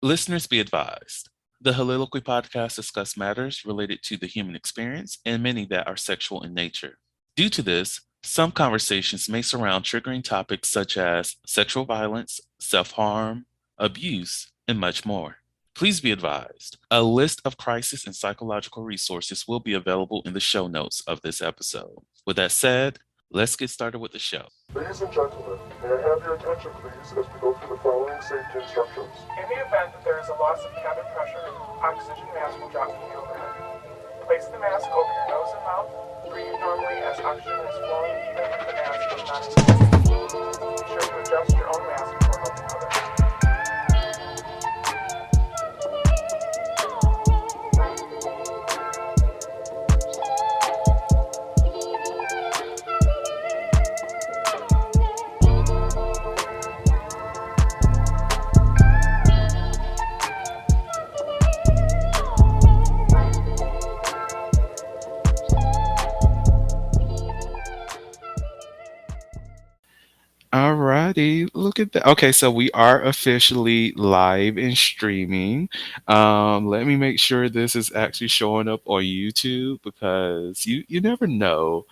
Listeners be advised. The Soliloquy podcast discuss matters related to the human experience and many that are sexual in nature. Due to this, some conversations may surround triggering topics such as sexual violence, self harm, abuse, and much more. Please be advised a list of crisis and psychological resources will be available in the show notes of this episode. With that said, let's get started with the show. Ladies and gentlemen, may I have your attention please as we go through the following safety instructions. In the event that there is a loss of cabin pressure, oxygen mask will drop from the overhead. Place the mask over your nose and mouth. Breathe normally as oxygen is flowing even if the mask is not inflated. Be sure to adjust your own mask before helping others. Alrighty, look at that. Okay, so we are officially live and streaming. Let me make sure this is actually showing up on YouTube because you never know.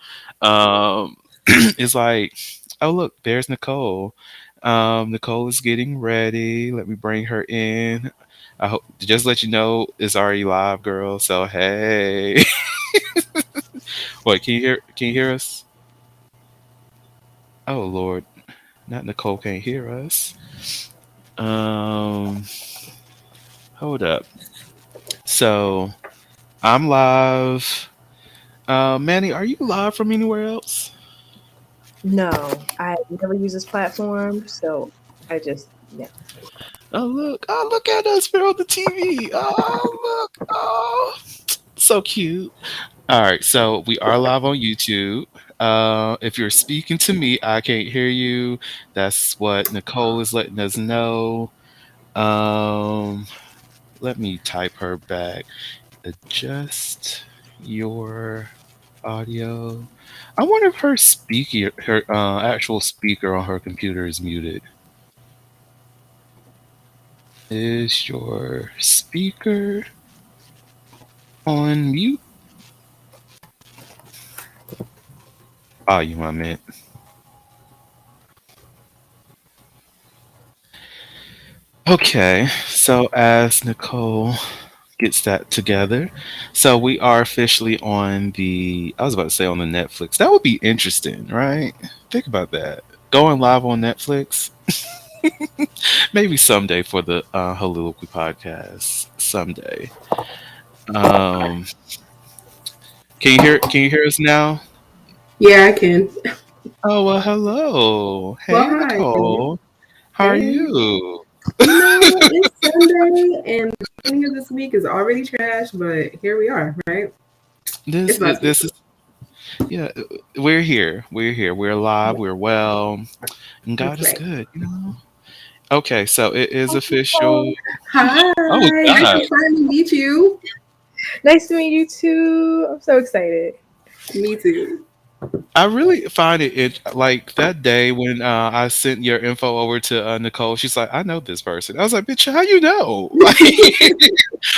It's like, oh look, there's Nicole. Nicole is getting ready. Let me bring her in. I hope just let you know it's already live, girl. So hey, what Can you hear us? Oh Lord. Not Nicole can't hear us. Um, hold up. So I'm live. Manny, are you live from anywhere else? No, I never use this platform, so I just yeah. Oh look at us. We're on the TV. Oh look, oh so cute. All right, so we are live on YouTube. If you're speaking to me, I can't hear you. That's what Nicole is letting us know. Um, Let me type her back. Adjust your audio. I wonder if her actual speaker on her computer is muted. Is your speaker on mute? Volume, I meant. Okay, so as Nicole gets that together. So we are officially on I was about to say on the Netflix. That would be interesting, right? Think about that. Going live on Netflix. Maybe someday for the Soliloquy podcast. Someday. Um, can you hear us now? Yeah, I can. Oh well, hello. Well, Hey hi. Nicole. How are Hey. you? It's Sunday and the beginning of this week is already trash, but here we are, right? It's about to be This is yeah. We're here. We're here. We're alive. good. We're well. And God That's is right. good, you know? Okay, so it is official. Oh, Hi. Oh Nice God. to finally meet you. nice to meet you too. I'm so excited. Me too. I really find like that day when I sent your info over to Nicole. She's like, "I know this person." I was like, "Bitch, how you know?" Like,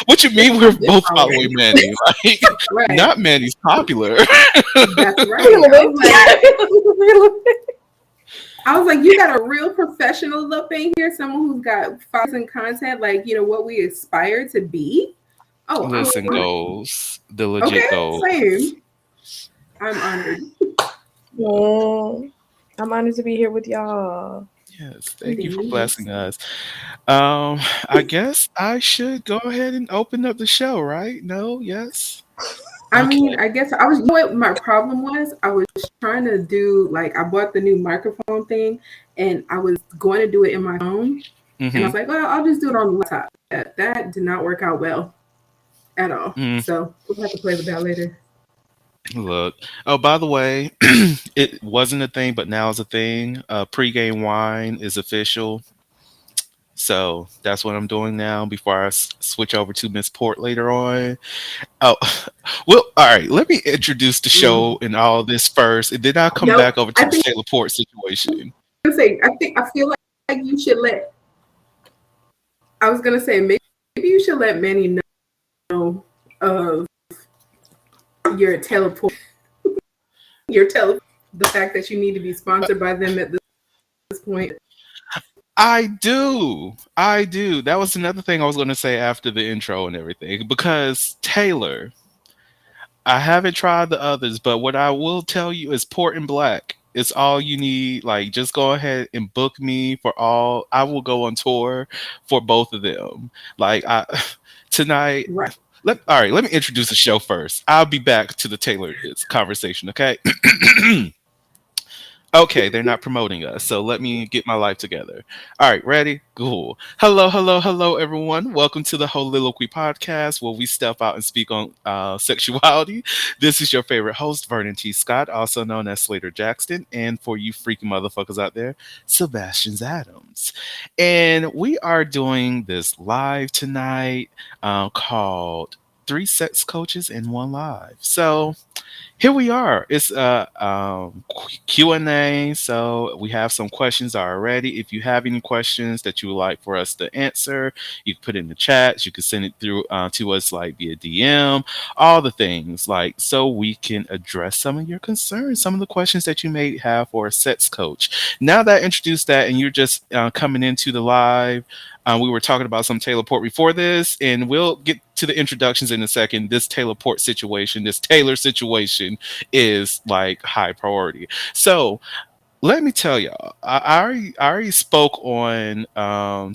what you mean we're I've been both following. following Manny? Like, Right. not Manny's popular. That's right. A little I bit. was like, A little bit. you got a real professional look in here, someone who's got followers and content, like what we aspire to be. Oh, I'm Listen, honored. goals, the Okay, legit goals. same. I'm honored. Mm, I'm honored to be here with y'all. Yes, thank you for Indeed. blessing us. I guess I should go ahead and open up the show, right? No, yes. I Okay. mean, I guess I was. You know what my problem was? I was trying to do like I bought the new microphone thing, and I was going to do it in my phone, and I Mm-hmm. was like, well, I'll just do it on the laptop. That did not work out well at all. Mm, So we'll have to play with that later. look. Oh, by the way, it wasn't a thing, but now it's a thing. Pre-game wine is official. So that's what I'm doing now before I switch over to Miss Port later on. Oh, well, all right. Let me introduce the show Mm. and all this first, and then I'll come Nope. back over to I the think Shayla Port situation. I say I feel like you should let I was gonna say maybe you should let Manny know of your teleport, your tele, the fact that you need to be sponsored by them at this point. I do. I do. That was another thing I was going to say after the intro and everything. Because Taylor, I haven't tried the others, but what I will tell you is Port and Black. It's all you need. Like, just go ahead and book me for all. I will go on tour for both of them. Like, I tonight. Right. All right. Let me introduce the show first. I'll be back to the Taylor conversation. Okay. Okay, they're not promoting us, so let me get my life together. All right, ready? Cool. Hello, hello, hello, everyone. Welcome to the Holiloquy Podcast, where we step out and speak on sexuality. This is your favorite host, Vernon T. Scott, also known as Slater Jackson, and for you freaking motherfuckers out there, Sebastian Adams. And we are doing this live tonight called Three Sex Coaches in One Live. So, here we are. It's Q&A. So we have some questions already. If you have any questions that you would like for us to answer, you can put it in the chats. You can send it through to us like via DM, all the things like so we can address some of your concerns, some of the questions that you may have for a sex coach. Now that I introduced that and you're just coming into the live, we were talking about some Taylor Port before this, and we'll get to the introductions in a second. This Taylor Port situation, this Taylor situation is like high priority. So let me tell y'all, I already spoke on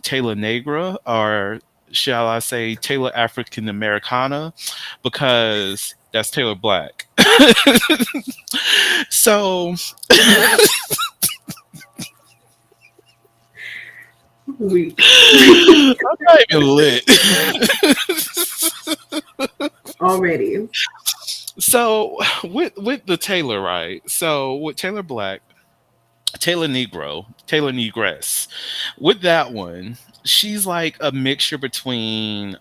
Taylor Negra, or shall I say Taylor African Americana, because that's Taylor Black. So We I'm not even lit. already. So with the Taylor, right? So with Taylor Black, Taylor Negro, Taylor Negress. With that one, she's like a mixture between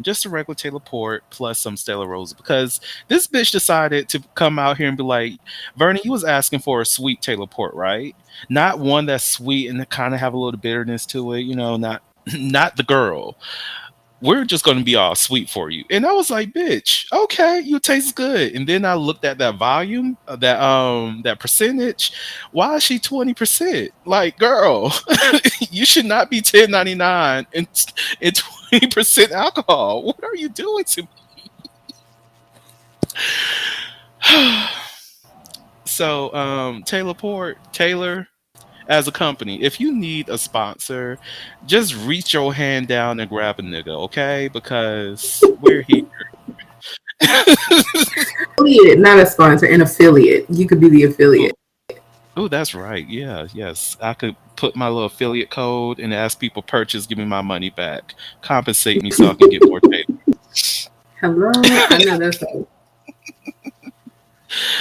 just a regular Taylor Port plus some Stella Rosa, because this bitch decided to come out here and be like, Vernie, you was asking for a sweet Taylor Port, right? Not one that's sweet and kind of have a little bitterness to it, not not the girl. We're just going to be all sweet for you. And I was like, bitch, okay, you taste good. And then I looked at that volume, that percentage. Why is she 20%? Like, girl, you should not be 10.99 and 20% alcohol. What are you doing to me? So, Taylor Port, Taylor, as a company, if you need a sponsor, just reach your hand down and grab a nigga, okay? Because we're here. Affiliate, not a sponsor, an affiliate. You could be the affiliate. Oh, that's right. Yeah, yes. I could put my little affiliate code and as people purchase, give me my money back. Compensate me so I can get more paid. Hello, I know that's right.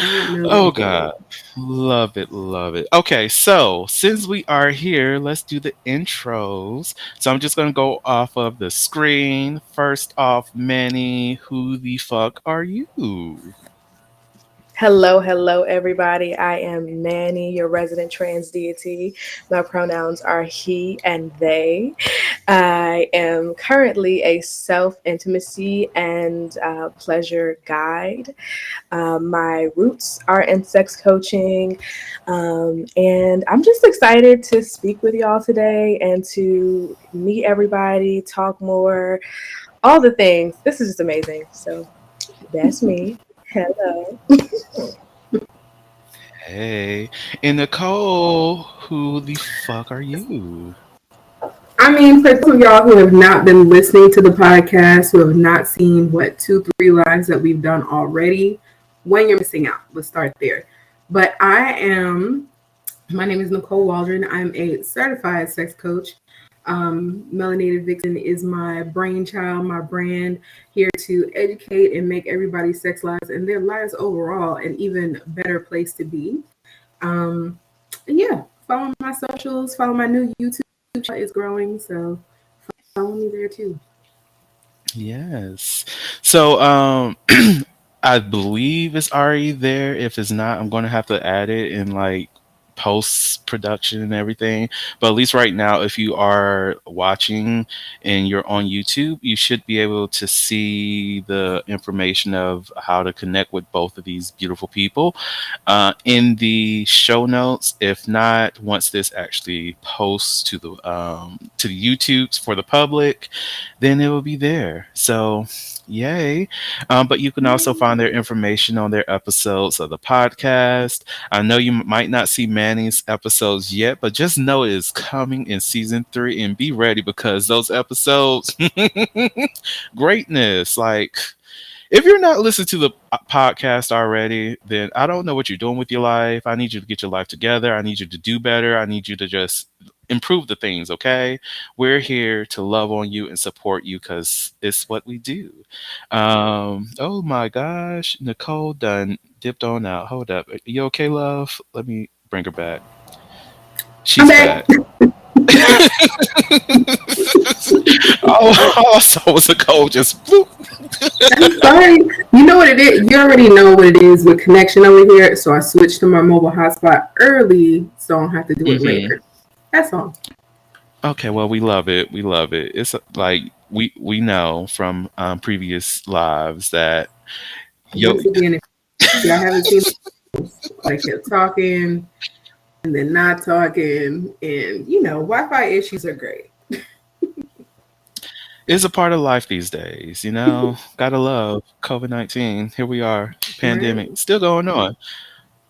I know Oh that's right. God. Love it, love it. Okay, so since we are here, let's do the intros. So I'm just gonna go off of the screen. First off, Manny, who the fuck are you? Hello, hello, everybody. I am Manny, your resident trans deity. My pronouns are he and they. I am currently a self intimacy and pleasure guide. My roots are in sex coaching. And I'm just excited to speak with y'all today and to meet everybody, talk more, all the things. This is just amazing. So that's me. Hello. Hey. And Nicole, who the fuck are you? I mean, for those of y'all who have not been listening to the podcast, who have not seen what 2, 3 lives that we've done already, when you're missing out. Let's start there. But my name is Nicole Waldron. I'm a certified sex coach. Melanated Vixen is my brainchild, my brand, here to educate and make everybody's sex lives and their lives overall an even better place to be. And yeah, follow my socials, follow my new YouTube channel is growing, so follow me there too. Yes. So, I believe it's already there. If it's not, I'm going to have to add it and like post production and everything. But at least right now, if you are watching and you're on YouTube, you should be able to see the information of how to connect with both of these beautiful people in the show notes. If not, once this actually posts to the YouTubes for the public, then it will be there. So, yay! But you can also find their information on their episodes of the podcast. I know you might not see Manny's episodes yet, but just know it is coming in season 3, and be ready because those episodes, greatness, like if you're not listening to the podcast already, then I don't know what you're doing with your life. I need you to get your life together. I need you to do better. I need you to just improve the things, okay? We're here to love on you and support you because it's what we do. Oh my gosh, Nicole done dipped on out. Hold up. Are you okay, love? Let me bring her back. I'm She's back. back. Oh, all I saw was Nicole just bloop. I'm sorry. You know what it is? You already know what it is with connection over here. So I switched to my mobile hotspot early so I don't have to do it Hmm. later. That's all. Okay, well, we love it. We love it. It's like we know from previous lives that yo. Once again, if y'all haven't seen I kept talking and then not talking. And, Wi-Fi issues are great. Is a part of life these days, you know. Gotta love COVID-19. Here we are, Right? pandemic still going on.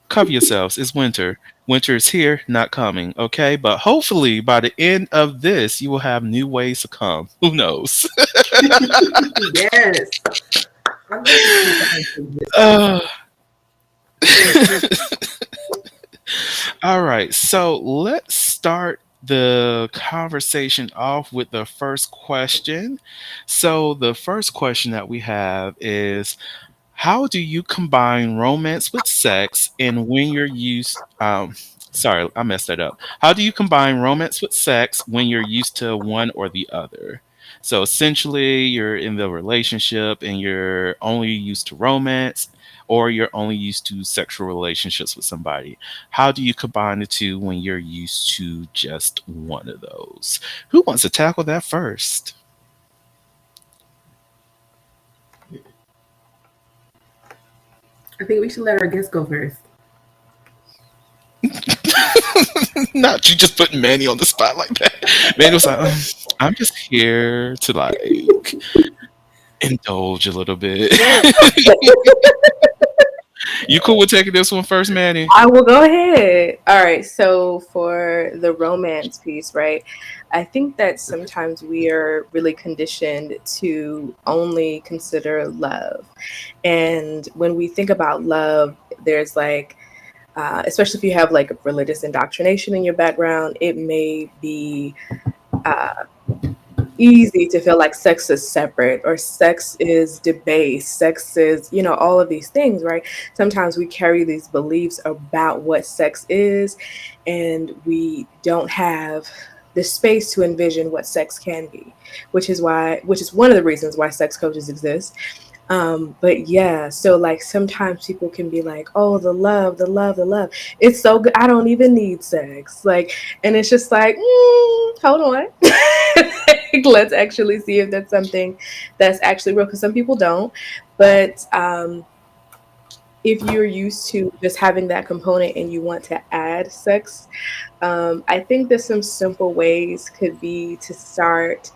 Cover yourselves. It's winter. Winter is here, not coming. Okay, but hopefully by the end of this, you will have new ways to come. Who knows? Yes. I love to see uh, that. all right, so let's start the conversation off with the first question. So the first question that we have is, how do you combine romance with sex, and when you're used sorry, I messed that up. How do you combine romance with sex when you're used to one or the other? So essentially you're in the relationship and you're only used to romance, or you're only used to sexual relationships with somebody. How do you combine the two when you're used to just one of those? Who wants to tackle that first? I think we should let our guests go first. Not you just putting Manny on the spot like that. Manny was like, I'm just here to like indulge a little bit. You cool with taking this one first, Manny? I will go ahead. All right. So for the romance piece, right? I think that sometimes we are really conditioned to only consider love. And when we think about love, there's like, especially if you have like religious indoctrination in your background, it may be uh, easy to feel like sex is separate or sex is debased, sex is, all of these things, right? Sometimes we carry these beliefs about what sex is, and we don't have the space to envision what sex can be, which is one of the reasons why sex coaches exist. But yeah, so like sometimes people can be like, oh, the love, the love, the love. It's so good. I don't even need sex. Like, and it's just like, hold on. Let's actually see if that's something that's actually real. Because some people don't. But if you're used to just having that component and you want to add sex, I think that some simple ways could be to start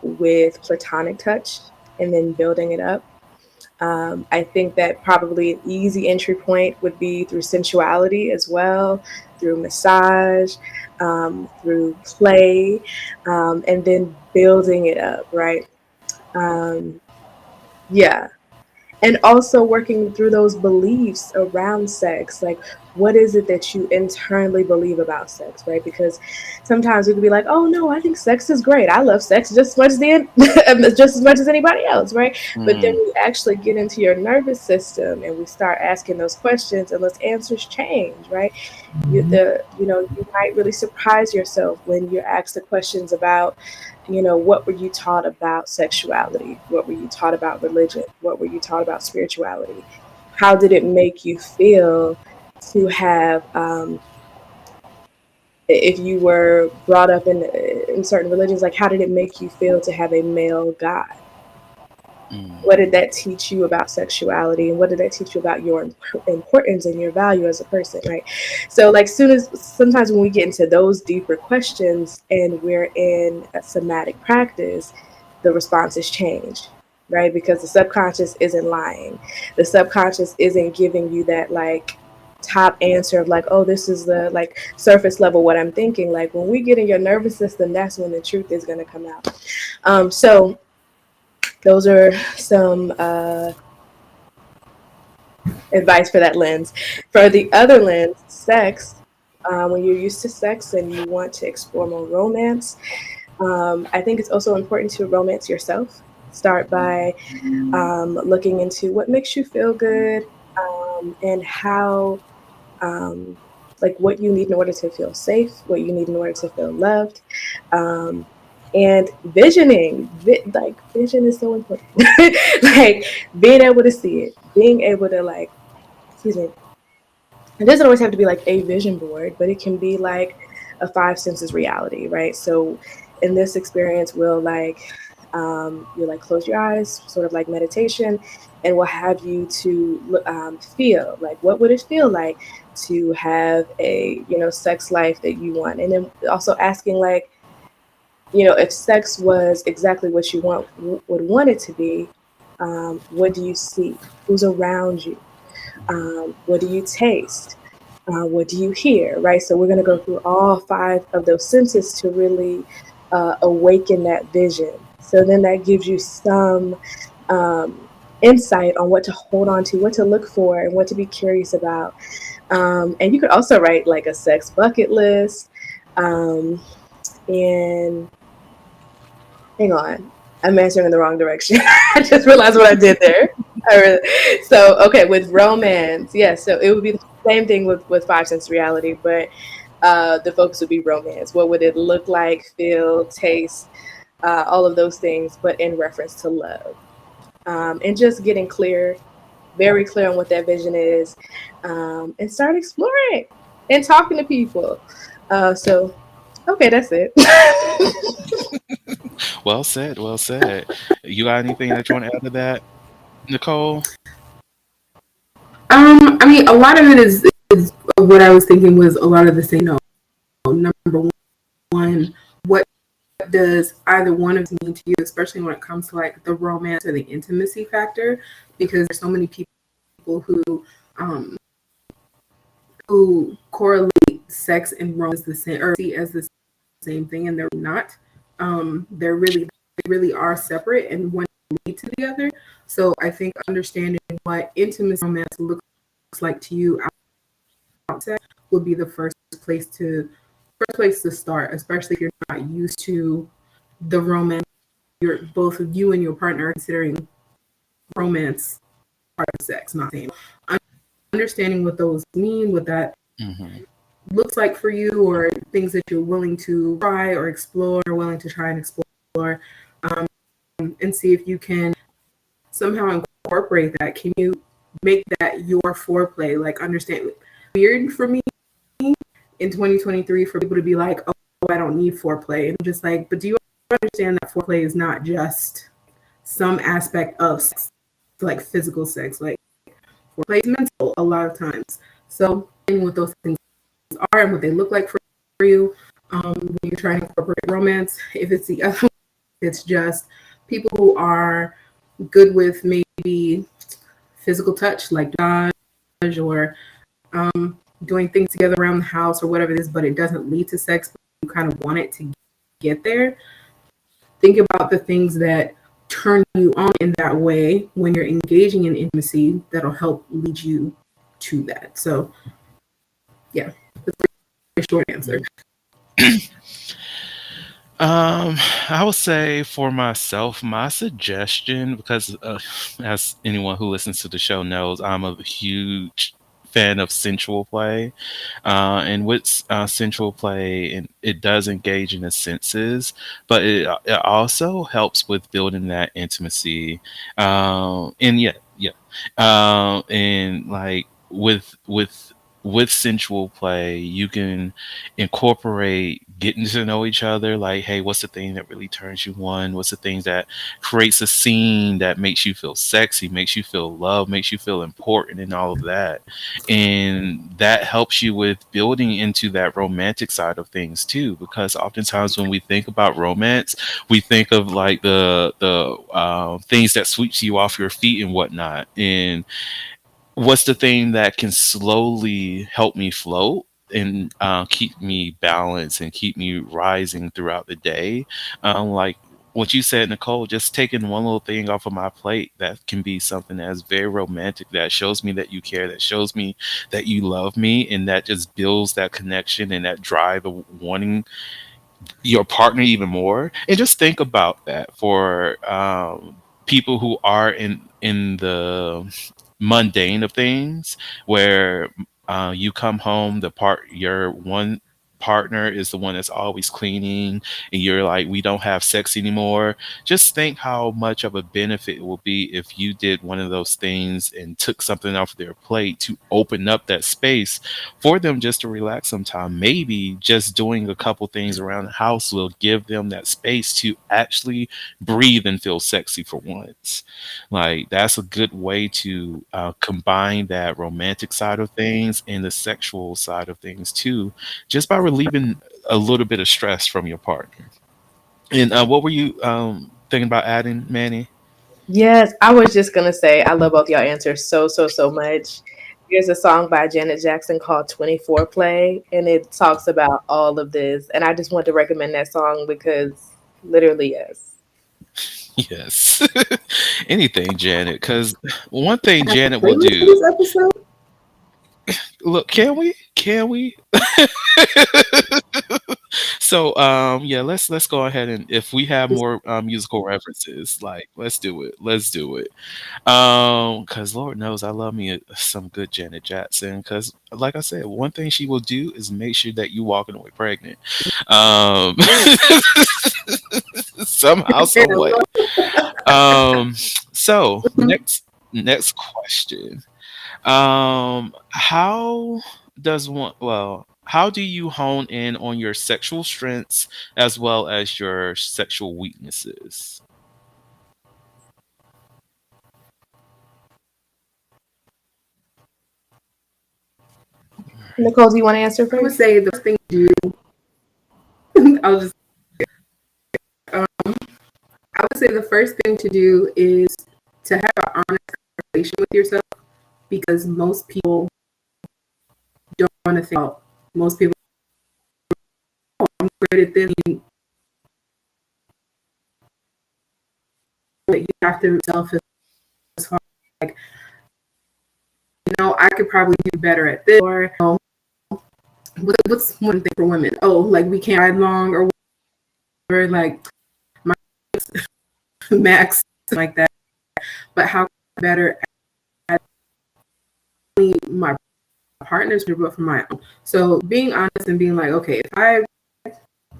with platonic touch and then building it up. I think that probably an easy entry point would be through sensuality as well, through massage, through play, and then building it up, right? Um, yeah, and also working through those beliefs around sex, like what is it that you internally believe about sex, right? Because sometimes we could be like, oh no, I think sex is great, I love sex just as much as just as much as anybody else, right? But then Mm, we actually get into your nervous system and we start asking those questions and those answers change, right? You might really surprise yourself when you're asked the questions about, what were you taught about sexuality? What were you taught about religion? What were you taught about spirituality? How did it make you feel to have if you were brought up in certain religions, like how did it make you feel to have a male god? What did that teach you about sexuality, and what did that teach you about your importance and your value as a person, right? So like soon as sometimes when we get into those deeper questions and we're in a somatic practice, the responses change, right? Because the subconscious isn't lying. The subconscious isn't giving you that like top answer of like, oh, this is the like surface level what I'm thinking. Like when we get in your nervous system, that's when the truth is going to come out. So those are some advice for that lens. For the other lens, sex, when you're used to sex and you want to explore more romance, I think it's also important to romance yourself. Start by looking into what makes you feel good, and how, um, like what you need in order to feel safe, what you need in order to feel loved. Um, and visioning, like vision is so important. Like being able to see it, being able to like, excuse me, it doesn't always have to be like a vision board, but it can be like a five senses reality, right? So in this experience, we'll like you like close your eyes, sort of like meditation, and we'll have you to feel like what would it feel like to have a sex life that you want, and then also asking like if sex was exactly what you would want it to be, what do you see? Who's around you? What do you taste? What do you hear? Right. So we're going to go through all five of those senses to really awaken that vision. So then that gives you some insight on what to hold on to, what to look for, and what to be curious about. And you could also write like a sex bucket list. And hang on, I'm answering in the wrong direction. I just realized what I did there. So okay, with romance, yes. So it would be the same thing with five sense reality, but the focus would be romance. What would it look like, feel, taste, all of those things, but in reference to love, and just getting clear, very clear on what that vision is, and start exploring and talking to people. So okay, that's it. Well said. Well said. You got anything that you want to add to that, Nicole? I mean, a lot of it is what I was thinking was a lot of the same. No, number one, what does either one of them mean to you, especially when it comes to like the romance or the intimacy factor? Because there's so many people um, who correlate sex and romance the same or see as the same thing, and they're not. They really are separate, and one lead to the other. So I think understanding what intimate romance looks like to you outside would be the first place to start, especially if you're not used to the romance. You're both of you and your partner are considering romance part of sex, not same. Understanding what those mean, what that Hmm. looks like for you, or things that you're willing to try or explore, or willing to try and explore, um, and see if you can somehow incorporate that. Can you make that your foreplay? Like, understand, weird for me in 2023 for people to be like, oh, I don't need foreplay. And I'm just like, but do you understand that foreplay is not just some aspect of sex, like physical sex? Like, foreplay is mental a lot of times. So, what those things are and what they look like for you, when you're trying to incorporate romance. If it's the other, it's just people who are good with maybe physical touch, like massage or doing things together around the house or whatever it is, but it doesn't lead to sex, but you kind of want it to get there. Think about the things that turn you on in that way when you're engaging in intimacy that'll help lead you to that. So, yeah, that's a short answer. Um, I would say for myself, my suggestion, because as anyone who listens to the show knows, I'm a huge fan of sensual play. And with sensual play, and it does engage in the senses, but it also helps with building that intimacy. And yeah, yeah, and like with with sensual play, you can incorporate getting to know each other. Like, hey, what's the thing that really turns you on? What's the thing that creates a scene that makes you feel sexy, makes you feel loved, makes you feel important, and all of that. And that helps you with building into that romantic side of things too. Because oftentimes when we think about romance, we think of like the things that sweeps you off your feet and whatnot. And what's the thing that can slowly help me float and keep me balanced and keep me rising throughout the day? Like what you said, Nicole, just taking one little thing off of my plate that can be something that's very romantic, that shows me that you care, that shows me that you love me, and that just builds that connection and that drive of wanting your partner even more. And just think about that for people who are in the mundane of things, where you come home, the part your one partner is the one that's always cleaning, and you're like, we don't have sex anymore. Just think how much of a benefit it will be if you did one of those things and took something off their plate to open up that space for them just to relax sometime. Maybe just doing a couple things around the house will give them that space to actually breathe and feel sexy for once. Like, that's a good way to combine that romantic side of things and the sexual side of things too, just by relieving a little bit of stress from your partner. And what were you thinking about adding, Manny? Yes, I was just gonna say I love both y'all answers so much. There's a song by Janet Jackson called 24 Play, and it talks about all of this. And I just want to recommend that song because literally, yes. Yes. Anything, Janet. Because one thing Have a Janet will playlist for do. this episode? Look, can we? Can we? So yeah, let's go ahead, and if we have more musical references, like, let's do it. Let's do it. Cuz Lord knows I love me some good Janet Jackson, cuz like I said, one thing she will do is make sure that you walking away pregnant. Um somehow, some way. So next question. How does one, well, how do you hone in on your sexual strengths as well as your sexual weaknesses? Nicole, do you want to answer I would first? say the first thing to do, I'll just, um, I would say the first thing to do is to have an honest conversation with yourself, because most people don't want to think about, most people, oh, I'm great at this. But you have to yourself as far as, like, I could probably do better at this, or what's one thing for women? Oh, like we can't ride long, or whatever, like my max like that. But how better at my partners, but for my own. So being honest and being like, okay, if I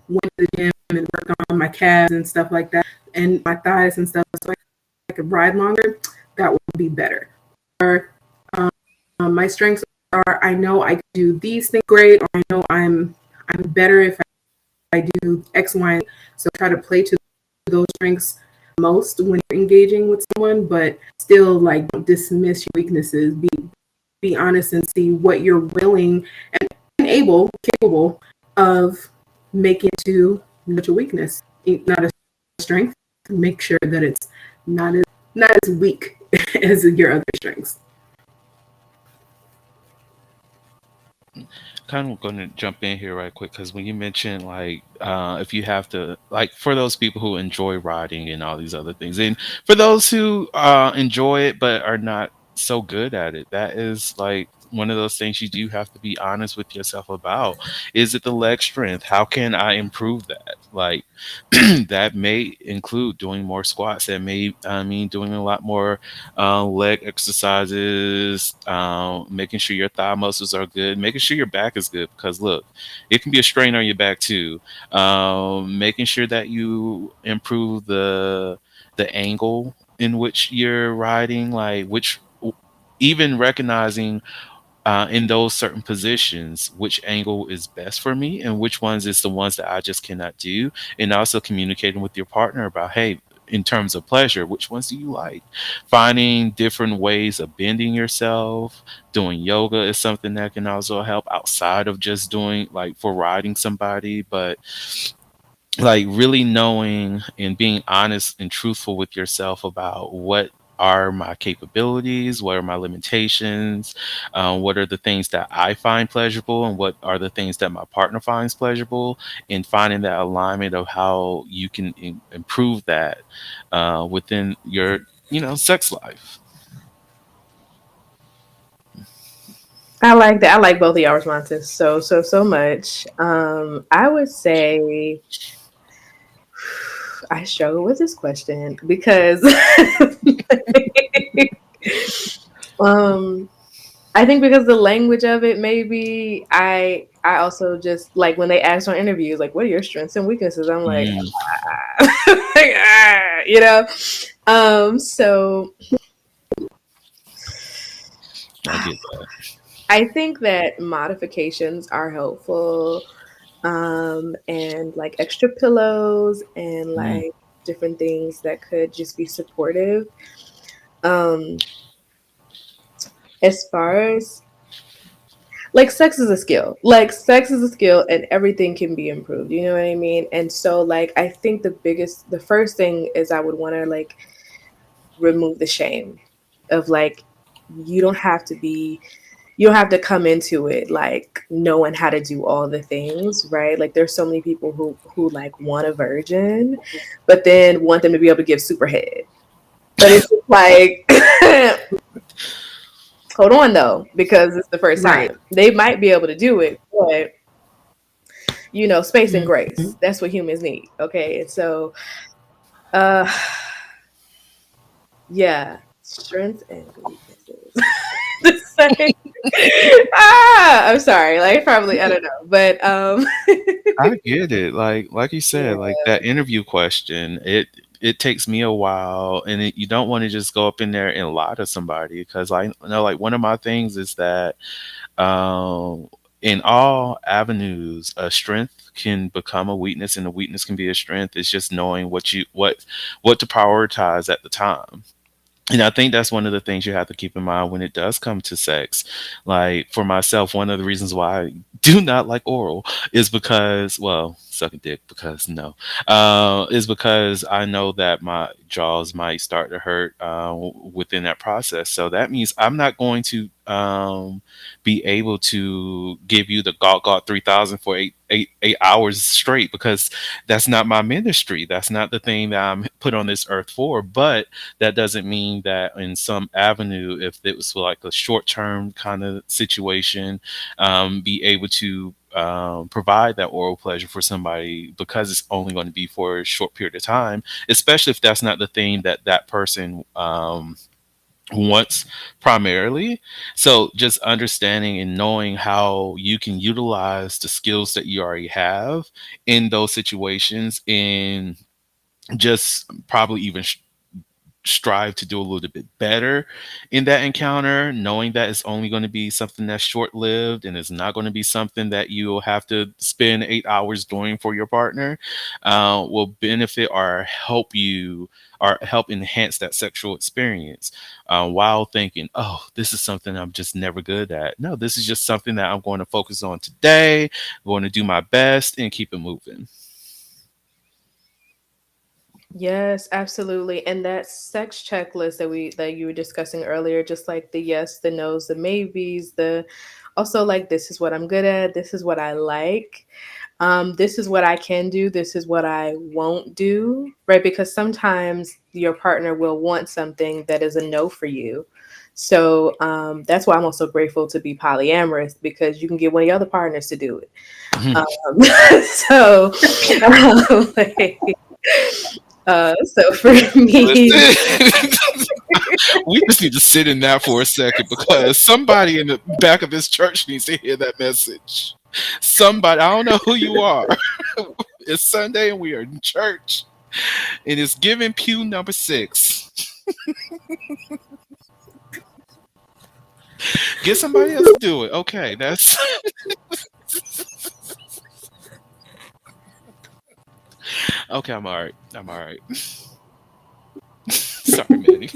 went to the gym and worked on my calves and stuff like that, and my thighs and stuff, so I could ride longer, that would be better. Or my strengths are, I know I can do these things great, or I know I'm better if I do X, Y. So try to play to those strengths most when you're engaging with someone, but still, like, don't dismiss your weaknesses. Be honest and see what you're willing and capable of making to not a weakness, not a strength. Make sure that it's not as weak as your other strengths. Kind of going to jump in here right quick, because when you mentioned, like, if you have to, like, for those people who enjoy riding and all these other things, and for those who enjoy it but are not so good at it, that is like one of those things you do have to be honest with yourself about. Is it the leg strength? How can I improve that? Like, that may include doing more squats. That may, I mean, doing a lot more leg exercises, making sure your thigh muscles are good, making sure your back is good, because look, it can be a strain on your back too. Making sure that you improve the angle in which you're riding, like, which, even recognizing in those certain positions, which angle is best for me and which ones is the ones that I just cannot do. And also communicating with your partner about, hey, in terms of pleasure, which ones do you like? Finding different ways of bending yourself, doing yoga is something that can also help outside of just doing like for riding somebody, but like really knowing and being honest and truthful with yourself about what are my capabilities, what are my limitations, what are the things that I find pleasurable, and what are the things that my partner finds pleasurable, and finding that alignment of how you can improve that within your sex life. I like that. I like both of y'all responses so much. I would say I struggle with this question because um I think because the language of it, maybe I also just like when they ask on interviews, like, what are your strengths and weaknesses? I'm like, Mm, like, you know. So I get that. I think that modifications are helpful, and like extra pillows and Mm, like different things that could just be supportive. Um, as far as like sex is a skill, like sex is a skill, and everything can be improved. You know what I mean? And so, like, I think the first thing is I would want to like remove the shame of like you don't have to be you don't have to come into it like knowing how to do all the things, right? Like there's so many people who like want a virgin but then want them to be able to give super head, but it's just like hold on though, because it's the first Right. time they might be able to do it, but space and Mhm. grace, that's what humans need. Okay, and so uh yeah, strengths and weaknesses. The same. I'm sorry. Like probably I don't know, but I get it. Like you yeah. said, like that interview question, it takes me a while, and you don't want to just go up in there and lie to somebody because I know like one of my things is that um, in all avenues, a strength can become a weakness, and a weakness can be a strength. It's just knowing what to prioritize at the time. And I think that's one of the things you have to keep in mind when it does come to sex. Like for myself, one of the reasons why I do not like oral is because, well, sucking dick because no, is because I know that my jaws might start to hurt within that process. So that means I'm not going to be able to give you the God 3000 for 8 hours straight because that's not my ministry. That's not the thing that I'm put on this earth for. But that doesn't mean that in some avenue, if it was like a short term kind of situation, be able to provide that oral pleasure for somebody because it's only going to be for a short period of time, especially if that's not the thing that that person wants primarily. So just understanding and knowing how you can utilize the skills that you already have in those situations and just probably even strive to do a little bit better in that encounter, knowing that it's only going to be something that's short lived and it's not going to be something that you'll have to spend 8 hours doing for your partner, will benefit or help you or help enhance that sexual experience while thinking, oh, this is something I'm just never good at. No, this is just something that I'm going to focus on today. I'm going to do my best and keep it moving. Yes, absolutely. And that sex checklist that you were discussing earlier, just like the yes, the no's, the maybes, the also like this is what I'm good at, this is what I like. This is what I can do, this is what I won't do, right? Because sometimes your partner will want something that is a no for you. So that's why I'm also grateful to be polyamorous because you can get one of your other partners to do it. So, like, so for me, Listen, we just need to sit in that for a second because somebody in the back of this church needs to hear that message. Somebody, I don't know who you are. It's Sunday and we are in church, and it's giving pew number 6. Get somebody else to do it. Okay, that's okay. I'm all right. I'm all right. Sorry, Manny.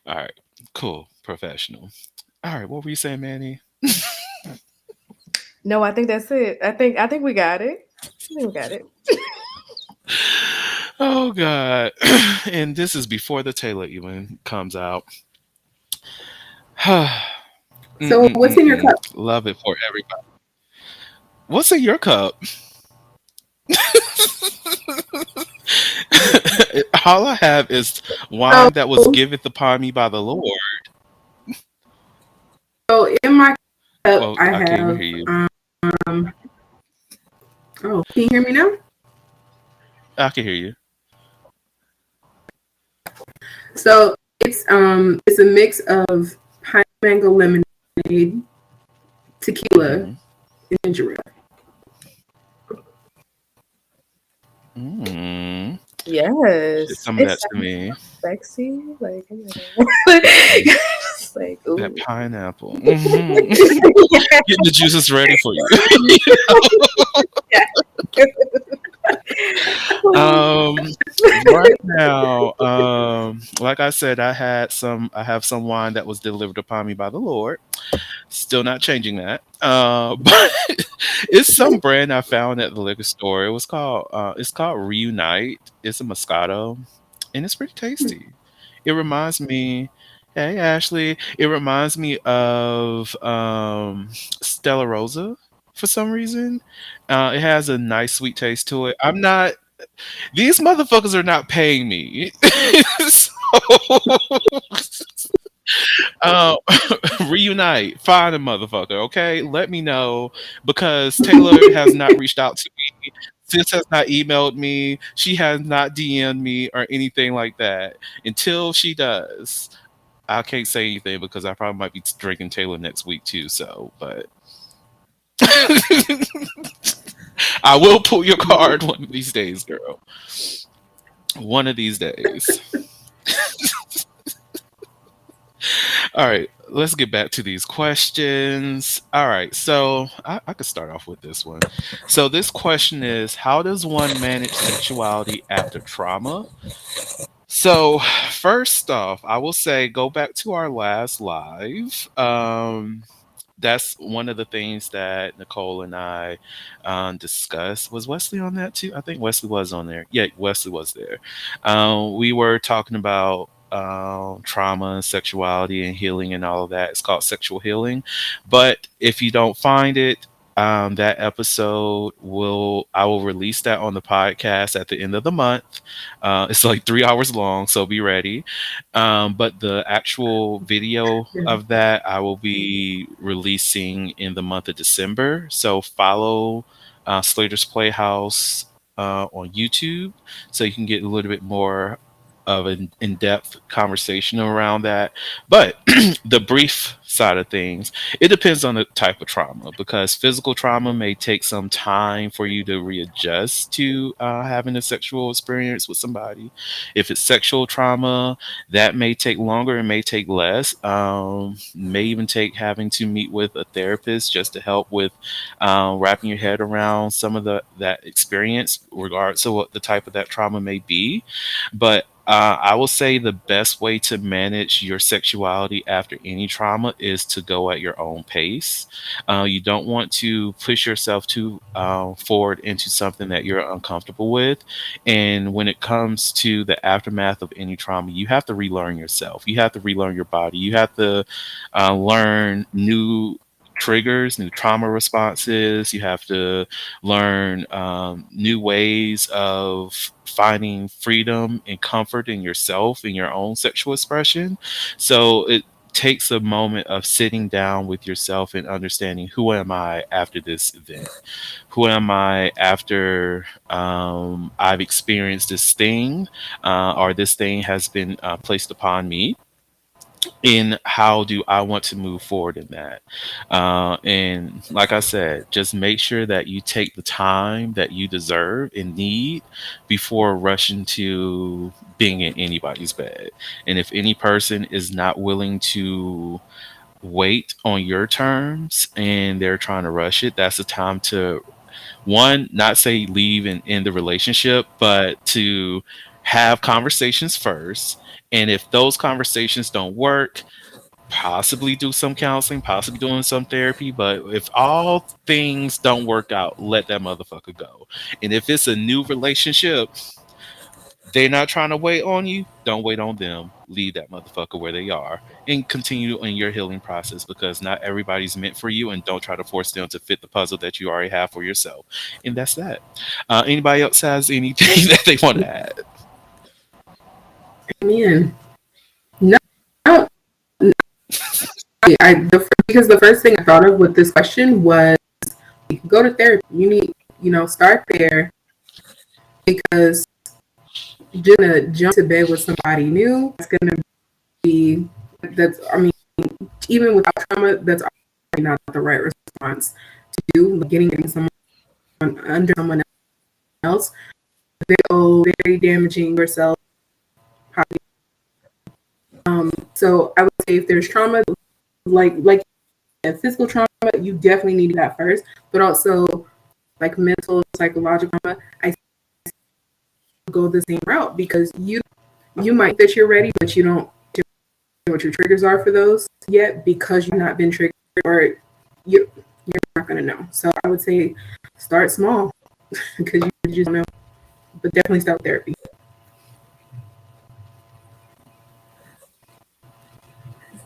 All right, cool, professional. All right, what were you saying, Manny? No, I think that's it. I think we got it. I think we got it. Oh God! And this is before the Taylor even comes out. So what's in your Mm-mm-mm-mm. cup? Love it for everybody. What's in your cup? All I have is wine that was So, giveth upon me by the Lord. so in my cup, Well, I I can't even have. hear you. Oh, can you hear me now? I can hear you. So it's a mix of pine mango lemonade, tequila, Hmm. and ginger ale. Mm. Get Yes, some of it that to sounds me. sexy. Like, oh my God. Mm. It's like, That ooh. pineapple. Hmm. Getting the juices ready for you. Um, right now, like I said, I have some wine that was delivered upon me by the Lord. Still not changing that. But it's some brand I found at the liquor store. It's called Reunite. It's a Moscato, and it's pretty tasty. It reminds me, hey Ashley, it reminds me of Stella Rosa for some reason. It has a nice sweet taste to it. I'm not these motherfuckers are not paying me. So, uh, reunite, find a motherfucker, okay? Let me know because Taylor has not reached out to me. Sis has not emailed me. She has not DM'd me or anything like that. Until she does, I can't say anything because I probably might be drinking Taylor next week too. So, but I will pull your card one of these days, girl. One of these days. All right, let's get back to these questions. All right, so I could start off with this one. So this question is, how does one manage sexuality after trauma? So first off, I will say go back to our last live. That's one of the things that Nicole and I discussed. Was Wesley on that too? I think Wesley was on there. Yeah, Wesley was there. We were talking about trauma and sexuality and healing and all of that. It's called sexual healing. But if you don't find it, that episode will I will release that on the podcast at the end of the month. It's like 3 hours long, so be ready. But the actual video of that I will be releasing in the month of December. So follow Slater's Playhouse on YouTube so you can get a little bit more of an in-depth conversation around that. But the brief side of things, it depends on the type of trauma because physical trauma may take some time for you to readjust to having a sexual experience with somebody. If it's sexual trauma, that may take longer and may take less. May even take having to meet with a therapist just to help with wrapping your head around some of the that experience, regardless of what the type of that trauma may be. But I will say the best way to manage your sexuality after any trauma is to go at your own pace. You don't want to push yourself too forward into something that you're uncomfortable with. And when it comes to the aftermath of any trauma, you have to relearn yourself. You have to relearn your body. You have to learn new triggers, new trauma responses. You have to learn new ways of finding freedom and comfort in yourself in your own sexual expression. So it takes a moment of sitting down with yourself and understanding who am I after this event? Who am I after I've experienced this thing or this thing has been placed upon me? And how do I want to move forward in that? And like I said, just make sure that you take the time that you deserve and need before rushing to being in anybody's bed. And if any person is not willing to wait on your terms and they're trying to rush it, that's the time to, one, not say leave and end the relationship, but to have conversations first. And if those conversations don't work, possibly do some counseling, possibly doing some therapy. But if all things don't work out, let that motherfucker go. And if it's a new relationship, they're not trying to wait on you, don't wait on them. Leave that motherfucker where they are and continue in your healing process, because not everybody's meant for you, and don't try to force them to fit the puzzle that you already have for yourself. And that's that. Anybody else has anything that they want to add? Man, no, no, because the first thing I thought of with this question was go to therapy. You need, start there because just gonna jump to bed with somebody new. It's gonna be that's. I mean, even without trauma, that's already not the right response to do. Like getting someone under someone else, very damaging yourself. So I would say if there's trauma, like physical trauma, you definitely need that first. But also like mental, psychological trauma, I go the same route because you might think that you're ready, but you don't know what your triggers are for those yet because you've not been triggered or you're not gonna know. So I would say start small because you just don't know, but definitely start therapy.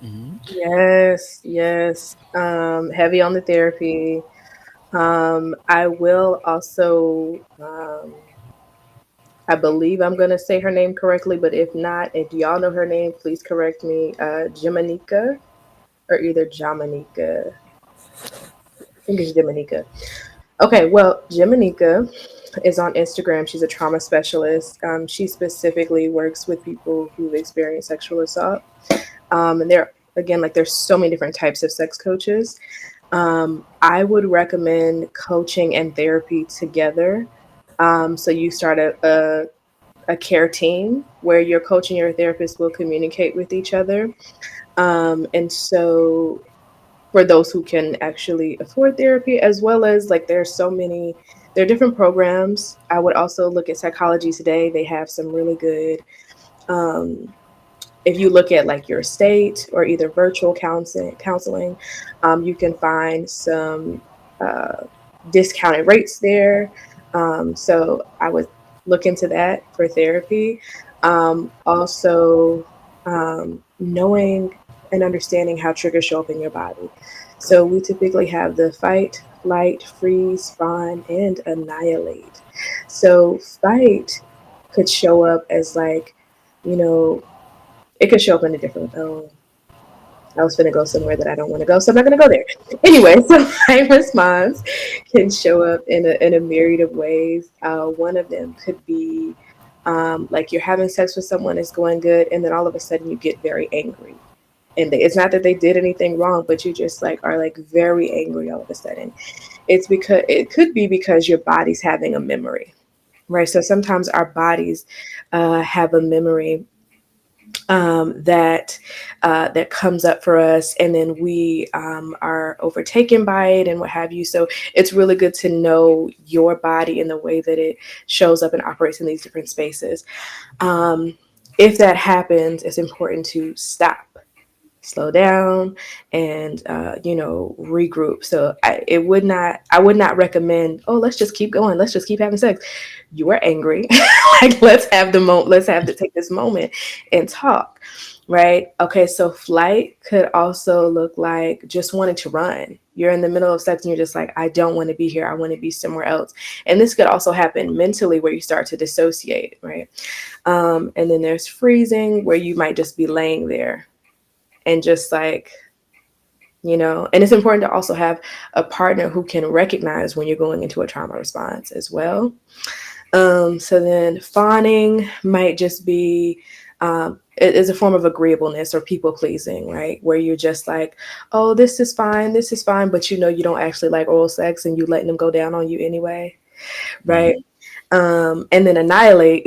Mhm. Yes, yes. Heavy on the therapy. I will also, I believe I'm going to say her name correctly, but if not, if y'all know her name, please correct me. Jamanika, or either Jamanika. I think it's Jamanika. Okay, well, Jamanika is on Instagram. She's a trauma specialist. She specifically works with people who've experienced sexual assault. And there, again, like there's so many different types of sex coaches. I would recommend coaching and therapy together. So you start a care team where your coach and your therapist will communicate with each other. And so for those who can actually afford therapy, as well as like there's so many, there are different programs. I would also look at Psychology Today. They have some really good, um, if you look at like your state or either virtual counseling, you can find some uh, discounted rates there. So I would look into that for therapy. Also, knowing and understanding how triggers show up in your body. So we typically have the fight, flight, freeze, fawn, and annihilate. So fight could show up as like, you know, it could show up in a different. I was going to go somewhere that I don't want to go, so I'm not going to go there. Anyway, so my response can show up in a myriad of ways. One of them could be like you're having sex with someone, it's going good, and then all of a sudden you get very angry. And it's not that they did anything wrong, but you just like are like very angry all of a sudden. It's because it could be because your body's having a memory, right? So sometimes our bodies have a memory that that comes up for us, and then we are overtaken by it and what have you. So it's really good to know your body and the way that it shows up and operates in these different spaces. Um, if that happens, it's important to stop, slow down, and regroup. So I would not recommend, oh, let's just keep going, let's just keep having sex. You are angry. Like let's have to take this moment and talk, right? Okay, so flight could also look like just wanting to run. You're in the middle of sex and you're just like, I don't want to be here, I want to be somewhere else. And this could also happen mentally where you start to dissociate, right? And then there's freezing, where you might just be laying there and just like, and it's important to also have a partner who can recognize when you're going into a trauma response as well. So then fawning might just be it is a form of agreeableness or people pleasing, right? Where you're just like, oh, this is fine, but you know you don't actually like oral sex and you letting them go down on you anyway, right? Mhm. And then annihilate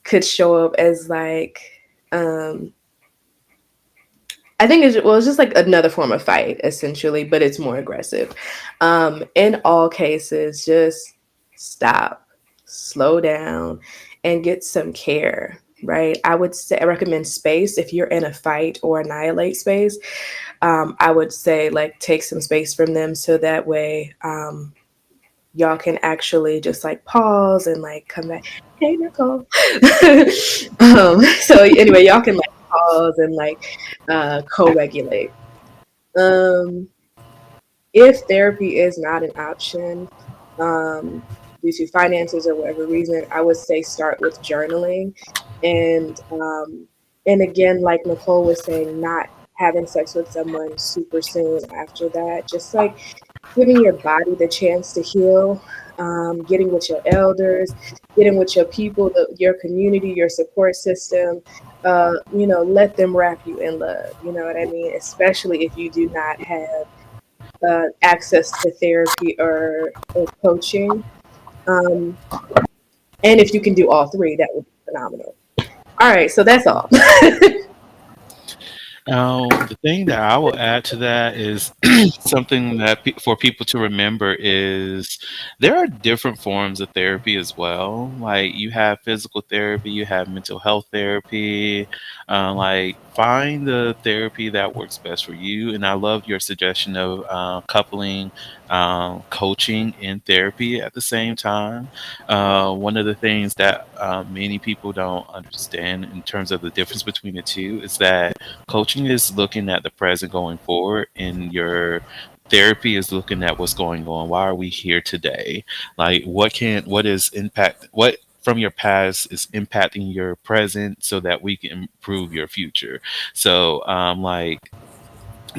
could show up as like um, I think it's just like another form of fight essentially, but it's more aggressive. In all cases, just stop, slow down, and get some care. Right, I would say I recommend space if you're in a fight or annihilate space. I would say like take some space from them so that way y'all can actually just like pause and like come back. Hey, Nicole. So anyway, y'all can like pause and like co-regulate. Um, if therapy is not an option um, due to finances or whatever reason, I would say start with journaling, and um, and again, like Nicole was saying, not having sex with someone super soon after that. Just like giving your body the chance to heal, getting with your elders, getting with your people, your community, your support system. Let them wrap you in love. You know what I mean? Especially if you do not have access to therapy or coaching. Um, and if you can do all three, that would be phenomenal. All right, so that's all. The thing that I will add to that is something that for people to remember is there are different forms of therapy as well. Like you have physical therapy, you have mental health therapy. Like find the therapy that works best for you. And I love your suggestion of coupling coaching and therapy at the same time. One of the things that many people don't understand in terms of the difference between the two is that coaching is looking at the present going forward, and your therapy is looking at what's going on. Why are we here today? Like, what is impact, what from your past is impacting your present so that we can improve your future. So, like,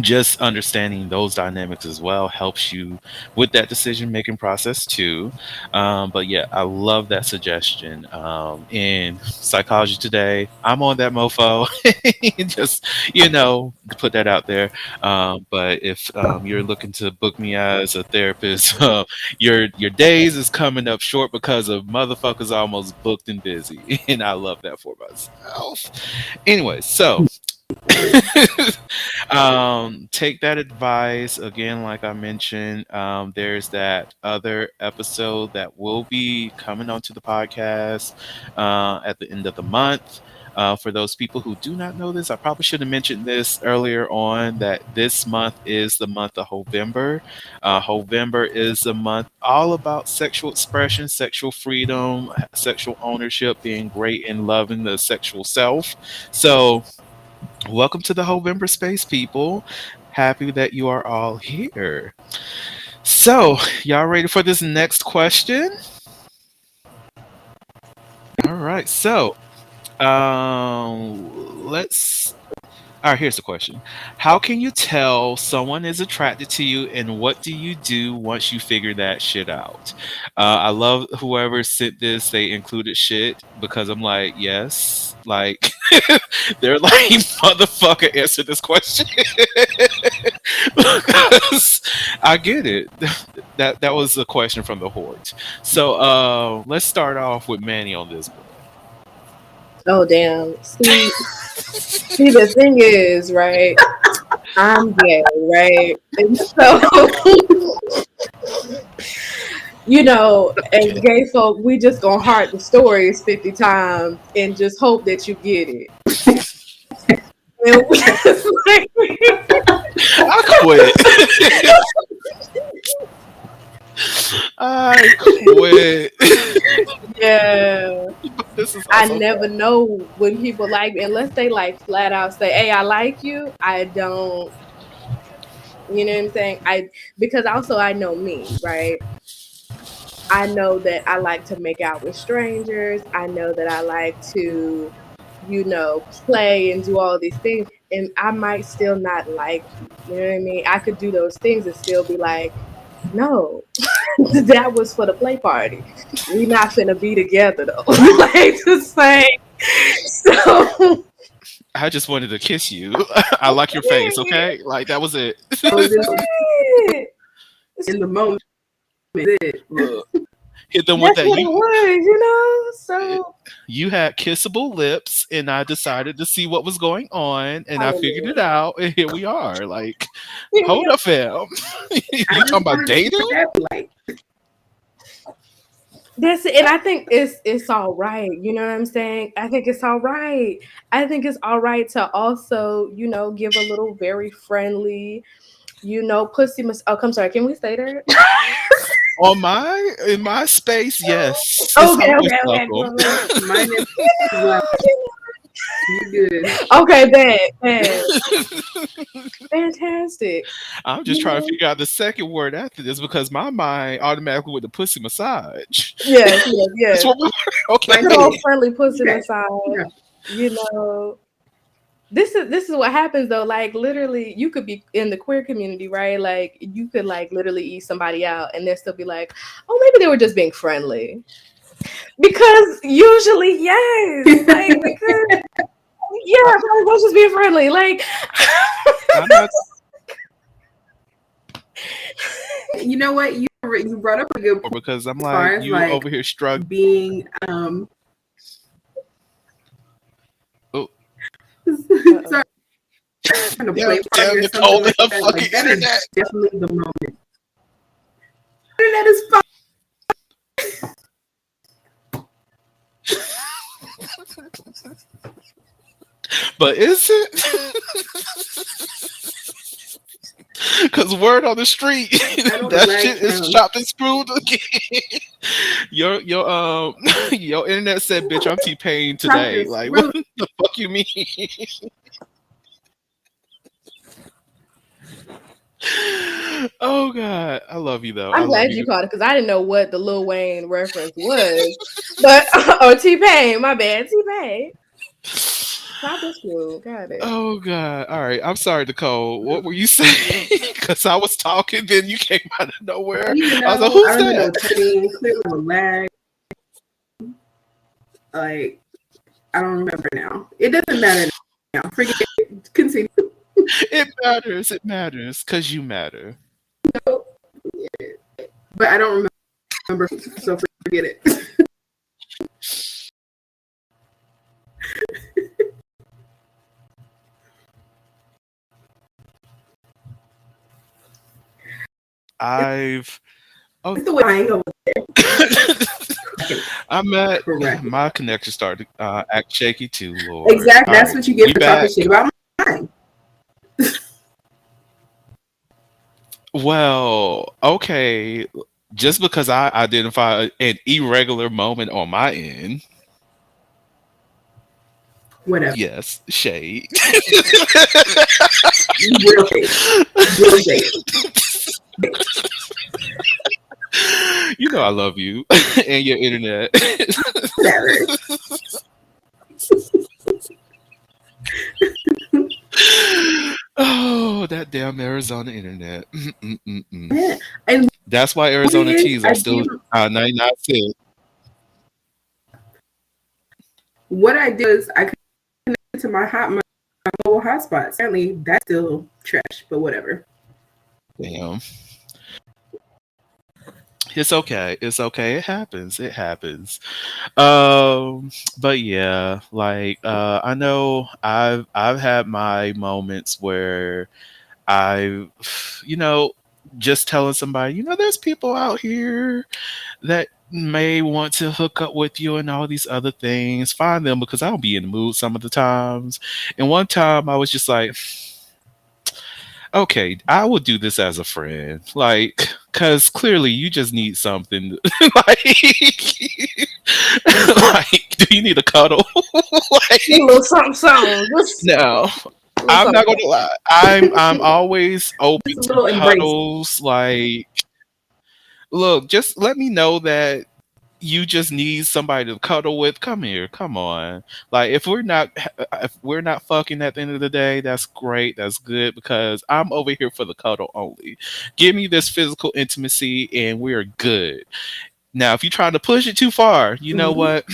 just understanding those dynamics as well helps you with that decision making process too. But yeah, I love that suggestion. In psychology today, I'm on that mofo. Just to put that out there. But if you're looking to book me as a therapist, your days is coming up short because of motherfuckers almost booked and busy, and I love that for myself. Anyway, so take that advice again. Like I mentioned, there's that other episode that will be coming onto the podcast at the end of the month. For those people who do not know this, I probably should have mentioned this earlier on that this month is the month of November. November is a month all about sexual expression, sexual freedom, sexual ownership, being great and loving the sexual self. So, welcome to the Hovember space, people. Happy that you are all here. So, y'all ready for this next question? All right. So, let's. All right. Here's the question: how can you tell someone is attracted to you, and what do you do once you figure that shit out? I love whoever sent this. They included shit because I'm like, yes, like they're like, motherfucker, answer this question. Because I get it. That was a question from the Hort. So let's start off with Manny on this one. Oh damn. See, the thing is, right? I'm gay, right? And so, as gay folk, we just gonna heart the stories 50 times and just hope that you get it. And we just like, I quit. I quit. yeah. This is I also never know when people like me unless they like flat out say, "Hey, I like you." I don't, you know what I'm saying? Because also I know me, right? I know that I like to make out with strangers. I know that I like to, play and do all these things. And I might still not like you. You know what I mean? I could do those things and still be like, no. That was for the play party. We not finna be together though. Like to say. So I just wanted to kiss you. I like your face, yeah, okay? Like that was it. I was that's in the moment. It. Look, hit them with that's that. what it was, you know. So You had kissable lips, and I decided to see what was going on, and I figured it hallelujah. out, and here we are. Like, Here we hold are. up, fam. I You just talking about wanted to see dating? what that be like. That's it. And I think it's all right. You know what I'm saying? I think it's all right. I think it's all right to also, give a little very friendly, pussy oh, I'm sorry, can we say that? In my space, yes, it's Okay, always okay, okay, welcome. cool. Mine is well, you good. Okay, bad, bad. Fantastic. I'm just You trying to know? figure out the second word after this because my mind automatically with the pussy massage. Yes, yes, That's yes. what we okay. Mine Good is old friendly pussy okay. massage. Yeah. You know. This is what happens though. Like literally, you could be in the queer community, right? Like you could like literally eat somebody out, and they'll still be like, "Oh, maybe they were just being friendly." Because usually, yes, like because yeah, like, let's just be friendly. Like, I'm not You know what? You brought up a good point because I'm as far like as you like over here struggling. being Oh, uh-oh. sorry, trying to damn, play party damn or something Nicole and like her that. fucking Like that is internet. definitely the moment. Internet is fine. But is it? Because word on the street, I know the that lag shit is from chopped and screwed again. Your your internet said, "Bitch, I'm T-Pain today." practice. Like, what Really, the fuck you mean? Oh God, I love you though. I I'm love glad you. you caught it because I didn't know what the Lil Wayne reference was. But or T Pain, my bad, T Pain. Top is cool. Got it. Oh God. All right. I'm sorry, Nicole. What were you saying? Because I was talking, then you came out of I nowhere. don't even I was like, know. I "Who's don't even know that?" what's happening. Clearly, the lag. Like I don't remember now. It doesn't matter now. Forget it. Continue. It matters. It matters because you matter. But I don't remember, so forget it. I've oh It's the way I ain't I'm at correct. my connection started to act shaky too, Lord. Exactly. All That's right, what you get we for talking back. shit about mine. Well, okay. Just because I identify an irregular moment on my end, Whatever. yes, shade. Real shit. Real shit. You know I love you and your internet. Whatever. Oh, that damn Arizona internet. Mm-mm-mm-mm. Yeah. And That's why what it Arizona is, teas I are still did 99 cents. what I did is I connected to my mobile hotspot. Apparently that's still trash, but whatever. Damn. It's okay. It's okay. It happens. It happens. But yeah, like I know I've had my moments where I you know just telling somebody, there's people out here that may want to hook up with you and all these other things. Find them because I don't be in the mood some of the times. And one time I was just like, okay, I will do this as a friend. Like, because clearly you just need something. like, like, do you need a cuddle? A like, little something, something. Just no. a little I'm something. not gonna lie. I'm always Just open a to little embrace. cuddles. Like, look, just let me know that you just need somebody to cuddle with. Come here, come on. Like if we're not fucking at the end of the day, that's great, that's good because I'm over here for the cuddle only. Give me this physical intimacy and we're good. Now, if you're trying to push it too far, you know Mhm. what?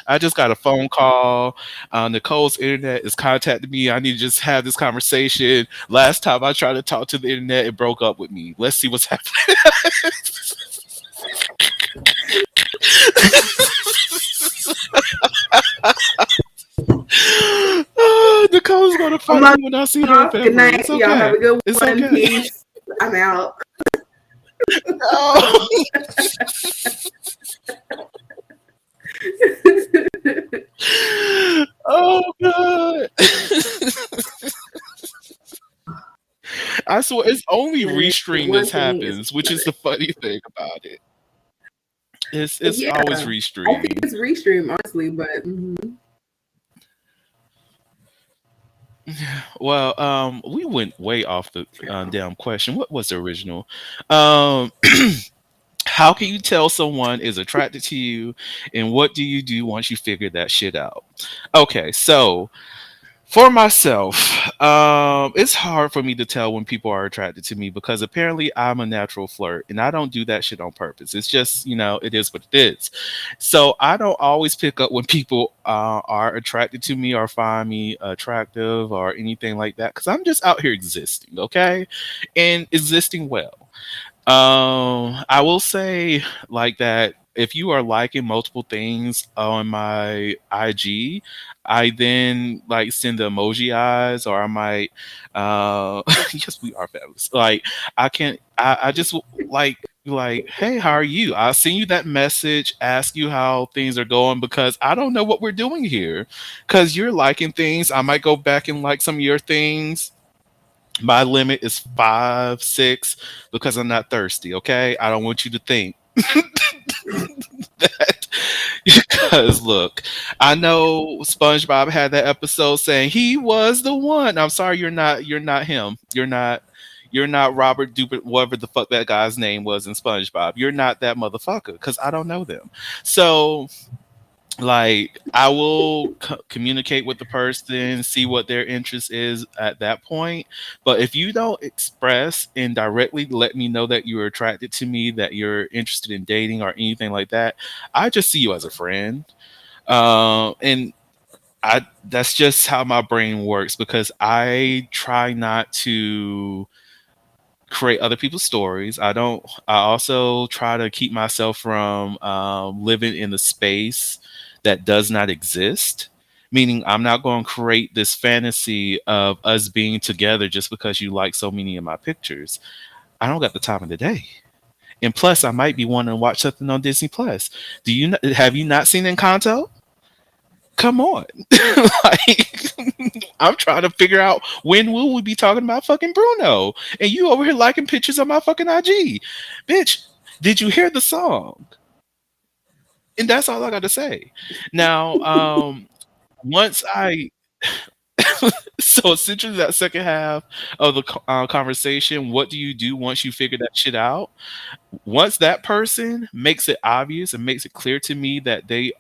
I just got a phone call. Nicole's internet is contacting me. I need to just have this conversation. Last time I tried to talk to the internet, it broke up with me. Let's see what's happening. Nicole's gonna I'm fight not me when I see her in off. Good February. night. It's Y'all have okay. a good It's one. okay. Peace. I'm out. No. Oh god. I swear it's only Man, restream one this thing is happens, which is another. the funny thing about it. It's Yeah, always I think restreaming. it's restream honestly, but Well, we went way off the damn question. What was the original? Um, how can you tell someone is attracted to you, and what do you do once you figure that shit out? Okay, so for myself, it's hard for me to tell when people are attracted to me because apparently I'm a natural flirt and I don't do that shit on purpose. It's just, it is what it is. So I don't always pick up when people are attracted to me or find me attractive or anything like that because I'm just out here existing, okay? And existing well. I will say like that if you are liking multiple things on my IG, I then like send the emoji eyes or I might yes we are fabulous. Like I just like, hey, how are you? I'll send you that message, ask you how things are going because I don't know what we're doing here. Cause you're liking things. I might go back and like some of your things. My limit is 5, 6 because I'm not thirsty. Okay, I don't want you to think that because look, I know SpongeBob had that episode saying he was the one. I'm sorry, you're not. You're not him. You're not. You're not Robert Dupert, whatever the fuck that guy's name was in SpongeBob. You're not that motherfucker because I don't know them. So like I will communicate with the person, see what their interest is at that point. But if you don't express and directly let me know that you're attracted to me, that you're interested in dating or anything like that, I just see you as a friend. And I that's just how my brain works because I try not to create other people's stories. I don't. I also try to keep myself from living in the space that does not exist. Meaning, I'm not going to create this fantasy of us being together just because you like so many of my pictures. I don't got the time of the day. And plus, I might be wanting to watch something on Disney Plus. Have you not seen Encanto? Come on. Like I'm trying to figure out when will we be talking about fucking Bruno and you over here liking pictures on my fucking IG. Bitch, did you hear the song? And that's all I got to say. Now, once I so essentially that second half of the conversation, what do you do once you figure that shit out? Once that person makes it obvious and makes it clear to me that they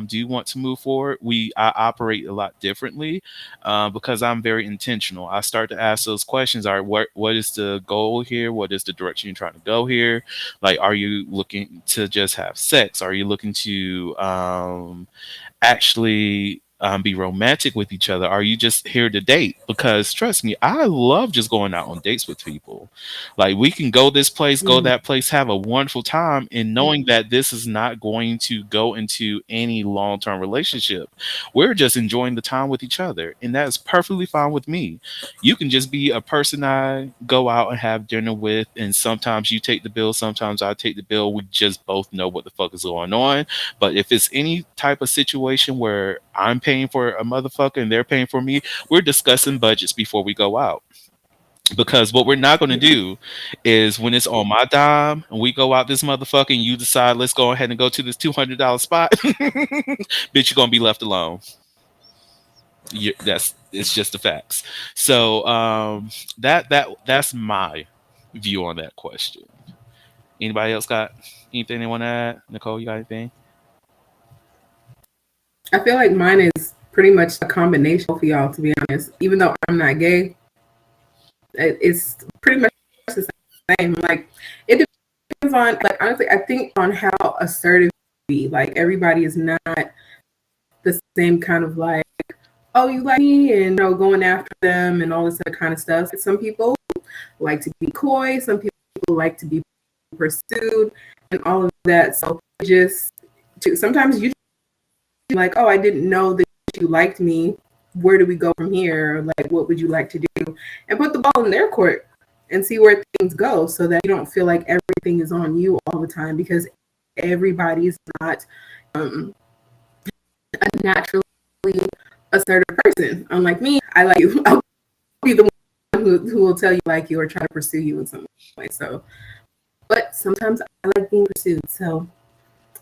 do want to move forward, I operate a lot differently because I'm very intentional. I start to ask those questions. All right, what is the goal here? What is the direction you're trying to go here? Like, are you looking to just have sex? Are you looking to actually be romantic with each other? Are you just here to date? Because trust me, I love just going out on dates with people. Like we can go this place, go mm, that place, have a wonderful time, and knowing that this is not going to go into any long term relationship. We're just enjoying the time with each other, and that is perfectly fine with me. You can just be a person I go out and have dinner with, and sometimes you take the bill, sometimes I take the bill. We just both know what the fuck is going on. But if it's any type of situation where I'm paying for a motherfucker and they're paying for me, we're discussing budgets before we go out. Because what we're not going to yeah. do is when it's on my dime and we go out this motherfucker and you decide let's go ahead and go to this $200 spot, bitch, you're going to be left alone. That's it's just the facts. So that's my view on that question. Anybody else got anything they want to add? Nicole, you got anything? I feel like mine is pretty much a combination of y'all, to be honest. Even though I'm not gay, it's pretty much the same. Like it depends on, like, honestly, I think on how assertive you be. Like everybody is not the same kind of like, oh, you like me, and going after them and all this other kind of stuff. Some people like to be coy. Some people like to be pursued, and all of that. So just sometimes you like, oh, I didn't know that you liked me. Where do we go from here? Like, what would you like to do? And put the ball in their court and see where things go, so that you don't feel like everything is on you all the time, because everybody is not a naturally assertive person. Unlike me, I like you. I'll be the one who will tell you like you or try to pursue you in some way. So, but sometimes I like being pursued. So,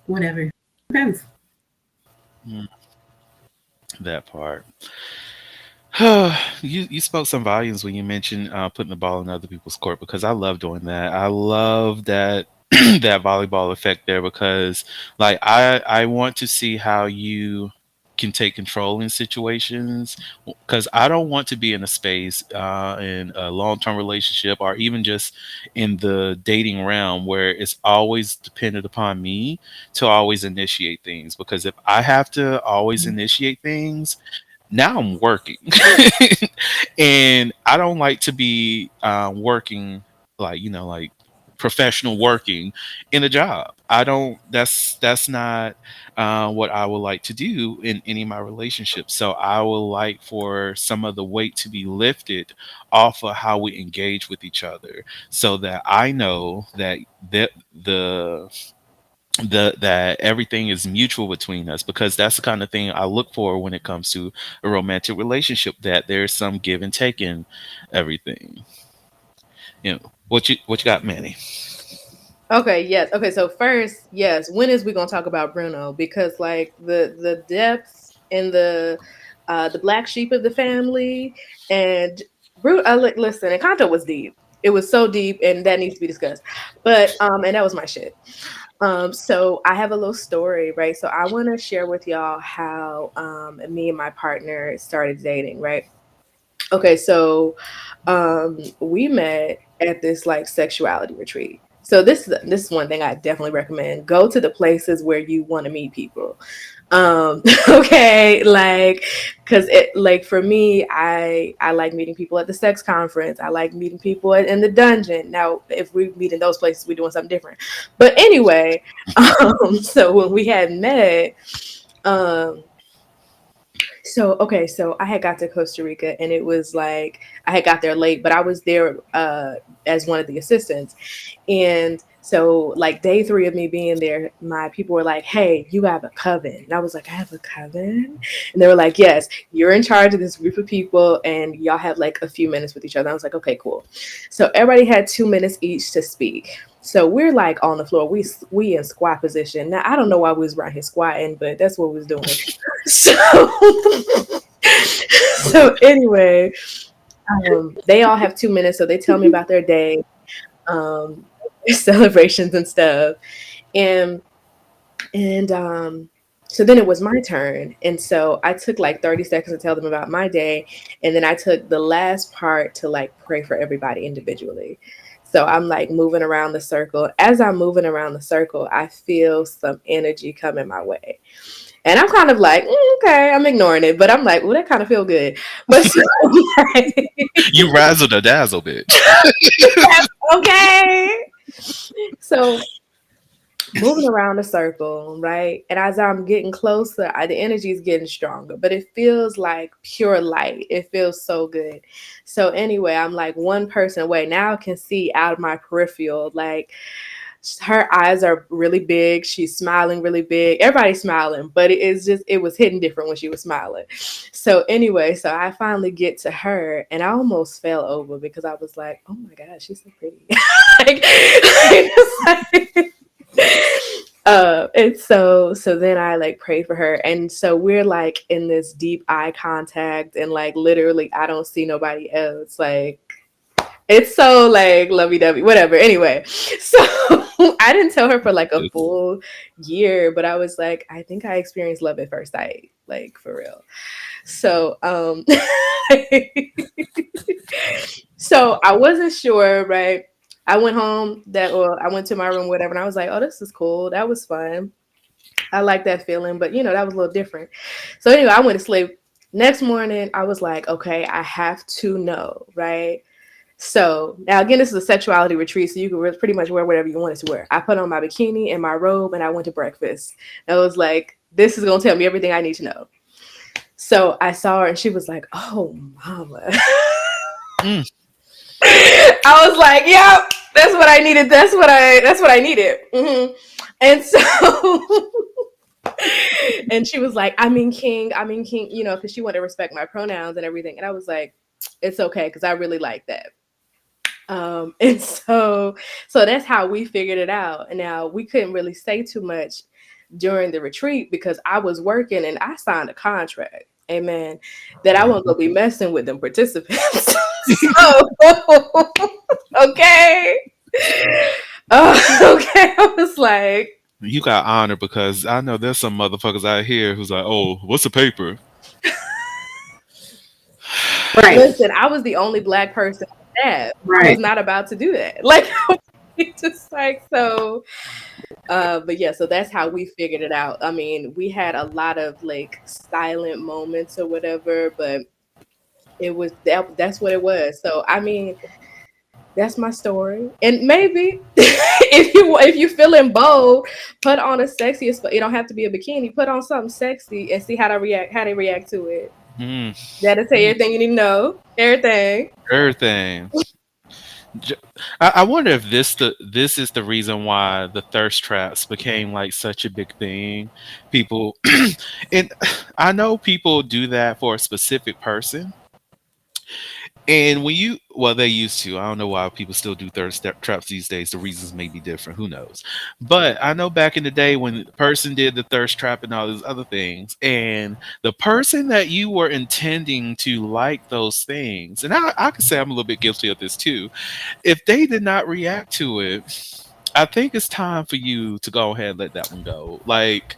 whatever. Depends. Mm, that part. You spoke some volumes when you mentioned putting the ball in other people's court, because I love doing that. I love that that volleyball effect there, because like I want to see how you can take control in situations, because I don't want to be in a space in a long-term relationship, or even just in the dating realm, where it's always dependent upon me to always initiate things, because if I have to always initiate things, now I'm working. And I don't like to be working, like, like professional working in a job. I don't, that's not what I would like to do in any of my relationships. So I would like for some of the weight to be lifted off of how we engage with each other, so that I know that the that everything is mutual between us, because that's the kind of thing I look for when it comes to a romantic relationship, that there's some give and take in everything. What you got, Manny? Okay, yes. Okay, so first, yes, when is we gonna talk about Bruno? Because like the depths and the black sheep of the family and Bruno. Listen, Encanto was deep. It was so deep, and that needs to be discussed. But and that was my shit. So I have a little story, right? So I want to share with y'all how me and my partner started dating, right? Okay, so we met at this like sexuality retreat. So this is one thing I definitely recommend. Go to the places where you want to meet people. Okay, like because it like for me, I like meeting people at the sex conference. I like meeting people in the dungeon. Now, if we meet in those places, we're doing something different. But anyway, so when we had met, um, so okay, so I had got to Costa Rica and it was like I had got there late, but I was there as one of the assistants. And so like day three of me being there, my people were like, "Hey, you have a coven." And I was like, "I have a coven?" And they were like, "Yes, you're in charge of this group of people and y'all have like a few minutes with each other." I was like, "Okay, cool." So everybody had 2 minutes each to speak. So we're like on the floor. We in squat position. Now I don't know why we was right here squatting, but that's what we was doing. So so anyway, they all have 2 minutes, so they tell me about their day, um, celebrations and stuff, and and so then it was my turn, and so I took like 30 seconds to tell them about my day, and then I took the last part to like pray for everybody individually. So I'm like moving around the circle. As I'm moving around the circle, I feel some energy coming my way. And I'm kind of like, okay, I'm ignoring it, but I'm like, oh, that kind of feel good. But so, like, You razzled a dazzle, bitch. okay. So moving around the circle, right? And as I'm getting closer, the energy is getting stronger, but it feels like pure light. It feels so good. So anyway, I'm like one person away. Now I can see out of my peripheral, like her eyes are really big. She's smiling really big. Everybody's smiling, but it was hitting different when she was smiling. So anyway, so I finally get to her and I almost fell over because I was like, oh my God, she's so pretty. Like, and so then I like prayed for her. And so we're like in this deep eye contact and like literally I don't see nobody else. Like It's so like lovey dovey, whatever. Anyway, so I didn't tell her for like a full year, but I was like, I think I experienced love at first sight, like for real. So, so I wasn't sure, right? I went home I went to my room, whatever, and I was like, oh, this is cool. That was fun. I like that feeling, but that was a little different. So anyway, I went to sleep. Next morning, I was like, okay, I have to know, right? So now again, this is a sexuality retreat, so you can pretty much wear whatever you wanted to wear. I put on my bikini and my robe, and I went to breakfast. I was like, this is gonna tell me everything I need to know. So I saw her, and she was like, "Oh, mama." Mm. I was like, "Yep, that's what I needed. That's what I needed." And so, and she was like, I mean, King," because she wanted to respect my pronouns and everything. And I was like, "It's okay, because I really like that." And so that's how we figured it out. And now we couldn't really say too much during the retreat because I was working and I signed a contract. Amen. That I wasn't gonna be messing with them participants. So okay. Okay. I was like, You got honor because I know there's some motherfuckers out here who's like, "Oh, what's the paper?" Right. listen, I was the only black person on staff. I was Right. not about to do that. Like just like so. But yeah, so that's how we figured it out. I mean, we had a lot of like silent moments or whatever, but it was that's what it was. So I mean, that's my story. And maybe if you feeling bold, put on a sexiest. It don't have to be a bikini. Put on something sexy and see how they react to it. Mm. That'll tell you everything you need to know. Everything. Everything. J- I wonder if this is the reason why the thirst traps became like such a big thing. People, and I know people do that for a specific person. And when you, well, they used to. I don't know why people still do traps these days. The reasons may be different. Who knows? But I know back in the day when the person did the thirst trap and all these other things, and the person that you were intending to like those things, and I can say I'm a little bit guilty of this too. If they did not react to it, I think it's time for you to go ahead and let that one go. Like,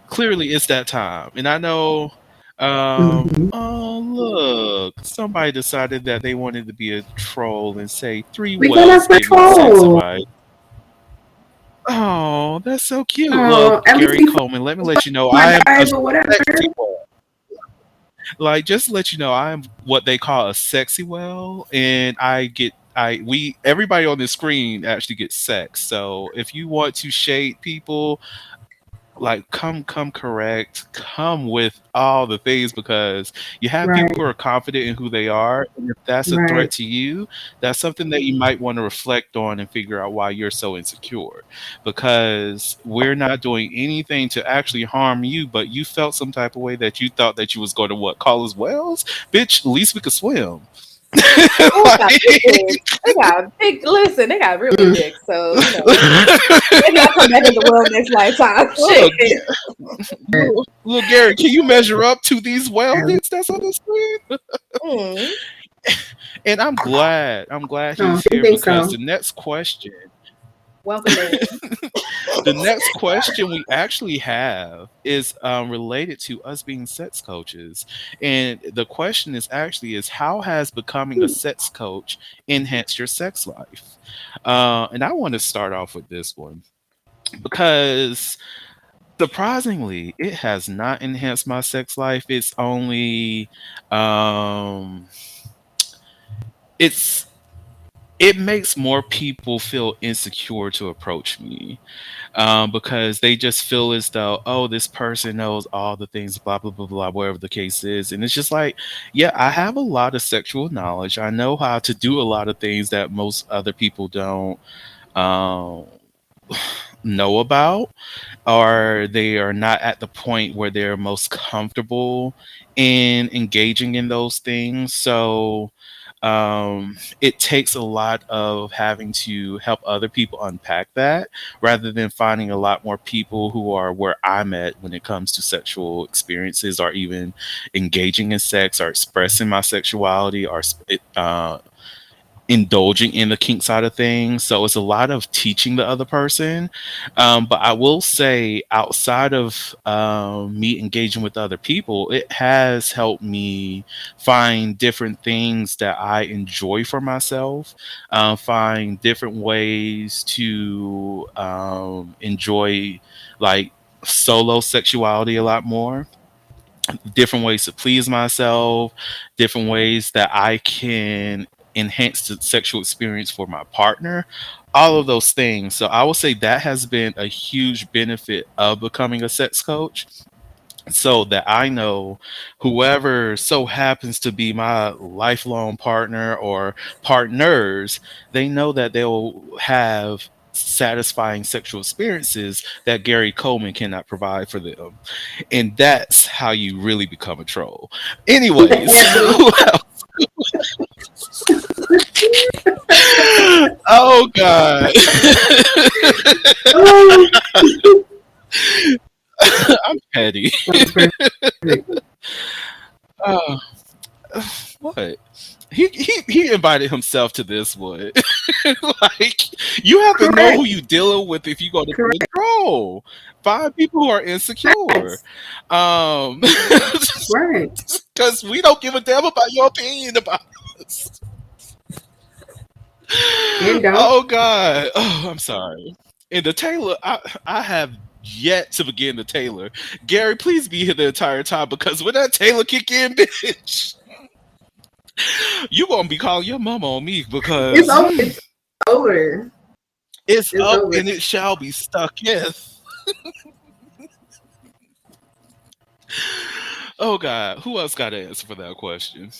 clearly it's that time. And I know, Mhm. oh, look, somebody decided that they wanted to be a troll and say three We got wells our gave me sexy patrol. vibes. Oh, that's so cute. Well, Oh, at least Gary he Coleman, let me let you know my I am guy, a but whatever. sexy well. Like, just to let you know, I am what they call a sexy well, and we everybody on the screen actually gets sex. So if you want to shade people, like come correct, come with all the things, because you have people Right. who are confident in who they are, and if that's a threat Right. to you, that's something that you might want to reflect on and figure out why you're so insecure, because we're not doing anything to actually harm you, but you felt some type of way that you thought that you was going to what, call us whales, bitch, at least we could swim. They got big Like, dicks. They got big. Listen, they got real big Mm. dicks. So maybe I'll come back in the world next lifetime. Shit. look, little Gary, can you measure up to these whale dicks that's on the screen? Mm, And I'm glad No, he's I here, think because so. welcome in. the next question we actually have is related to us being sex coaches, and the question is how has becoming a sex coach enhanced your sex life? And I want to start off with this one because surprisingly, it has not enhanced my sex life. Um, it's it makes more people feel insecure to approach me, because they just feel as though, oh, this person knows all the things, blah blah blah blah, whatever the case is, and it's just like, yeah, I have a lot of sexual knowledge. I know how to do a lot of things that most other people don't um, know about, or they are not at the point where they're most comfortable in engaging in those things. So it takes a lot of having to help other people unpack that, rather than finding a lot more people who are where I'm at when it comes to sexual experiences, or even engaging in sex, or expressing my sexuality, or indulging in the kink side of things. So it's a lot of teaching the other person. But I will say, outside of me engaging with other people, it has helped me find different things that I enjoy for myself, find different ways to enjoy like solo sexuality a lot more, different ways to please myself, different ways that I can enhance the sexual experience for my partner, all of those things. So I will say that has been a huge benefit of becoming a sex coach, so that I know whoever so happens to be my lifelong partner or partners, they know that they'll have satisfying sexual experiences that Gary Coleman cannot provide for them. And that's how you really become a troll. Anyways, Exactly. oh God, Oh, I'm petty. that was perfect. Uh, what? He invited himself to this one. Like, you have to know who Correct. you dealing with if you go to be a Correct. troll. Find people who are insecure. Facts. Um, Right. because we don't give a damn about your opinion about us. And don't. Oh God. Oh, I'm sorry. And the Taylor, I have yet to begin the Taylor. Gary, please be here the entire time, because when that Taylor kick in, bitch, you gonna be calling your mama on me, It's because over. It's over. it's It's up over. and it shall be stuck. Yes. Oh God. Who else got to answer for that question?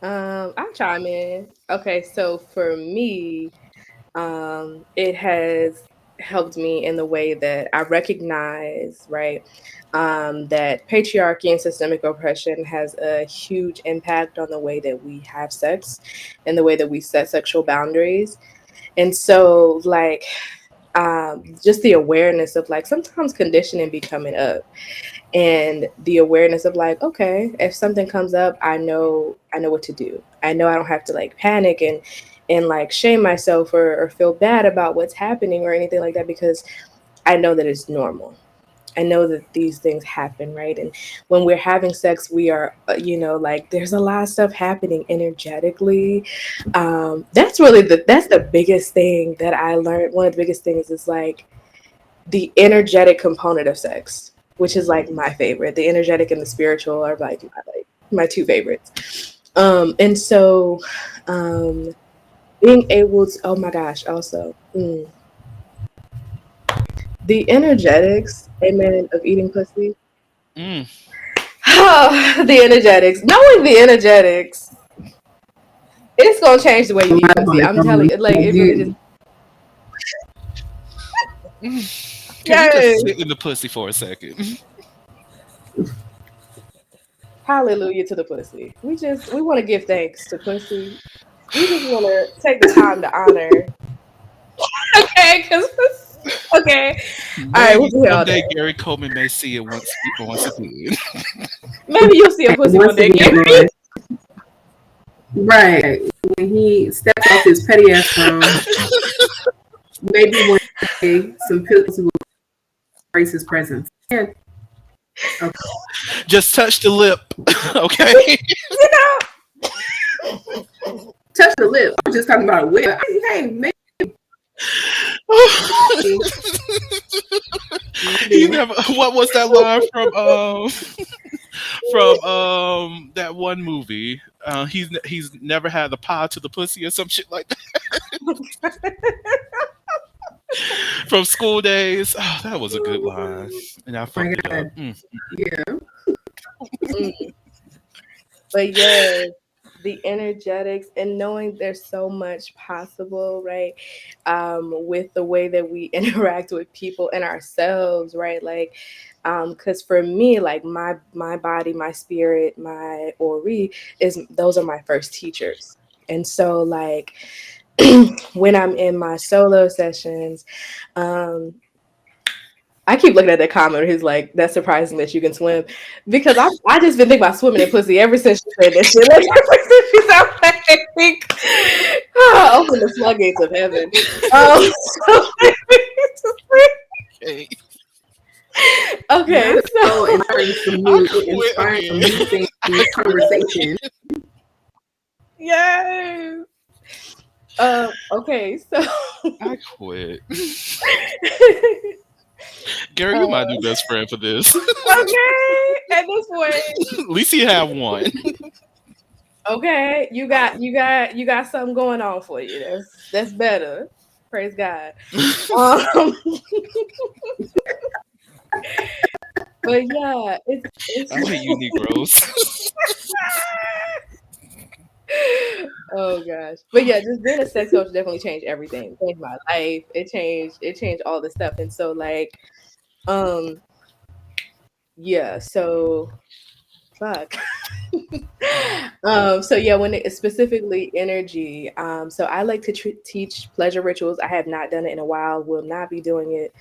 I'll chime in. Okay, so for me, it has helped me in the way that I recognize, right, that patriarchy and systemic oppression has a huge impact on the way that we have sex and the way that we set sexual boundaries. And so, like, just the awareness of like sometimes conditioning be coming up, and the awareness of like, okay, if something comes up, I know what to do. I know I don't have to like panic and like shame myself or feel bad about what's happening or anything like that, because I know that it's normal. I know that these things happen, right? And when we're having sex, we are, like there's a lot of stuff happening energetically. That's the biggest thing that I learned. One of the biggest things is like the energetic component of sex, which is like my favorite. The energetic and the spiritual are like my two favorites. And so being able to, oh my gosh, also the energetics, amen, of eating pussy. Mm. The energetics, knowing the energetics, it's gonna change the way A you eat lot pussy. of I'm telling it. you, like it really just You, Can we just yes. sit in the pussy for a second? Hallelujah to the pussy. We want to give thanks to pussy. We just want to take the time to honor. Okay, because okay. All right, we'll Maybe be here all someday day. Gary Coleman may see it once again. Maybe you'll see a pussy one once day, again, Gary. Lord. Right. When he steps off his petty ass throne, maybe one day some pills will grace his presence. Yeah. Okay. Just touch the lip, okay? You know. Touch the lip. I'm just talking about a whip. Hey, He maybe. never. What was that line from that one movie? He's never had the pie to the pussy or some shit like that from School Days. Oh, that was a good line, and I Oh my fucked it up. God. Yeah. Mm. But yes, the energetics and knowing there's so much possible, right? With the way that we interact with people and ourselves, right? Like, because for me, like my body, my spirit, my ori is those are my first teachers. And so like when I'm in my solo sessions, um, I keep looking at that comment. He's like, "That's surprising that you can swim," because I just been thinking about swimming in pussy ever since she said that shit. Like ever since she said, like, open the floodgates of heaven. Okay, That Okay, is so so I quit inspiring some again. new things in I this quit conversation. again. yes. Okay, so I quit. okay. Gary, you my new best friend for this. At this point, At least you have one. okay, you got something going on for you. That's better. Praise God. Um, but yeah, it's I hate you, Negroes. oh gosh. But yeah, just being a sex coach definitely changed everything. It changed my life. It changed all the stuff. And so like um yeah, so fuck. So yeah, when it specifically energy, so I like to teach pleasure rituals. I have not done it in a while, will not be doing it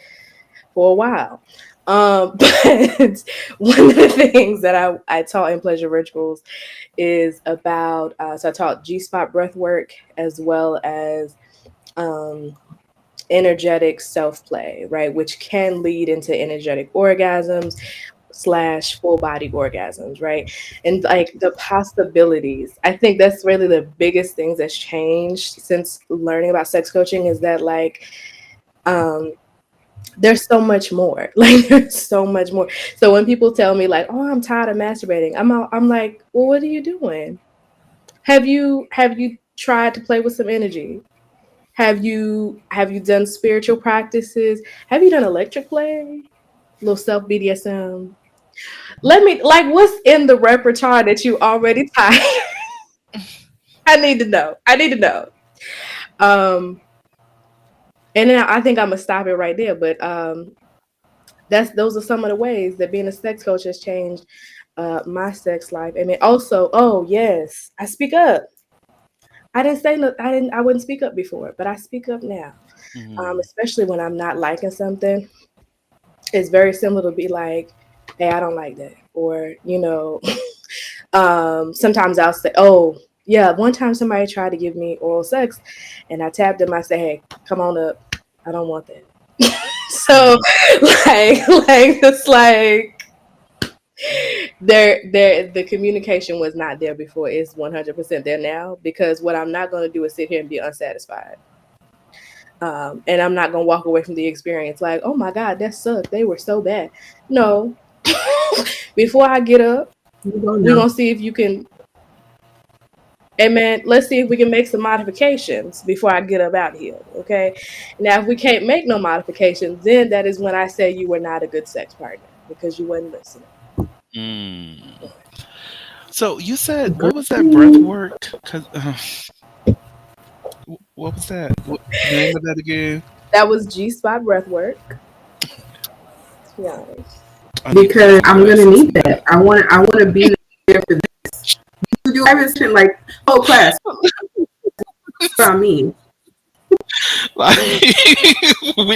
for a while. But one of the things that I taught in pleasure rituals is about so I taught G-spot breath work as well as um, energetic self-play, right, which can lead into energetic orgasms slash full body orgasms, right? And like the possibilities, I think that's really the biggest things that's changed since learning about sex coaching is that like um there's so much more. Like there's so much more. So when people tell me like, "Oh, I'm tired of masturbating," I'm like, "Well, what are you doing? Have you tried to play with some energy? Have you done spiritual practices? Have you done electric play? Little self BDSM? Let me like what's in the repertoire that you already tired? I need to know. I need to know. Um and then I think I'm gonna stop it right there. But that's those are some of the ways that being a sex coach has changed my sex life. And then also, oh yes, I speak up. I didn't say no, I wouldn't speak up before, but I speak up now. Mhm. Especially when I'm not liking something. It's very similar to be like, hey, I don't like that. Or, sometimes I'll say, oh, yeah, one time somebody tried to give me oral sex and I tapped them. I said, hey, come on up. I don't want that. So Mhm. like it's like there the communication was not there before. It's 100% there now because what I'm not going to do is sit here and be unsatisfied. And I'm not gonna walk away from the experience like, oh my God, that sucked. They were so bad. No. Before I get up, You don't we're know. gonna see if you can, hey man, let's see if we can make some modifications before I get up out of here. Okay. Now if we can't make no modifications, then that is when I say you were not a good sex partner because you wasn't listening. Mm. So you said what was that breath Agree. work? Cause what was that? What the name of that again? That was G spot breath work. Yeah. I need to get Because some I'm gonna classes need in that. that. I want to be there for this. You do everything like whole class about me. Like,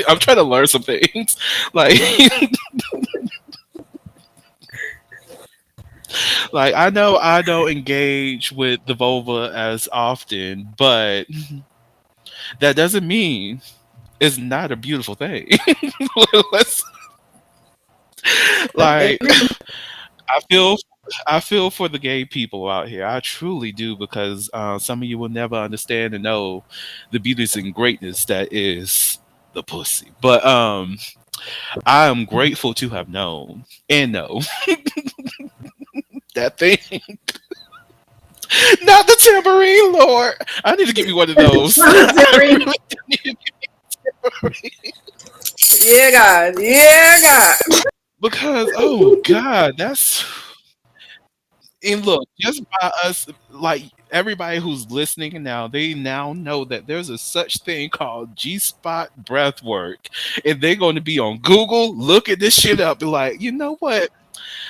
I'm trying to learn some things. Like, like I know I don't engage with the vulva as often, but that doesn't mean it's not a beautiful thing. Let's like Every I feel I feel for the gay people out here. I truly do because some of you will never understand and know the beauties and greatness that is the pussy. But I am grateful to have known and know that thing. Not the tambourine, Lord. I need to give you one of those. I military. really do need to give you Yeah, God. Yeah, God. because oh God, that's and look, just by us, like everybody who's listening now, they now know that there's a such thing called G spot breath work, and they're going to be on Google, look at this shit up, be like, you know what,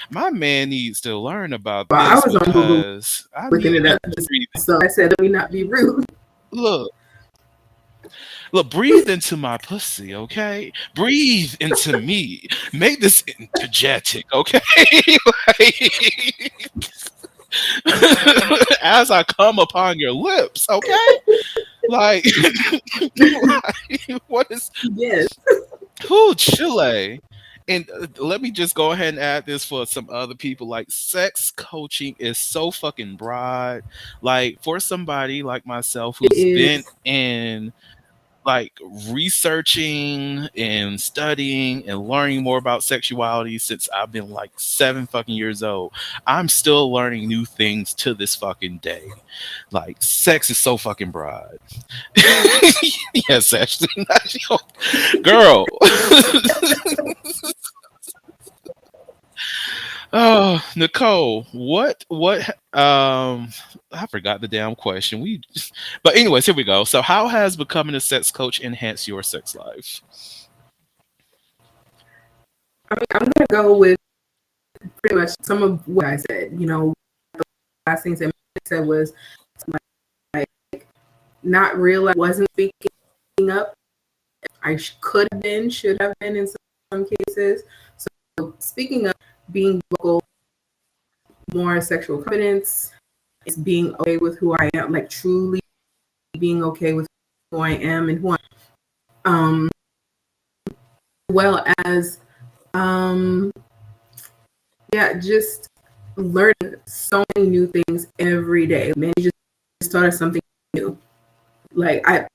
my man needs to learn about Well, I this was on Google because I looking need it you up. to breathe. So I said, let me not be rude. Look. Look, breathe into my pussy, okay? Breathe into me. Make this energetic, okay? Like, as I come upon your lips, okay? Like, like what is Yes, who Chile? And let me just go ahead and add this for some other people. Like, sex coaching is so fucking broad. Like, for somebody like myself it who's been is. in like researching and studying and learning more about sexuality since I've been like 7 fucking years old. I'm still learning new things to this fucking day. Like, sex is so fucking broad. Yes, Ashley, not your girl. Oh, Nicole, I forgot the damn question. But anyways, here we go. So how has becoming a sex coach enhanced your sex life? I mean, I'm gonna go with pretty much some of what I said. The last things that I said was like not real. I wasn't speaking up. Could have been, should have been in some cases. So speaking up, being vocal, more sexual confidence, is being okay with who I am, like truly being okay with who I am and who I am. Well as um yeah, just learning so many new things every day. Man, you just started something new. Like I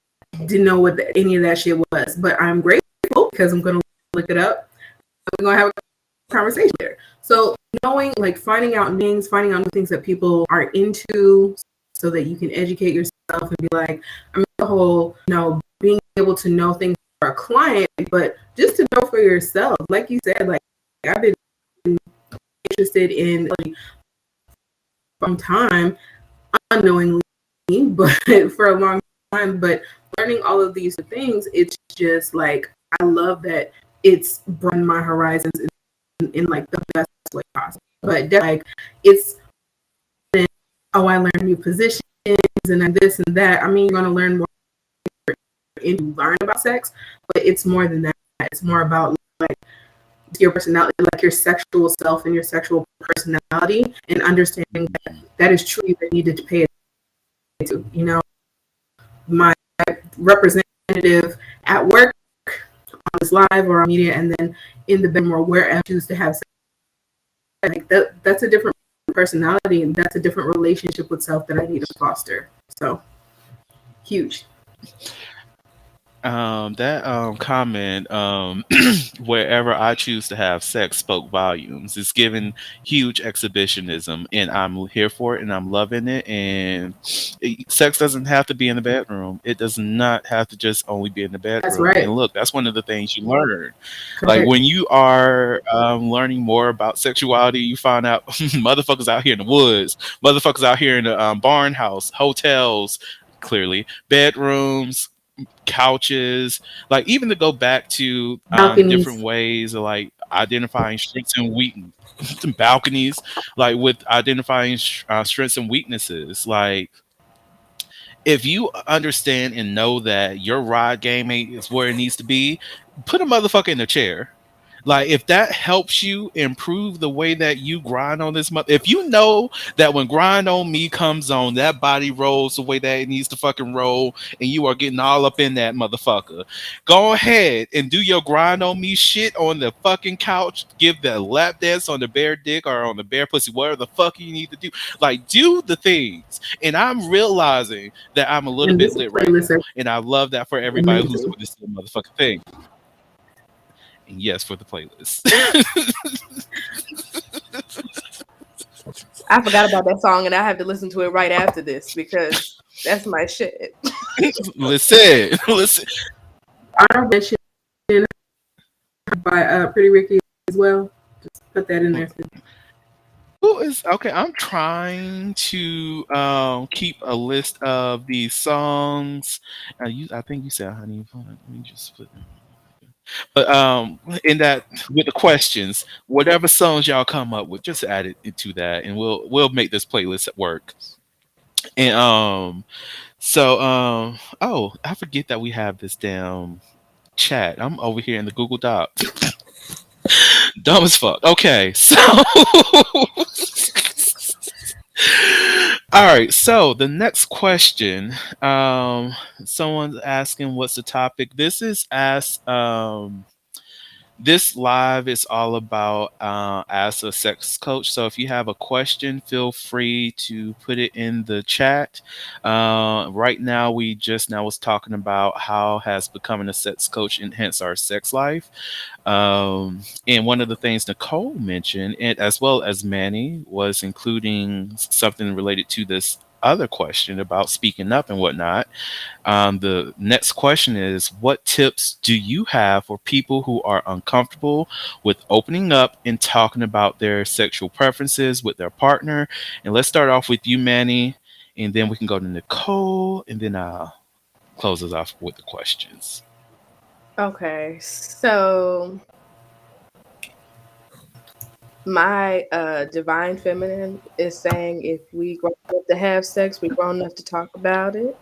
didn't know what any of that shit was, but I'm grateful because I'm gonna look it up. We're gonna have a conversation there. So knowing, like, finding out new things that people are into, so that you can educate yourself and be like, I mean, the whole, being able to know things for a client, but just to know for yourself. Like you said, like I've been interested in like from time unknowingly, but for a long time. But learning all of these things, it's just like I love that it's broadened my horizons in like the best way possible. But like it's I learned new positions and then this and that. I mean, you're gonna learn more and you learn about sex, but it's more than that. It's more about like your personality, like your sexual self and your sexual personality, and understanding that that is truly the needed to pay attention to. My representative at work, on this live or on media, and then in the bedroom or wherever I choose to have sex. Like that's a different personality, and that's a different relationship with self that I need to foster. So huge. That comment, wherever I choose to have sex spoke volumes. It's given huge exhibitionism, and I'm here for it, and I'm loving it. And sex doesn't have to be in the bedroom. It does not have to just only be in the That's bedroom. right. And look, that's one of the things you learn. Like, Correct. when you are learning more about sexuality, you find out motherfuckers out here in the woods, motherfuckers out here in the barn house, hotels, clearly, bedrooms, couches, like, even to go back to different Balconies. ways of like identifying strengths and weaknesses, balconies, like with identifying strengths and weaknesses. Like, if you understand and know that your rod game is where it needs to be, put a motherfucker in the chair. Like, if that helps you improve the way that you grind on this month, if you know that when grind on me comes on, that body rolls the way that it needs to fucking roll, and you are getting all up in that motherfucker, go ahead and do your grind on me shit on the fucking couch. Give the lap dance on the bare dick or on the bare pussy, whatever the fuck you need to do. Like, do the things. And I'm realizing that I'm a little And bit this lit right playlist now. are And I love that for everybody who's amazing. doing this motherfucking thing. And yes, for the playlist. I forgot about that song and I have to listen to it right after this because that's my shit. Listen, listen. Honorable mention by Pretty Ricky as well. Just put that in there. Who is okay? I'm trying to keep a list of these songs. I think you said "Honey." Let me just put. But in that, with the questions, whatever songs y'all come up with, just add it into that, and we'll make this playlist work. And So, oh, I forget that we have this damn chat. I'm over here in the Google Doc. Dumb as fuck. Okay, so all right. So the next question, someone's asking, "What's the topic?" This is asked. This live is all about as a sex coach. So if you have a question, feel free to put it in the chat. Right now, we just now was talking about how has becoming a sex coach enhanced our sex life. And one of the things Nicole mentioned, and as well as Manny, was including something related to this other question about speaking up and whatnot. The next question is, what tips do you have for people who are uncomfortable with opening up and talking about their sexual preferences with their partner? And let's start off with you, Manny, and then we can go to Nicole, and then I'll close us off with the questions. Okay, so my divine feminine is saying if we grown up to have sex, we grown enough to talk about it.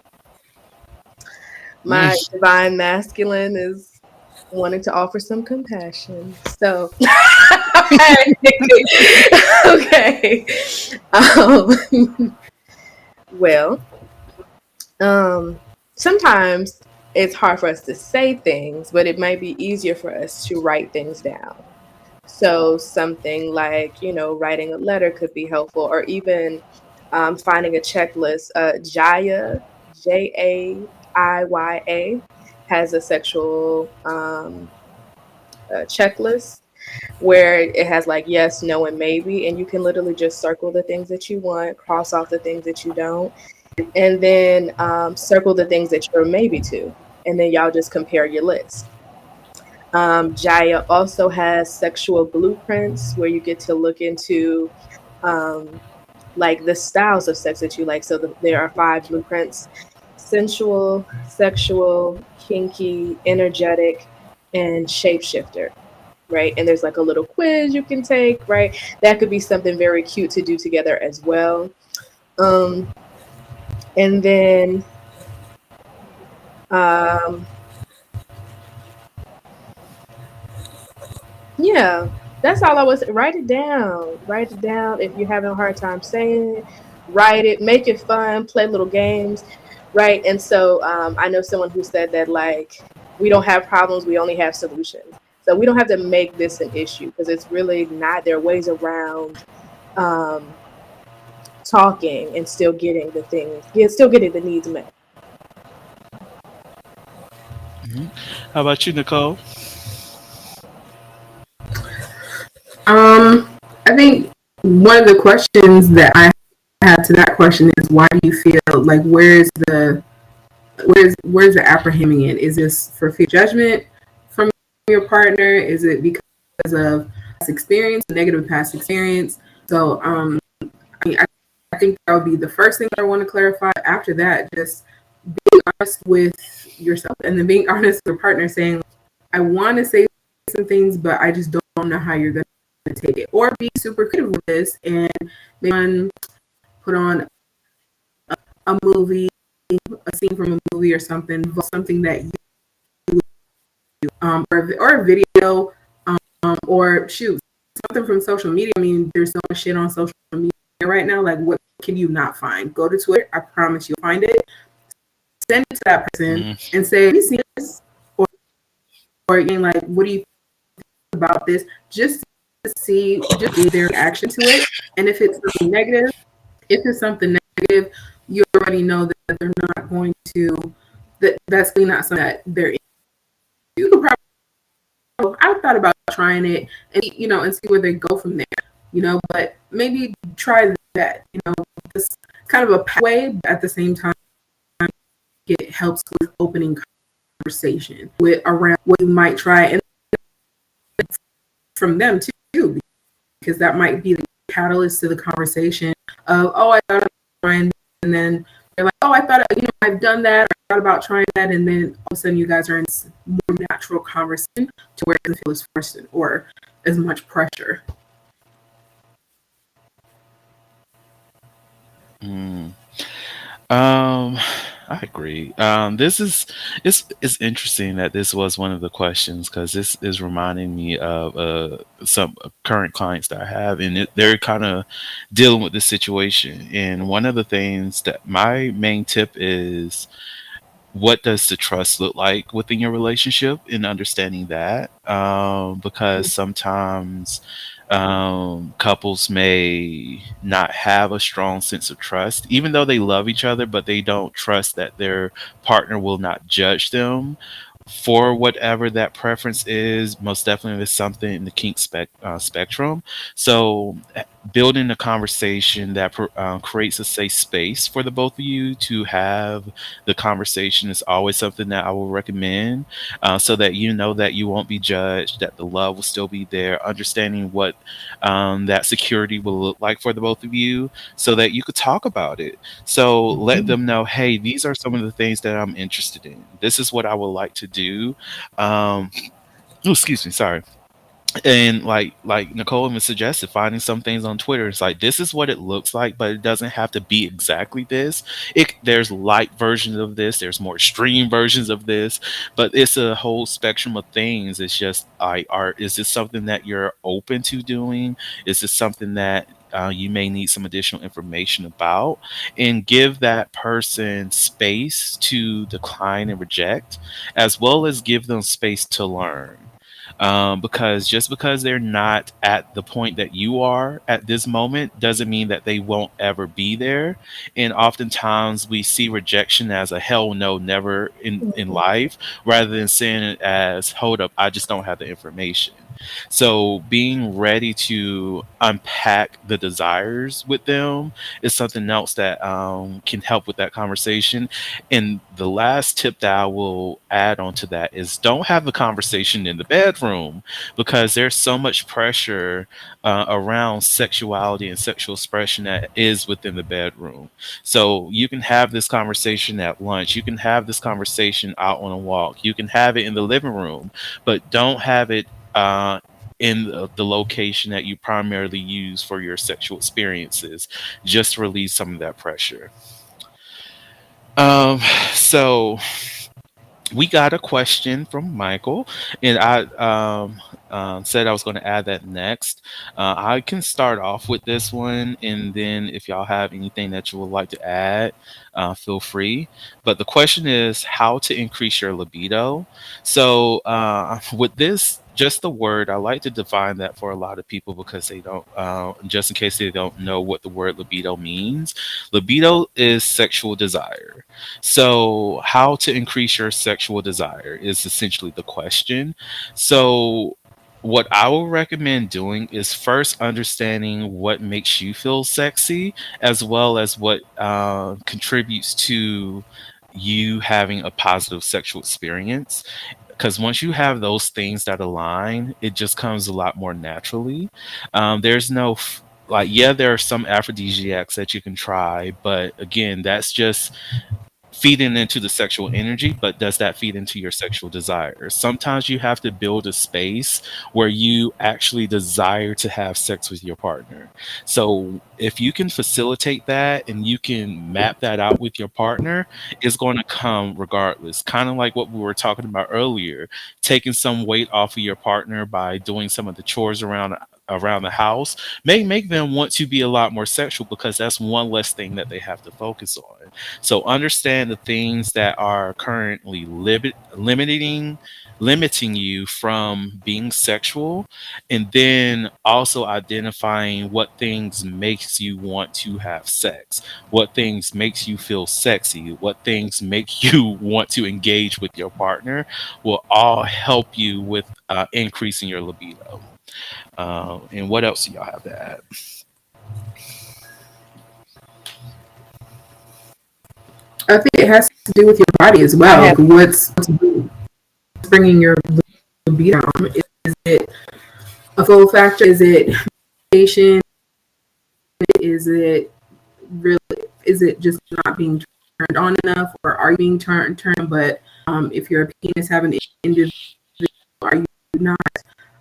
My Mm. divine masculine is wanting to offer some compassion. So, okay. Well, sometimes it's hard for us to say things, but it might be easier for us to write things down. So something like, writing a letter could be helpful, or even finding a checklist. Jaiya, has a sexual checklist where it has like yes, no, and maybe, and you can literally just circle the things that you want, cross off the things that you don't, and then circle the things that you're maybe to, and then y'all just compare your list. Jaya also has sexual blueprints where you get to look into um, like the styles of sex that you like. So there are 5 blueprints: sensual, sexual, kinky, energetic, and shapeshifter. Right. And there's like a little quiz you can take. Right. That could be something very cute to do together as well. Um, and then um, yeah, that's all I was. Write it down. Write it down. If you're having a hard time saying it, write it. Make it fun. Play little games, right? And so I know someone who said that like we don't have problems, we only have solutions. So we don't have to make this an issue because it's really not. There are ways around um, talking and still getting the things, still getting the needs met. Mhm. How about you, Nicole? I think one of the questions that I have to that question is why do you feel like where's the apprehending it? Is this for fear of judgment from your partner? Is it because of past experience, negative past experience? So I mean I think that would be the first thing that I want to clarify. After that, just being honest with yourself and then being honest with your partner saying, I want to say some things, but I just don't know how you're going to take it. Or be super creative with this and maybe put on a movie, a scene from a movie or something that or a video, or shoot, something from social media. I mean, there's so much shit on social media right now. Like, what can you not find? Go to Twitter. I promise you'll find it. Send it to that person Mm. and say, "Have you seen this?" Or like, "What do you think about this?" Just to see, just their reaction to it. And if it's something negative, you already know that they're not going to. That's really not something that they're. You could probably I thought about trying it and see where they go from there, but maybe try that, this kind of a pathway, but at the same time, it helps with opening conversation with around what you might try and from them too, because that might be the catalyst to the conversation of, oh, I thought about trying, and then they're like, oh, I thought, I've done that, or I thought about trying that, and then all of a sudden you guys are in more natural conversation to where it doesn't feel as forced or as much pressure. Mm. Um, I agree. This is it's interesting that this was one of the questions because this is reminding me of some current clients that I have, and they're kind of dealing with this situation. And one of the things that my main tip is, what does the trust look like within your relationship, and understanding that, because sometimes couples may not have a strong sense of trust even though they love each other, but they don't trust that their partner will not judge them for whatever that preference is. Most definitely is something in the spectrum. So building a conversation that creates a safe space for the both of you to have the conversation is always something that I will recommend, so that you know that you won't be judged, that the love will still be there, understanding what that security will look like for the both of you, so that you could talk about it. So let them know, hey, these are some of the things that I'm interested in. This is what I would like to do. Um, oh, excuse me, sorry. And like Nicole even suggested, finding some things on Twitter. It's like, this is what it looks like, but it doesn't have to be exactly this. There's light versions of this, there's more extreme versions of this, but it's a whole spectrum of things. It's just like, is this something that you're open to doing? Is this something that you may need some additional information about? And give that person space to decline and reject, as well as give them space to learn, because just because they're not at the point that you are at this moment doesn't mean that they won't ever be there. And oftentimes we see rejection as a hell no, never in life, rather than seeing it as, hold up, I just don't have the information. So being ready to unpack the desires with them is something else that can help with that conversation. And the last tip that I will add on to that is, don't have the conversation in the bedroom, because there's so much pressure around sexuality and sexual expression that is within the bedroom. So you can have this conversation at lunch, you can have this conversation out on a walk, you can have it in the living room, but don't have it in the location that you primarily use for your sexual experiences, just to release some of that pressure. Um, so we got a question from Michael, and I said I was going to add that next. I can start off with this one, and then if y'all have anything that you would like to add, feel free. But the question is how to increase your libido. So, with this, just the word, I like to define that for a lot of people because they don't, just in case they don't know what the word libido means. Libido is sexual desire. So, how to increase your sexual desire is essentially the question. So, what I will recommend doing is first understanding what makes you feel sexy, as well as what contributes to you having a positive sexual experience. Because once you have those things that align, it just comes a lot more naturally. There's no like, yeah, there are some aphrodisiacs that you can try, but again, that's just feeding into the sexual energy, but does that feed into your sexual desires? Sometimes you have to build a space where you actually desire to have sex with your partner. So if you can facilitate that and you can map that out with your partner, it's going to come regardless. Kind of like what we were talking about earlier, taking some weight off of your partner by doing some of the chores around the house may make them want to be a lot more sexual, because that's one less thing that they have to focus on. So understand the things that are currently limiting you from being sexual, and then also identifying what things makes you want to have sex, what things makes you feel sexy, what things make you want to engage with your partner, will all help you with increasing your libido. And what else do y'all have to add? I think it has to do with your body as I well. have Like, what's bringing your libido down? Is it a full factor? Is it medication? Is it really? Is it just not being turned on enough, or are you being turned? But if your penis having individual, are you not?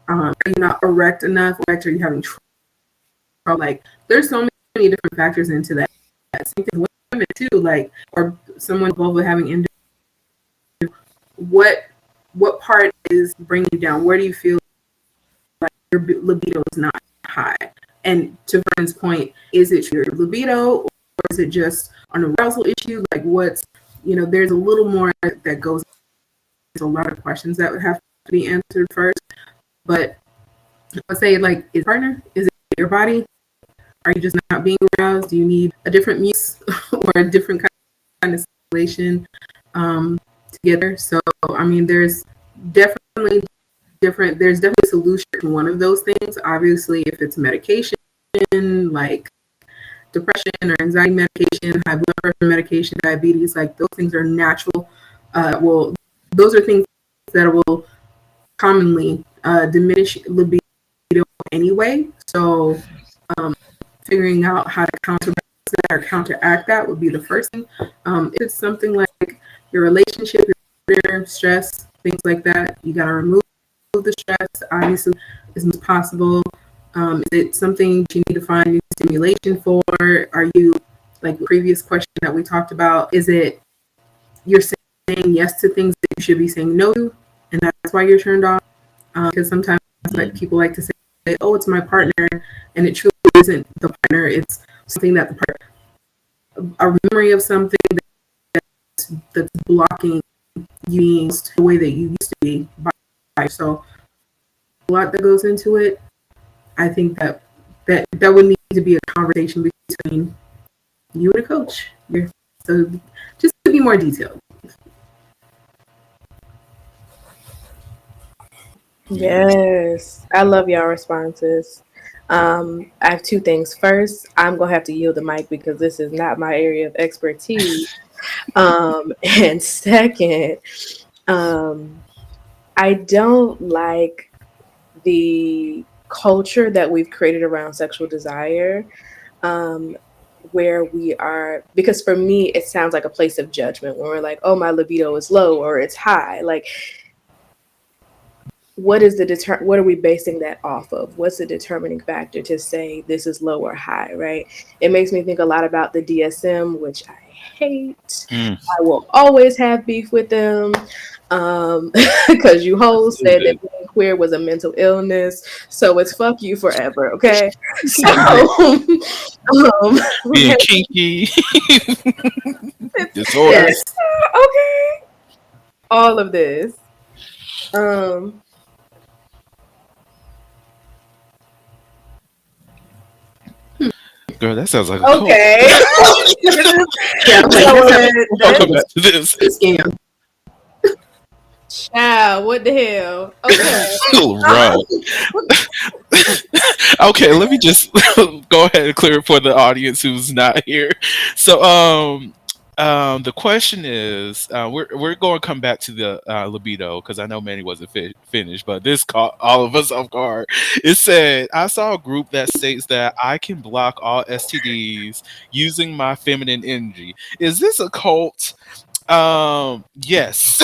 Are you not erect enough? Erect? Are you having trouble? Like, there's so many different factors into that. Same thing women too, like, or someone involved with having what what part is bringing you down? Where do you feel like your libido is not high? And to Vern's point, is it your libido or is it just an arousal issue? Like, what's, there's a little more that goes. There's a lot of questions that would have to be answered first. But let's say, like, is partner? Is it your body? Are you just not being aroused? Do you need a different muse or a different kind of stimulation together? So, I mean, definitely there's definitely a solution to one of those things. Obviously, if it's medication, like depression or anxiety medication, high blood pressure medication, diabetes, like those things are natural. Well, those are things that will commonly diminish libido anyway. So figuring out how to counteract that would be the first thing. If it's something like your relationship, your stress, things like that, you got to remove the stress, obviously, as much as possible. Is it something you need to find new stimulation for? Are you, like the previous question that we talked about, is it you're saying yes to things that you should be saying no to, and that's why you're turned off? Because sometimes, like, people like to say, oh, it's my partner, and it truly isn't the partner. It's something that a memory of something that's blocking you being the way that you used to be. So a lot that goes into it. I think that would need to be a conversation between you and a coach. So just to be more detailed. Yes, I love y'all responses. I have two things. First, I'm gonna have to yield the mic because this is not my area of expertise. And second, um, I don't like the culture that we've created around sexual desire, um, where we are, because for me, it sounds like a place of judgment when we're like, oh, my libido is low or it's high. Like, what are we basing that off of? What's the determining factor to say this is low or high, right? It makes me think a lot about the DSM, which I hate. I will always have beef with them. Because you hoes said that being queer was a mental illness, so it's fuck you forever, okay? So Being kinky, disorder. Yes. okay, all of this. Um, Girl, that sounds like a cult. okay. Yeah, You know what? I'll come back to this. scam. Child, what the hell? Okay. Right. Okay, let me just go ahead and clear it for the audience who's not here. So, the question is, we're going to come back to the libido because I know Manny wasn't finished, but this caught all of us off guard. It said, I saw a group that states that I can block all STDs using my feminine energy. Is this a cult? Yes.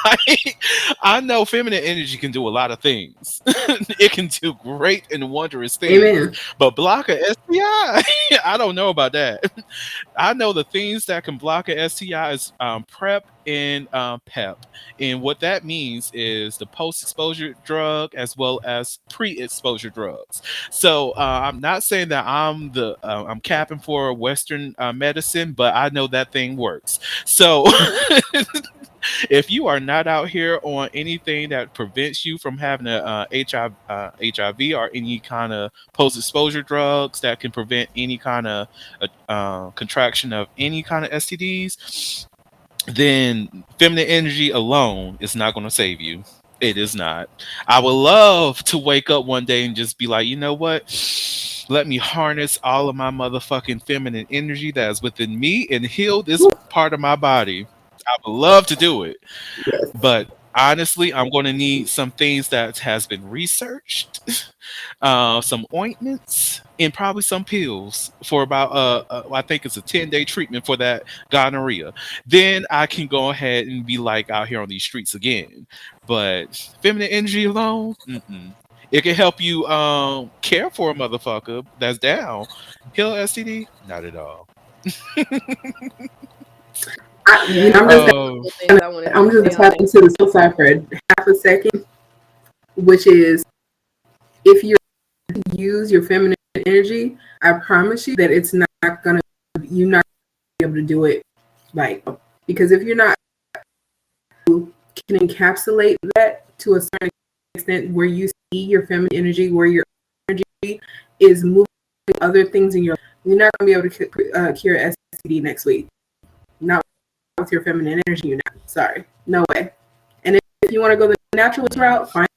Like, I know feminine energy can do a lot of things. It can do great and wondrous things. Amen. But block a STI, I don't know about that. I know the things that can block a STI is PrEP and PEP. And what that means is the post-exposure drug as well as pre-exposure drugs. So I'm not saying that I'm capping for Western medicine, but I know that thing works. So if you are not out here on anything that prevents you from having a HIV or any kind of post-exposure drugs that can prevent any kind of contraction of any kind of STDs, then feminine energy alone is not going to save you. It is not. I would love to wake up one day and just be like, you know what? Let me harness all of my motherfucking feminine energy that is within me and heal this part of my body. I would love to do it. But honestly, I'm going to need some things that has been researched, some ointments, and probably some pills for about I think it's a 10-day treatment for that gonorrhea. Then I can go ahead and be like out here on these streets again. But feminine energy alone, mm-mm. It can help you care for a motherfucker that's down. Kill STD, not at all. I'm Yes, just there's a Oh, couple things I wanted to gonna say on tap that. into the soul side for half a second, which is if you use your feminine energy, I promise you that it's not gonna you're not gonna be able to do it like because if you're not can encapsulate that to a certain extent where you see your feminine energy, where your energy is moving other things in your life, you're not going to be able to cure STD next week. Not with your feminine energy, you're not. Sorry. No way. And if you want to go the natural route, find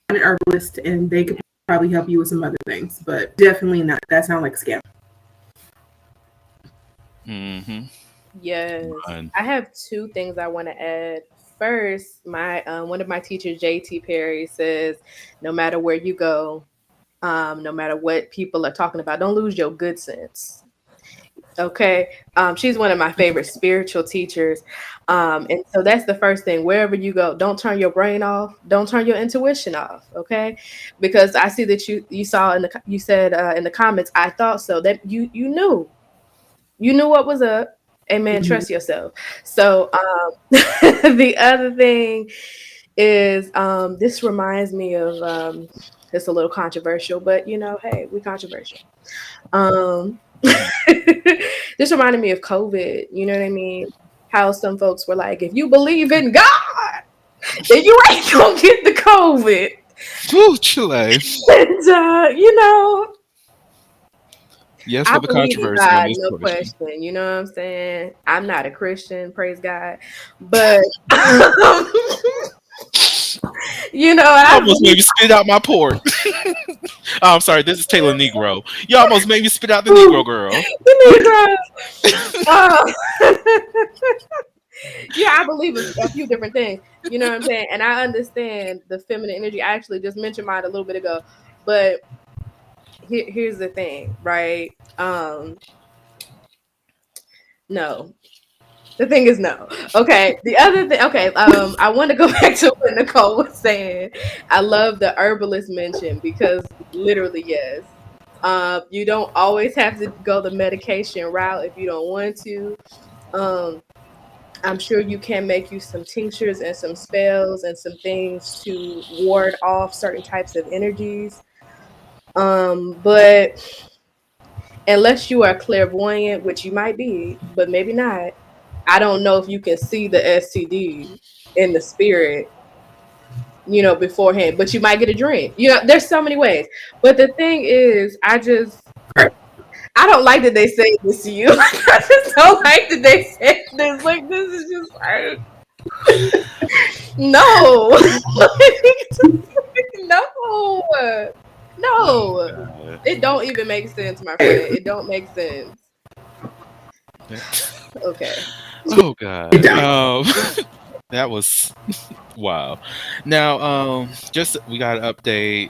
an herbalist and they could probably help you with some other things, but definitely not. That sounds like a scam. mm-hmm. Yes, Fun. I have two things I want to add. First, my one of my teachers, J.T. Perry, says, "No matter where you go, no matter what people are talking about, don't lose your good sense." Okay, she's one of my favorite spiritual teachers, and so that's the first thing. Wherever you go, don't turn your brain off. Don't turn your intuition off. Okay, because I see that you saw in the you said in the comments, I thought so. That you knew what was up. Amen. Mm-hmm. Trust yourself. So the other thing is this reminds me of it's a little controversial, but hey, we controversial. Um this reminded me of COVID, you know what I mean? How some folks were like, if you believe in God, then you ain't gonna get the COVID. Whew, Chile. And Yes, I for the believe in controversy on God, this no question. question. You know what I'm saying? I'm not a Christian, praise God. But You I almost made believe me spit out my port. Oh, I'm sorry. This is Taylor Negro. You almost made me spit out the Negro girl. the Negro. Yeah, I believe a few different things. You know what I'm saying? And I understand the feminine energy. I actually just mentioned mine a little bit ago. But here's the thing, right? No. The thing is no. Okay. The other thing, okay, I want to go back to what Nicole was saying. I love the herbalist mention because literally, yes. You don't always have to go the medication route if you don't want to. Um, I'm sure you can make you some tinctures and some spells and some things to ward off certain types of energies. But unless you are clairvoyant, which you might be, but maybe not, I don't know if you can see the STD in the spirit, beforehand, but you might get a drink. There's so many ways. But the thing is, I don't like that they say this to you. I just don't like that they say this. Like, this is just like, no. No. Oh No. God. It don't even make sense, my friend. It don't make sense. Okay. Oh It God. don't. That was wow. Now, just we got an update.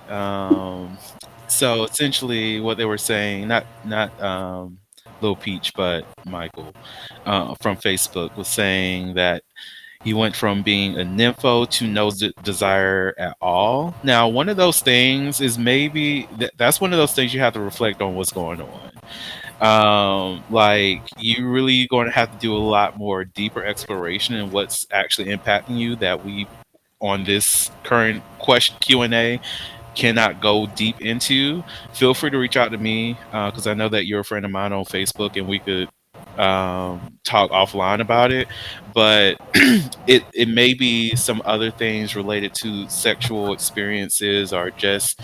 So essentially, what they were saying, not Lil Peach, but Michael, from Facebook was saying that he went from being a nympho to no desire at all. Now, one of those things is maybe that's one of those things you have to reflect on what's going on. Like you really going to have to do a lot more deeper exploration in what's actually impacting you that we on this current question Q&A cannot go deep into. Feel free to reach out to me because I know that you're a friend of mine on Facebook and we could talk offline about it. But it may be some other things related to sexual experiences or just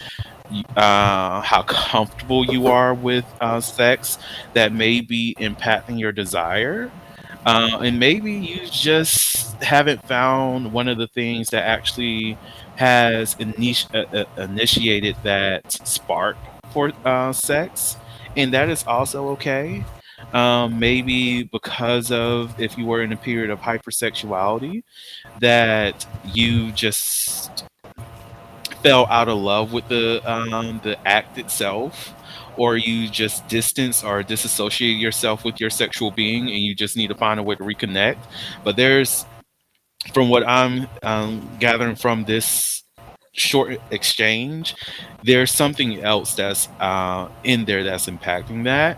how comfortable you are with sex that may be impacting your desire. And maybe you just haven't found one of the things that actually has initiated that spark for sex. And that is also okay. Maybe because of if you were in a period of hypersexuality, that you just fell out of love with the act itself, or you just distance or disassociate yourself with your sexual being, and you just need to find a way to reconnect. But there's, from what I'm gathering from this short exchange, there's something else that's in there that's impacting that.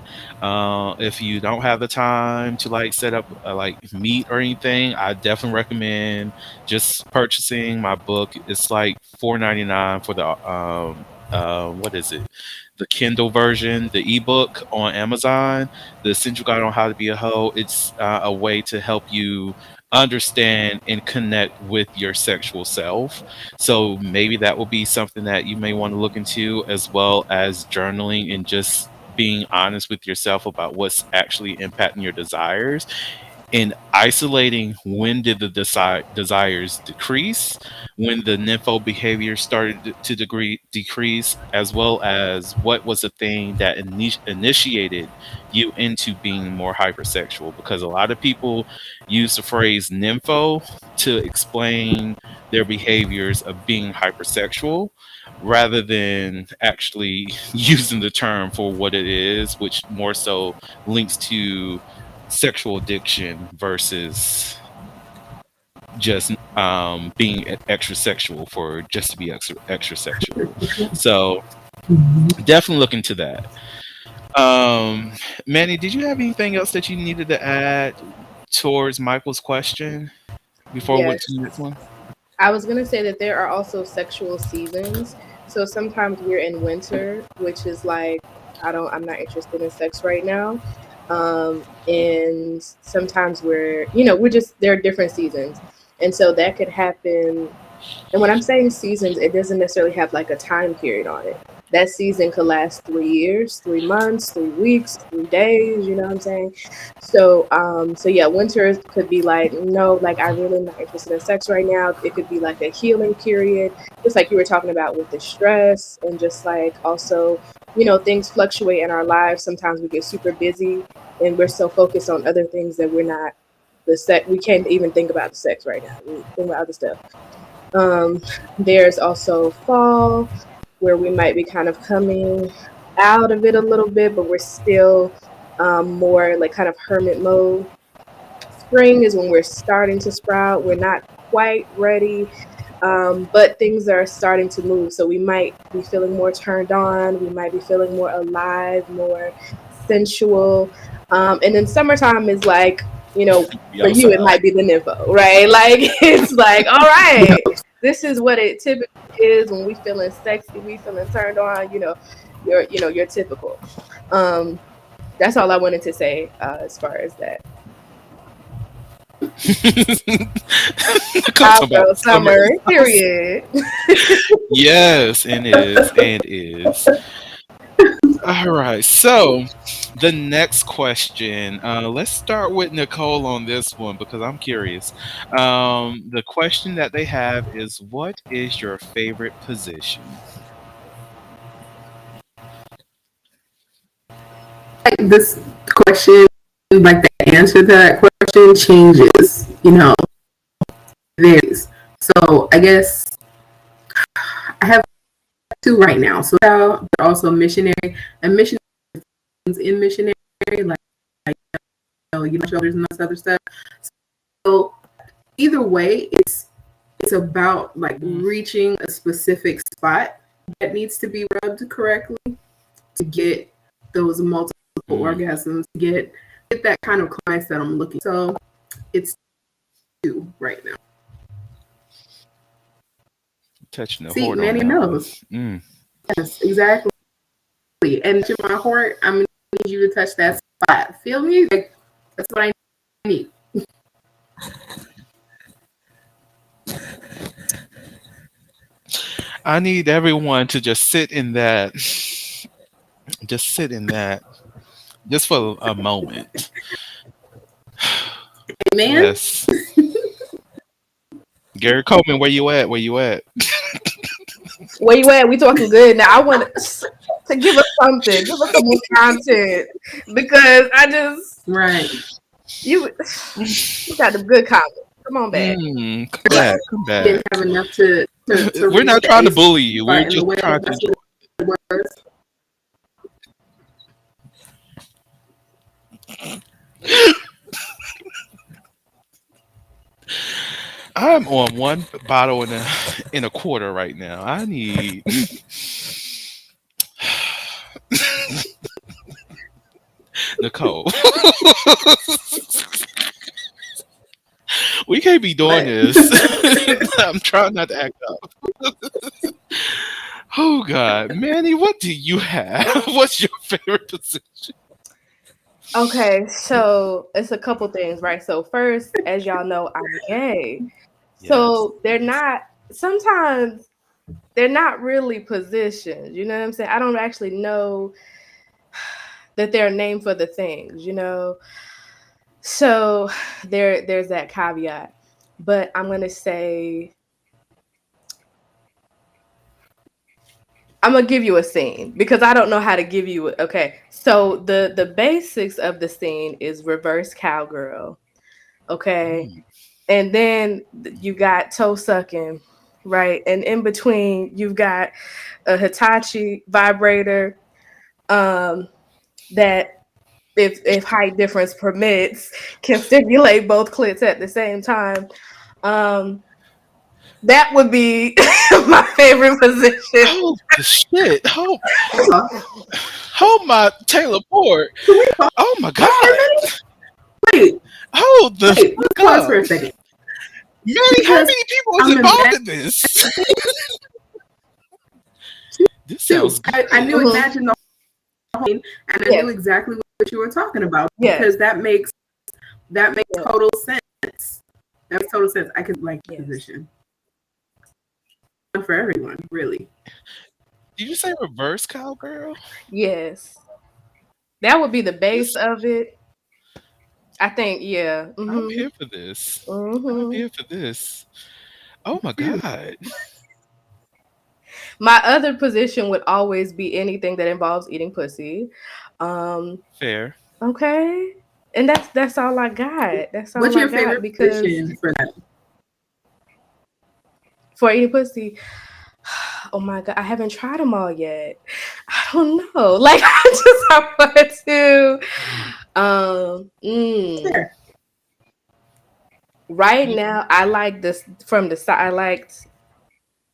If you don't have the time to like set up like meet or anything, I definitely recommend just purchasing my book. It's like $4.99 for the what is it? The Kindle version, the ebook on Amazon, The Essential Guide on How to Be a Hoe. It's a way to help you understand and connect with your sexual self. So maybe that will be something that you may want to look into, as well as journaling and just being honest with yourself about what's actually impacting your desires, in isolating when did the desires decrease, when the nympho behavior started to decrease, as well as what was the thing that initiated you into being more hypersexual. Because a lot of people use the phrase nympho to explain their behaviors of being hypersexual rather than actually using the term for what it is, which more so links to sexual addiction versus just being extra sexual for just to be extra sexual. So definitely look into that. Um, Manny, did you have anything else that you needed to add towards Michael's question before we went to Yes. the next one? I was gonna say that there are also sexual seasons. So sometimes we're in winter, which is like I'm not interested in sex right now. And sometimes we're just there are different seasons. And so that could happen. And when I'm saying seasons, it doesn't necessarily have like a time period on it. That season could last 3 years, 3 months, 3 weeks, 3 days, you know what I'm saying? So yeah, winter could be like, no, like I really am not interested in sex right now. It could be like a healing period, just like you were talking about with the stress and just like also, things fluctuate in our lives. Sometimes we get super busy and we're so focused on other things that we can't even think about the sex right now. We think about other stuff. Um, there's also fall, where we might be kind of coming out of it a little bit, but we're still more like kind of hermit mode. Spring is when we're starting to sprout. We're not quite ready, but things are starting to move. So we might be feeling more turned on. We might be feeling more alive, more sensual. And then summertime is like, Be for you, it outside. might be the nympho, right? Like, it's like, all Yeah. right, this is what it typically is when we feeling sexy, we feeling turned on, you're typical. Um, that's all I wanted to say as far as that. Come talk about Afro summer summer, is outside. period. Yes, and is. All right. So the next question. Let's start with Nicole on this one because I'm curious. The question that they have is, "What is your favorite position?" Like this question, like the answer to that question changes, varies. So I guess I have two right now. So they're also missionary and missionary in missionary, like shoulders and this other stuff. So either way, it's about like Mm, reaching a specific spot that needs to be rubbed correctly to get those multiple mm, orgasms, get that kind of climax that I'm looking. So it's two right now. touching the See, heart on Manny that one. knows. Mm. Yes, exactly. And to my heart, I'm gonna need you to touch that spot. Feel me? Like that's what I need. I need everyone to just sit in that. Just sit in that. Just for a moment. Amen. Yes. Gary Coleman, where you at? Where you at? Where you at? We talking good now. I want to give us something. Give us some more content because Right. you you got the good comments. Come on back. Come back. Come Didn't back. have enough to We're reach not the trying to ace bully you. We're part in the just whale. trying to That's enjoy. what it was. I'm on one bottle and a quarter right now. I need Nicole. We can't be doing But this. I'm trying not to act up. Oh God, Manny, what do you have? What's your favorite position? Okay, so it's a couple things, right? So first, as y'all know, I'm gay. Yes. So they're not sometimes they're not really positions, you know what I'm saying? I don't actually know that they're named for the things, you know. So there's that caveat. But I'm gonna say I'm gonna give you a scene because I don't know how to give you it. Okay. So the basics of the scene is reverse cowgirl. Okay. Mm. And then you got toe sucking, right? And in between you've got a Hitachi vibrator, that if height difference permits, can stimulate both clits at the same time. Um, that would be my favorite position. Oh the shit! hold on. Oh my Taylor Port! Can we Oh my pause for a God! minute? Wait, Hold the let's fuck pause for up, a second. Manny. How Because many people is I'm involved imagining in this? This sounds too. I good. knew Mhm. imagine the whole thing, and I knew Yes, exactly what you were talking about yes, because that makes yes, total sense. That makes total sense. I could like the yes, position for everyone, really. Did you say reverse cowgirl? yes. That would be the base This of it. I think, yeah. I'm Mm-hmm. here for this. I'm Mm-hmm. here for this. Oh my God. My other position would always be anything that involves eating pussy. Um, Fair. okay. And that's all I got. That's What's all I your got favorite because position for that? for eating pussy, oh my god, I haven't tried them all yet. I don't know. Like I want to. Fair. Right now, I like this from the side. I liked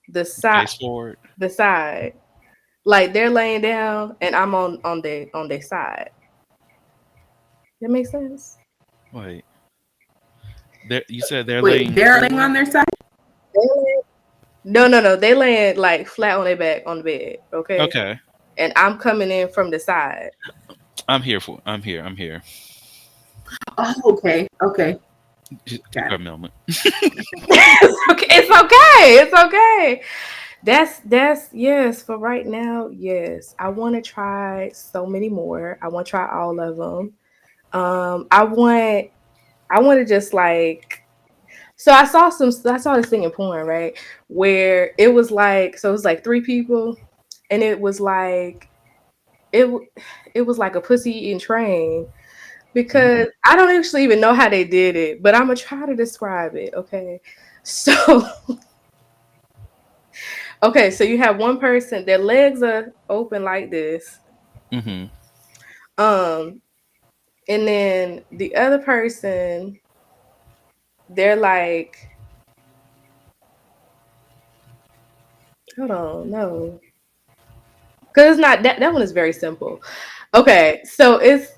the side. Face forward. The side. Like they're laying down, and I'm on their side. That makes sense. Wait. You said they're Wait, laying they're laying on forward? their side. They laying- No, no, no. They laying like flat on their back on the bed. Okay, Okay. and I'm coming in from the side. I'm here. I'm here. Oh, okay, okay, Just give got her it. a moment. It's okay. It's okay. It's okay. That's yes for right now. Yes, I want to try so many more. I want to try all of them. I want to just like so I saw this thing in porn, right, where it was like so it was like three people, and it was like it w- it was like a pussy eating train Mm. because I don't actually even know how they did it, but I'm gonna try to describe it. Okay, so okay, so you have one person, their legs are open like this, Mm-hmm. um, and then the other person, they're like, hold on, no, because it's not that one is very simple. Okay, so it's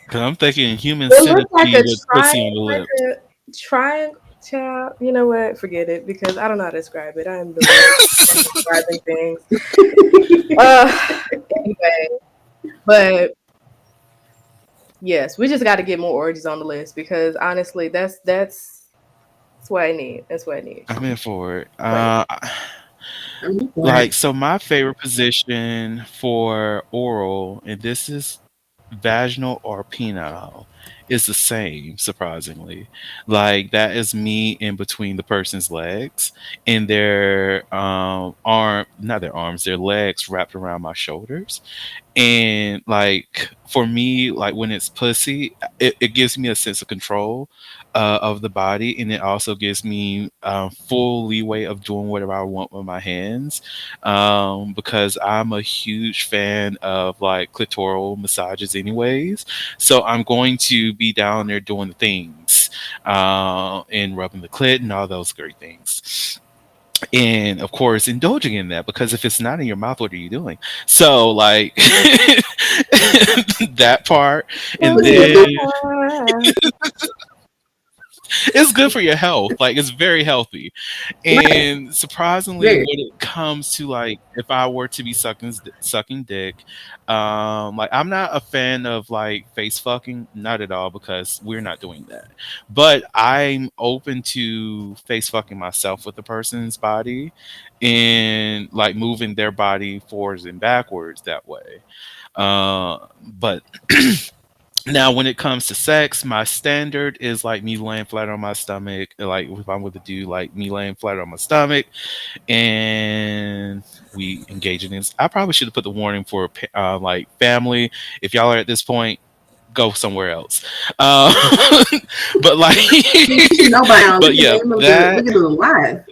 Cause I'm thinking human it looks like centipede a with pussy on triangle, the like lips. a triangle. Child, you know what? Forget it because I don't know how to describe it. I am the worst at describing things. Anyway, but yes, we just got to get more orgies on the list because honestly, that's what I need. That's what I need. I'm in for it. That's what I need. I'm for Like it. so, my favorite position for oral, and this is vaginal or penile, is the same. Surprisingly, like that is me in between the person's legs and their not their arms, their legs wrapped around my shoulders. And like for me, like when it's pussy, it gives me a sense of control. of the body, and it also gives me full leeway of doing whatever I want with my hands. Because I'm a huge fan of like clitoral massages, anyways. So I'm going to be down there doing the things and rubbing the clit and all those great things. And of course, indulging in that, because if it's not in your mouth, what are you doing? So, like, that part. And then it's good for your health. Like, it's very healthy. Right. And surprisingly, Very. when it comes to like, if I were to be sucking dick, like I'm not a fan of like face fucking, not at all, because we're not doing that. But I'm open to face fucking myself with the person's body, and like moving their body forwards and backwards that way. But now, when it comes to sex, my standard is like me laying flat on my stomach. Like if I'm with a dude, like me laying flat on my stomach, and we engage in this. I probably should have put the warning for like family. If y'all are at this point, go somewhere else. Uh, but like, You should know by now. but yeah, Look that at the live.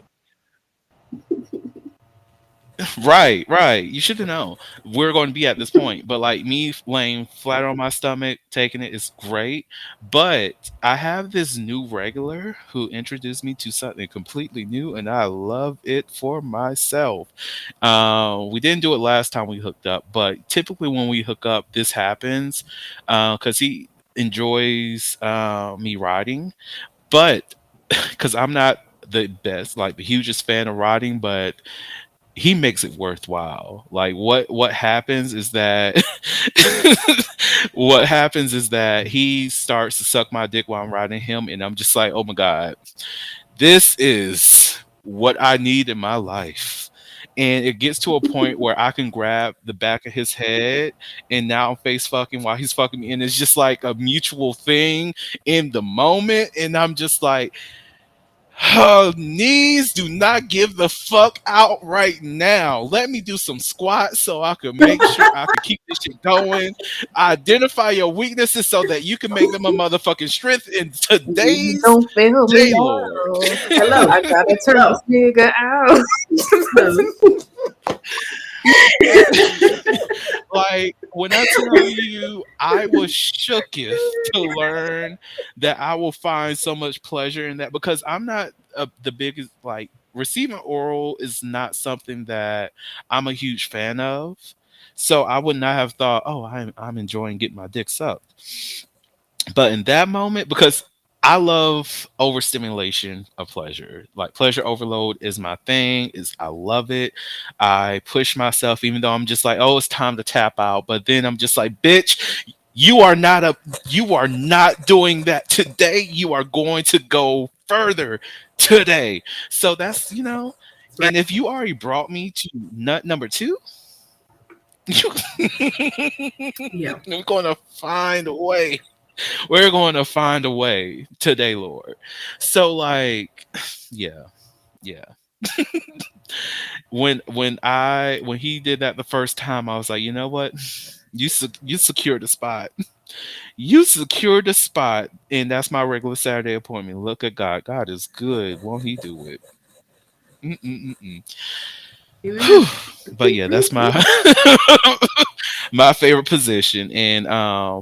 right, right. You should have known we're going to be at this point. But like me laying flat on my stomach, taking it is great. But I have this new regular who introduced me to something completely new, and I love it for myself. We didn't do it last time we hooked up, but typically when we hook up, this happens because he enjoys me riding, but because I'm not the best, like the hugest fan of riding, but he makes it worthwhile. Like what happens is that what happens is that he starts to suck my dick while I'm riding him, and I'm just like, oh my god, this is what I need in my life. And it gets to a point where I can grab the back of his head, and now I'm face fucking while he's fucking me, and it's just like a mutual thing in the moment, and I'm just like, knees do not give the fuck out right now. Let me do some squats so I can make sure I can keep this shit going. Identify your weaknesses so that you can make them a motherfucking strength in You today's don't feel me day, Lord. now. Hello. I gotta turn Hello. this nigga out. Hello. Like when I tell you, I was shooketh to learn that I will find so much pleasure in that, because I'm not the biggest, like receiving oral is not something that I'm a huge fan of. So I would not have thought, oh, I'm enjoying getting my dick sucked. But in that moment, because I love overstimulation of pleasure. Like pleasure overload is my thing. Is I love it. I push myself even though I'm just like, oh, it's time to tap out. But then I'm just like, bitch, you are not doing that today. You are going to go further today. So that's, Right. and if you already brought me to nut number two, Yeah. we're going to find a way. We're going to find a way today, Lord. So like, yeah, yeah. When he did that the first time, I was like, you know what? You secured the spot. You secured the spot, and that's my regular Saturday appointment. Look at God. God is good. Won't He do it? Mm-mm-mm-mm. Whew. Amen. But yeah, that's my my favorite position. And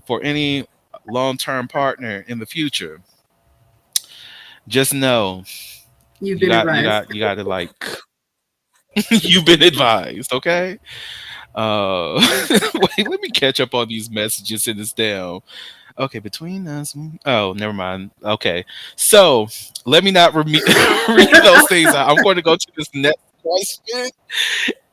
for any long term partner in the future, just know You've been advised. you got to like you've been advised, okay? Wait, let me catch up on these messages in this down. Okay, between us. Oh, never mind. Okay, so let me not read those things out. I'm going to go to this next question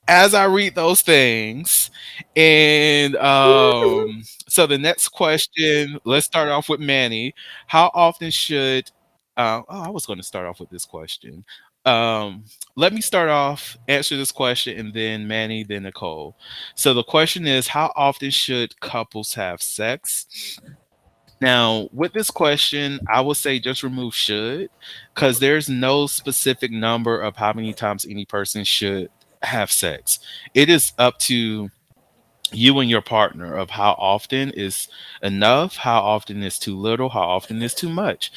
as I read those things. And so the next question, let's start off with Manny. How often should I was going to start off with this question. Um, let me start off, answer this question, and then Manny, then Nicole. So the question is, how often should couples have sex? Now, with this question, I would say just remove should, because there's no specific number of how many times any person should have sex. It is up to you and your partner of how often is enough, how often is too little, how often is too much.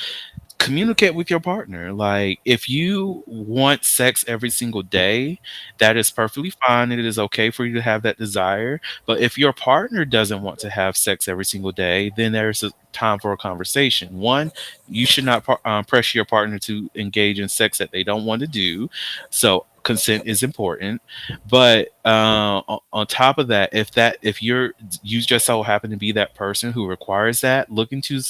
communicate with your partner. Like, if you want sex every single day, that is perfectly fine. It is okay for you to have that desire. But if your partner doesn't want to have sex every single day, then there's a time for a conversation. One, you should not pressure your partner to engage in sex that they don't want to do. So consent is important. But on top of that, if you just so happen to be that person who requires that, look into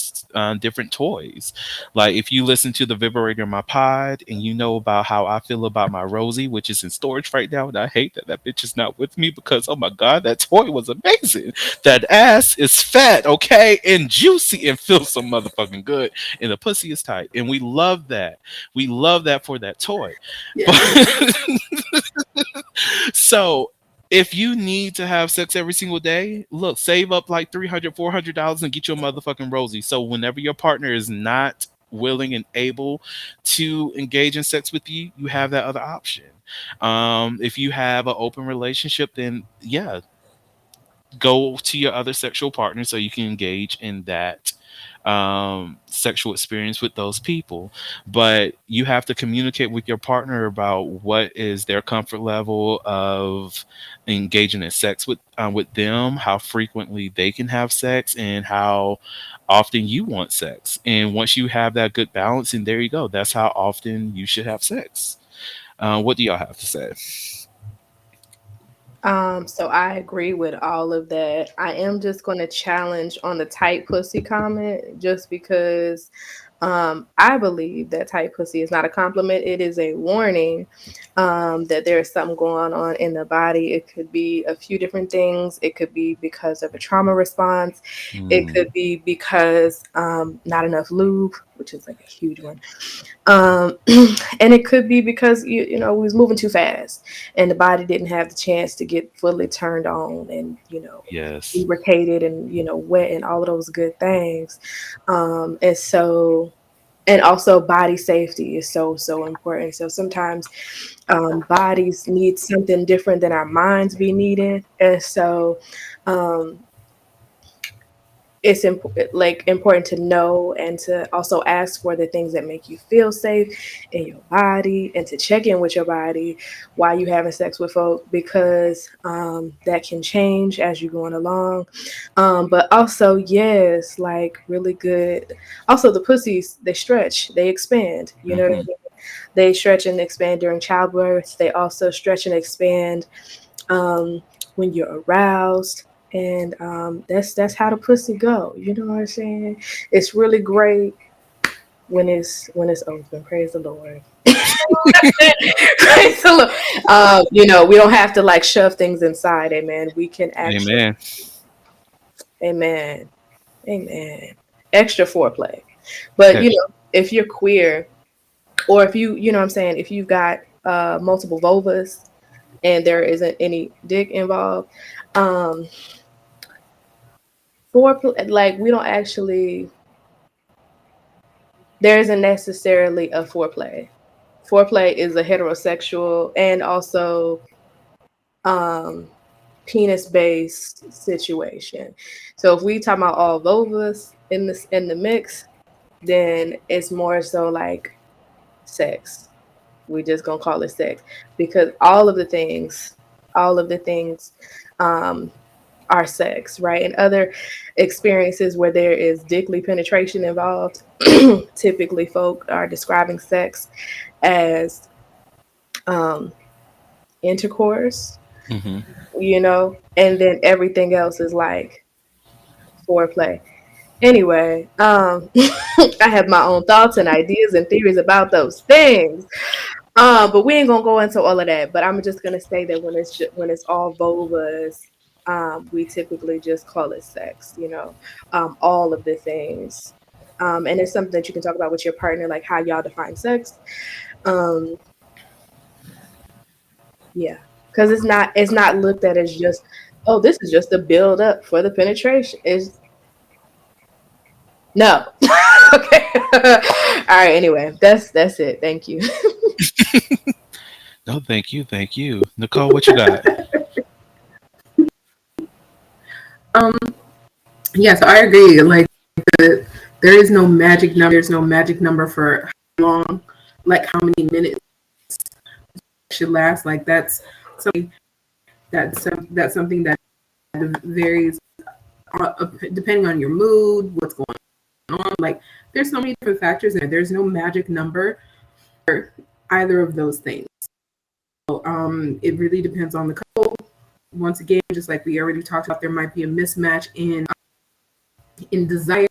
different toys. Like, if you listen to the vibrator in my pod and you know about how I feel about my Rosie, which is in storage right now, and I hate that that bitch is not with me because, oh my God, that toy was amazing. That ass is fat, okay, and juicy and feels so motherfucking good, and the pussy is tight, and we love that. We love that for that toy. But Yeah. so if you need to have sex every single day, look, save up like $300, $400 and get you a motherfucking Rosie. So whenever your partner is not willing and able to engage in sex with you, you have that other option. If you have an open relationship, then yeah, go to your other sexual partner so you can engage in that sexual experience with those people. But you have to communicate with your partner about what is their comfort level of engaging in sex with them, how frequently they can have sex, and how often you want sex. And once you have that good balance, and there you go, that's how often you should have sex. What do y'all have to say? So I agree with all of that. I am just going to challenge on the tight pussy comment just because I believe that tight pussy is not a compliment. It is a warning that there is something going on in the body. It could be a few different things. It could be because of a trauma response. It Mm, could be because not enough lube, which is like a huge one. Um, and it could be because we was moving too fast, and the body didn't have the chance to get fully turned on and yes. lubricated and wet and all of those good things. And so, and also body safety is so important. So sometimes bodies need something different than our minds be needing, and so. Um, it's important to know and to also ask for the things that make you feel safe in your body and to check in with your body while you having sex with folk because that can change as you're going along. But also, yes, like really good. Also, the pussies, they stretch, they expand. You know what I Hmm. mean? They stretch and expand during childbirth. They also stretch and expand um, when you're aroused. And that's how the pussy go. You know what I'm saying? It's really great when it's open. Praise the Lord. Praise the Lord. We don't have to like shove things inside. Amen. We can actually. Amen. Amen. Amen. Extra foreplay. But Okay. if you're queer, or if you know what I'm saying, if you've got multiple vulvas and there isn't any dick involved, um, foreplay, like we don't actually, there isn't necessarily a foreplay. Foreplay is a heterosexual and also um, penis based situation. So if we talk about all vulvas in the mix, then it's more so like sex. We just gonna call it sex because all of the things um, are sex, right? And other experiences where there is dickly penetration involved, typically folk are describing sex as um, intercourse, Hmm. and then everything else is like foreplay. Anyway, I have my own thoughts and ideas and theories about those things. But we ain't gonna go into all of that. But I'm just gonna say that when it's all vulvas, we typically just call it sex. All of the things, and it's something that you can talk about with your partner, like how y'all define sex. Um, yeah, because it's not looked at as just, oh, this is just a build up for the penetration. Is no. Okay. All right. Anyway, that's it. Thank you. No, thank you, thank you, Nicole. What you got? Um, yeah, so I agree. Like There is no magic number. There's no magic number for how long, like how many minutes should last. Like something that's something that varies depending on your mood, what's going on. Like there's so many different factors in there. There's no magic number for either of those things. So it really depends on the couple. Once again, just like we already talked about, there might be a mismatch in desire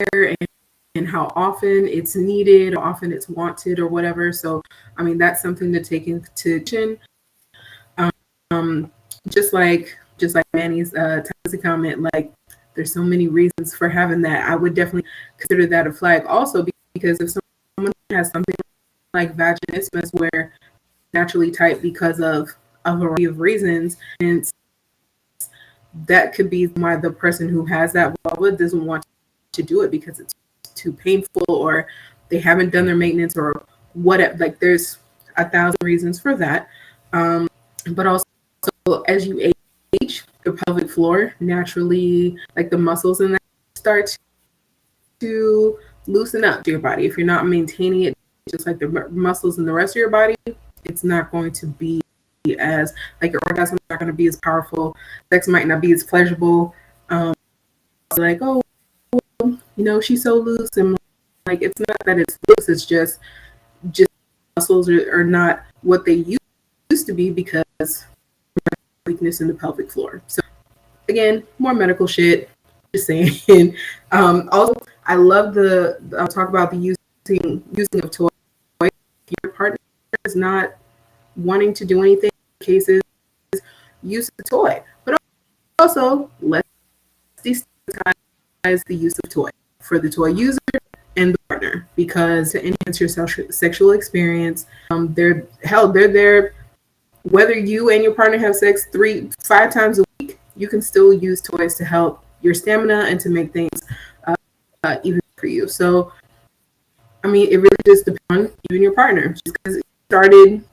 and how often it's needed, how often it's wanted, or whatever. So, I mean, that's something to take into consideration. Um, just like Manny's toxic comment, like there's so many reasons for having that. I would definitely consider that a flag. Also, because if someone has something like vaginismus, where naturally tight because of a variety of reasons, and that could be why the person who has that vulva doesn't want to do it because it's too painful, or they haven't done their maintenance, or whatever. Like there's 1,000 reasons for that. But also, as you age, the pelvic floor naturally, like the muscles in that, start to loosen up to your body. If you're not maintaining it, just like the muscles in the rest of your body, it's not going to be as, like, your orgasm is not going to be as powerful. Sex might not be as pleasurable. Like, oh, she's so loose, and like it's not that it's loose. It's just muscles are not what they used to be because weakness in the pelvic floor. So again, more medical shit. Just saying. Also, I love I'll talk about the using of toys. If your partner is not wanting to do anything, cases, use the toy. But also, let's destigmatize the use of toy for the toy user and the partner, because to enhance your sexual experience, they're there. Whether you and your partner have sex 3-5 times a week, you can still use toys to help your stamina and to make things even for you. So, I mean, it really just depends on you and your partner. Just because it started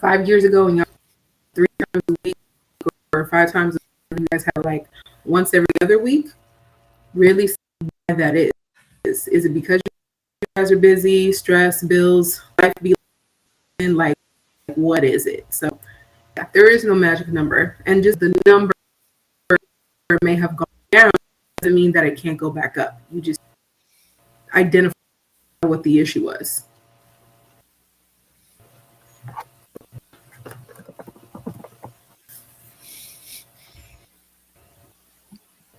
5 years ago and y'all 3 times a week or 5 times a week, you guys have like once every other week, really see why that is. Is it because you guys are busy, stress, bills, life be like, what is it? So yeah, there is no magic number, and just the number may have gone down doesn't mean that it can't go back up. You just identify what the issue was.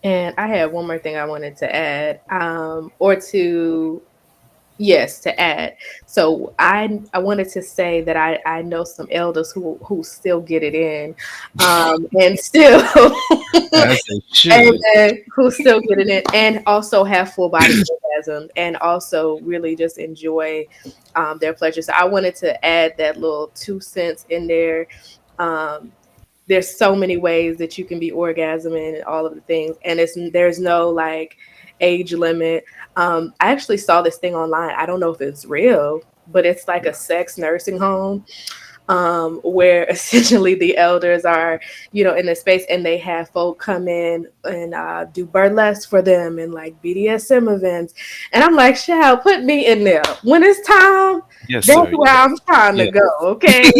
And I had one more thing I wanted to add, or to yes, to add. So I wanted to say that I know some elders who still get it in, and still As they and should. who still get it in, and also have full body orgasm, and also really just enjoy their pleasure. So I wanted to add that little 2 cents in there. Um, there's so many ways that you can be orgasming and all of the things, and there's no like age limit. I actually saw this thing online. I don't know if it's real, but it's like a sex nursing home, where essentially the elders are, in the space, and they have folk come in and do burlesque for them and like BDSM events. And I'm like, shall put me in there when it's time. Yes, That's sir. where I'm trying to Yeah. go. Okay.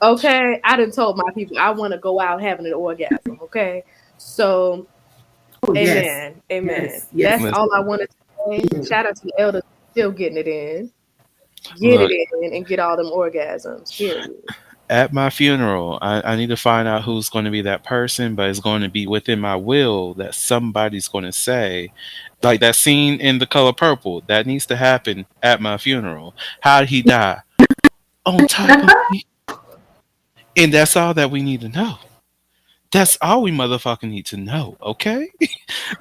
Okay, I done told my people I want to go out having an orgasm. Okay, so Oh yes, amen, amen. yes, That's yes. Listen, all I wanted to say. Shout out to the elders still getting it in, get it look, in, and get all them orgasms. Period. at my funeral, I need to find out who's going to be that person, but it's going to be within my will that somebody's going to say, like that scene in The Color Purple, that needs to happen at my funeral. How did he die? On top of me. And that's all that we need to know. That's all we motherfucking need to know, okay?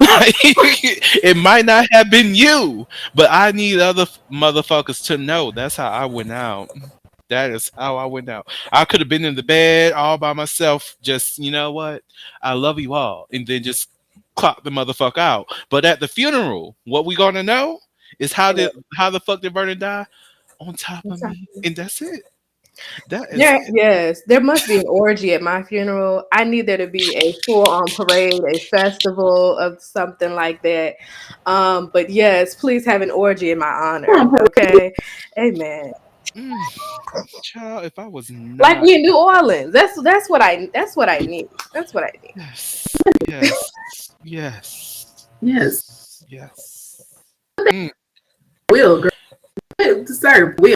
Like, it might not have been you, but I need other motherfuckers to know. That's how I went out. That is how I went out. I could have been in the bed all by myself, just, you know what? I love you all. And then just clock the motherfucker out. But at the funeral, what we gonna know is how the fuck did Vernon die? On top of Amen. me. And that's it. That is There, yes, there must be an orgy at my funeral. I need there to be a full-on parade, a festival of something like that. But yes, please have an orgy in my honor. Okay, amen. mm, child. If I was Like not, we in New Orleans. That's what I need. That's what I need. yes, yes, yes, Yes. yes. Mm, Will, girl. Sir, will.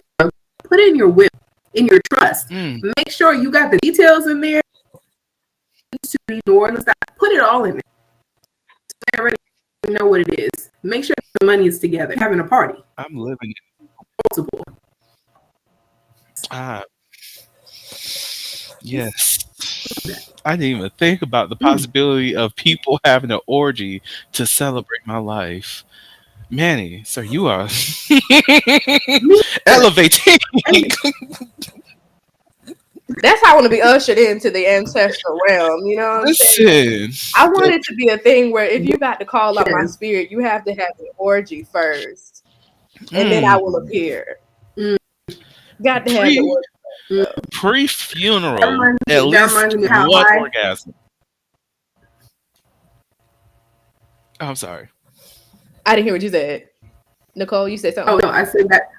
Put in your will, in your trust. mm. Make sure you got the details in there to be New Orleans. Put it all in there. So they already know what it is. Make sure the money is together. Having a party. I'm living it. Multiple. Ah, yes. I didn't even think about the Mm. possibility of people having an orgy to celebrate my life. Manny, sir, you are Me either. elevating. And That's how I want to be ushered into the ancestral realm. You know what I'm saying? Listen, I want it to be a thing where if you got to call up my yes. spirit, you have to have an orgy first, and then I mm, will appear. Mm. Got to have the pre orgy. Mm. pre That funeral, reminds at me. That least reminds me of how one high. orgasm. Oh, I'm sorry. I didn't hear what you said, Nicole. You said Oh something. no, I said that.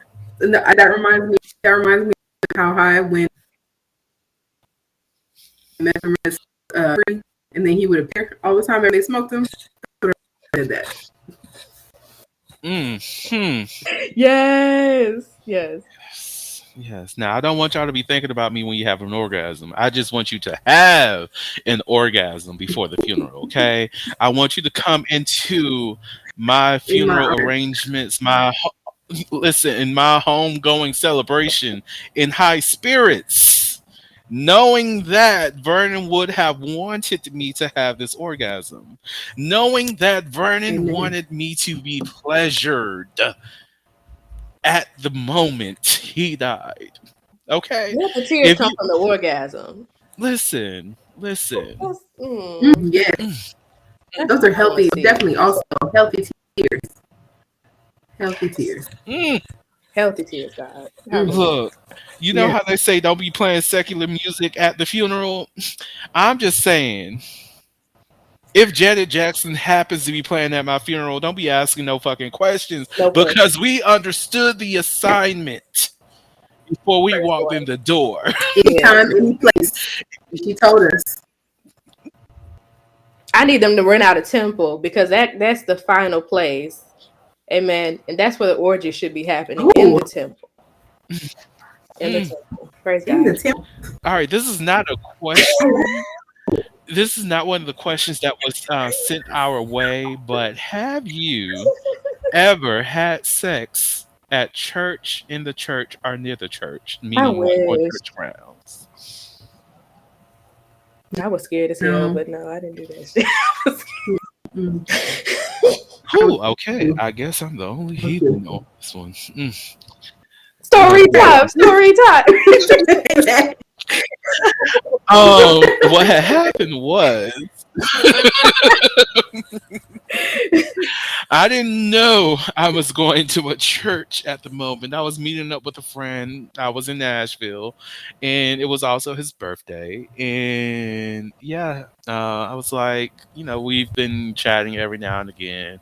No, that reminds me. That reminds me of how high when measurements and then he would appear all the time and they smoked him. I did that. Hmm. Yes, yes. Yes. Now I don't want y'all to be thinking about me when you have an orgasm. I just want you to have an orgasm before the funeral. Okay. I want you to come into my In my funeral honor. arrangements, listen, in my homegoing celebration in high spirits, knowing that Vernon would have wanted me to have this orgasm, knowing that Vernon Amen. wanted me to be pleasured at the moment he died. Okay? Let the tears If come you from the orgasm. listen. Yes, That's those what are I want to healthy. see. Definitely also healthy tears. Healthy tears. Mm, Healthy tears, God. Mm. Hallelujah. look, you know Yes. how they say don't be playing secular music at the funeral? I'm just saying, if Janet Jackson happens to be playing at my funeral, don't be asking no fucking questions No question. because we understood the assignment before we First walked one. in the door. Yeah. Anytime, any place. She told us. I need them to rent out a temple because that's the final place. Amen. And that's where the orgy should be happening in Oh, the temple. In the Mm. temple. Praise in God. the temple. All right, this is not a question. This is not one of the questions that was sent our way, but have you ever had sex at church, in the church, or near the church, I meaning like on wish. church grounds? I was scared as hell, No. but no, I didn't do that shit. Mm. I Whew, was okay, I guess I'm the only too. heathen on this one. Story Okay. time. Story time. What had happened was I didn't know I was going to a church at the moment. I was meeting up with a friend. I was in Nashville, and it was also his birthday. And yeah, I was like, we've been chatting every now and again.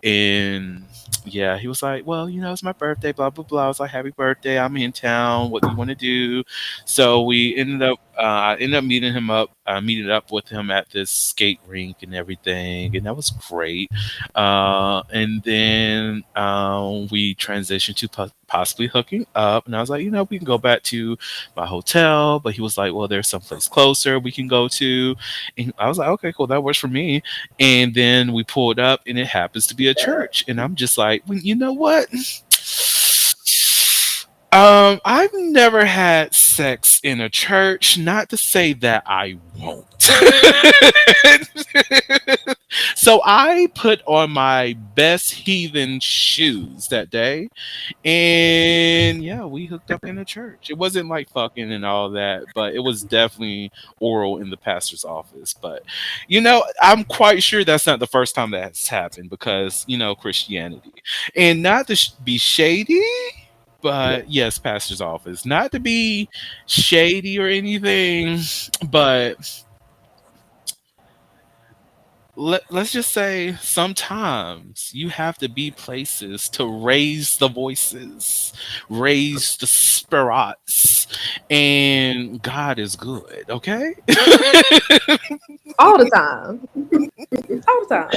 And yeah, he was like, well, it's my birthday, blah, blah, blah. I was like, happy birthday. I'm in town. What do you want to do? So I ended up meeting up with him at this skate rink and everything. And that was great. And then we transitioned to possibly hooking up. And I was like, we can go back to my hotel. But he was like, well, there's someplace closer we can go to. And I was like, okay, cool. That works for me. And then we pulled up, and it happens to be a church. And I'm just like, well, you know what? I've never had sex in a church. Not to say that I won't. So I put on my best heathen shoes that day, and yeah, we hooked up in a church. It wasn't like fucking and all that, but it was definitely oral in the pastor's office. But I'm quite sure that's not the first time that has happened because Christianity, and not to be shady, But yes, pastor's office. Not to be shady or anything, but let's just say sometimes you have to be places to raise the voices, raise the spirits, and God is good, okay? All the time. All the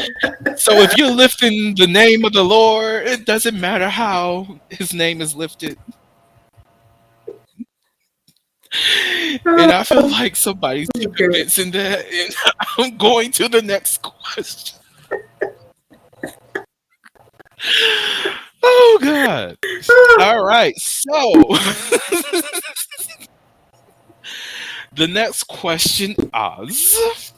time. So if you're lifting the name of the Lord, it doesn't matter how his name is lifted. And I feel like somebody's too Okay. convincing that. And I'm going to the next question. Oh God. All right. So the next question is,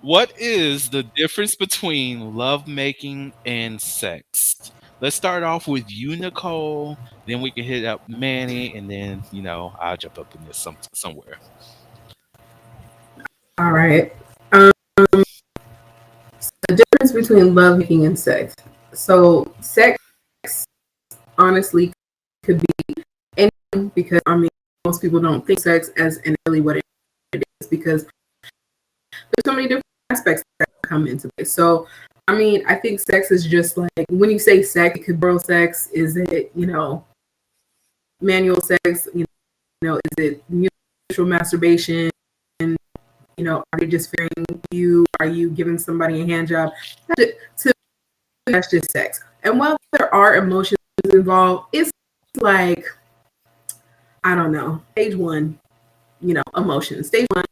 what is the difference between lovemaking and sex? Let's start off with you, Nicole. Then we can hit up Manny, and then I'll jump up in this somewhere. All right. Um, the difference between love making and sex. So sex, honestly, could be anything because most people don't think sex as really what it is because there's so many different aspects that come into play. So I think sex is just like when you say sex, it could be oral sex. Is it manual sex? Is it mutual masturbation? Are they just fearing you? Are you giving somebody a hand job? That's just sex. And while there are emotions involved, it's like, I don't know, stage one, emotions. Stage one,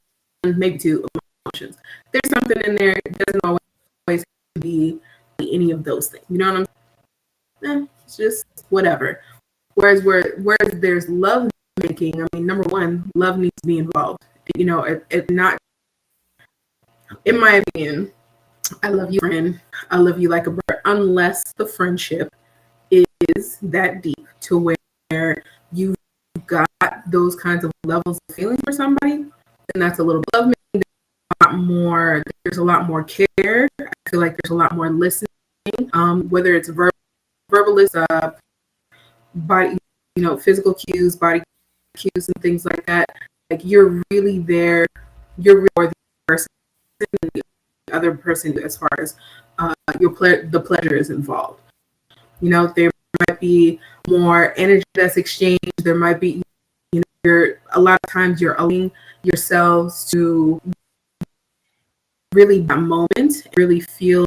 maybe two, emotions. There's something in there. It doesn't always be any of those things. You know what I'm saying? It's just whatever. Whereas there's love making, number one, love needs to be involved. It not, in my opinion, I love you, friend. I love you like a brother, unless the friendship is that deep to where you've got those kinds of levels of feeling for somebody, then that's a little bit of me. There's a lot more care. I feel like there's a lot more listening. Whether it's verbalist, body, physical cues, body cues, and things like that. Like you're really there. You're really the person, the other person, as far as the pleasure is involved. There might be more energy that's exchanged. There might be, a lot of times you're allowing yourselves to really that moment, really feel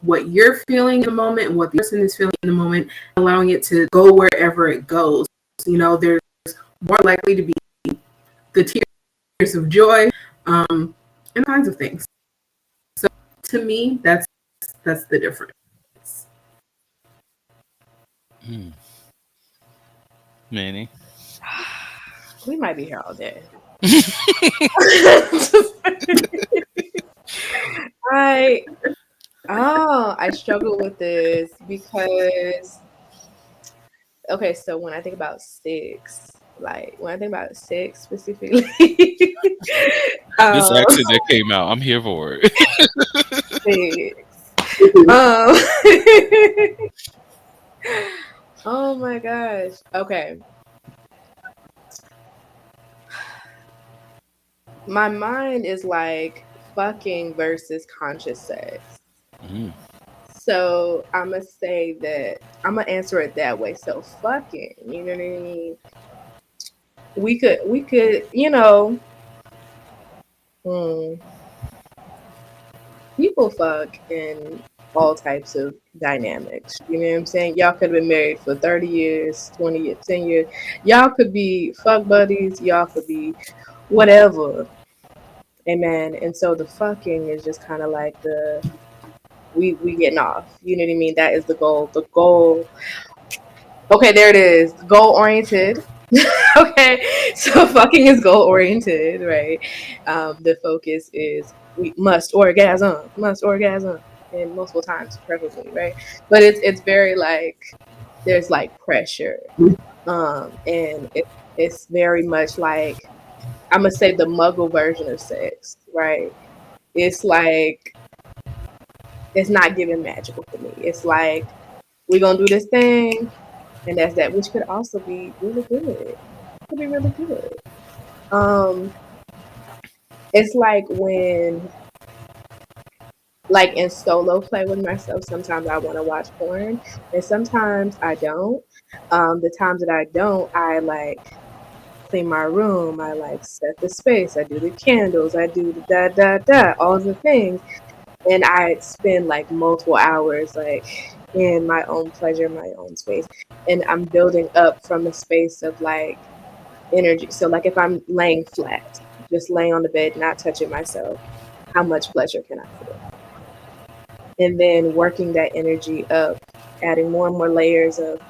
what you're feeling in the moment and what the person is feeling in the moment, allowing it to go wherever it goes. There's more likely to be the tears of joy, and kinds of things. So to me, that's the difference. Hmm. Manny. We might be here all day. I I struggle with this because okay, so when I think about sex, like when I think about sex specifically, This um, accent that came out, I'm here for it. sex. Oh my gosh. Okay. My mind is like fucking versus conscious sex. Mm. So I'm gonna say that I'm gonna answer it that way. So fucking, you know what I mean? We could, hmm, people fuck in all types of dynamics. You know what I'm saying? Y'all could have been married for 30 years, 20 years, 10 years. Y'all could be fuck buddies. Y'all could be whatever. Amen. And so the fucking is just kind of like we getting off. You know what I mean? That is the goal. The goal. Okay, there it is. Goal oriented. Okay, so fucking is goal oriented, right? The focus is we must orgasm, and multiple times, preferably, right? But it's very like there's like pressure, and it's very much like I'm gonna say the muggle version of sex, right? It's like it's not giving magical for me. It's like we gonna do this thing. and that's that, which could also be really good. Could be really good. Um, it's like when, like in solo play with myself, sometimes I want to watch porn, and sometimes I don't. The times that I don't, I like clean my room. I like set the space. I do the candles. I do the da da da, all the things, and I spend like multiple hours like in my own pleasure, my own space, and I'm building up from a space of like energy. So like if I'm laying flat, just laying on the bed, not touching myself, how much pleasure can I feel? And then working that energy up, adding more and more layers of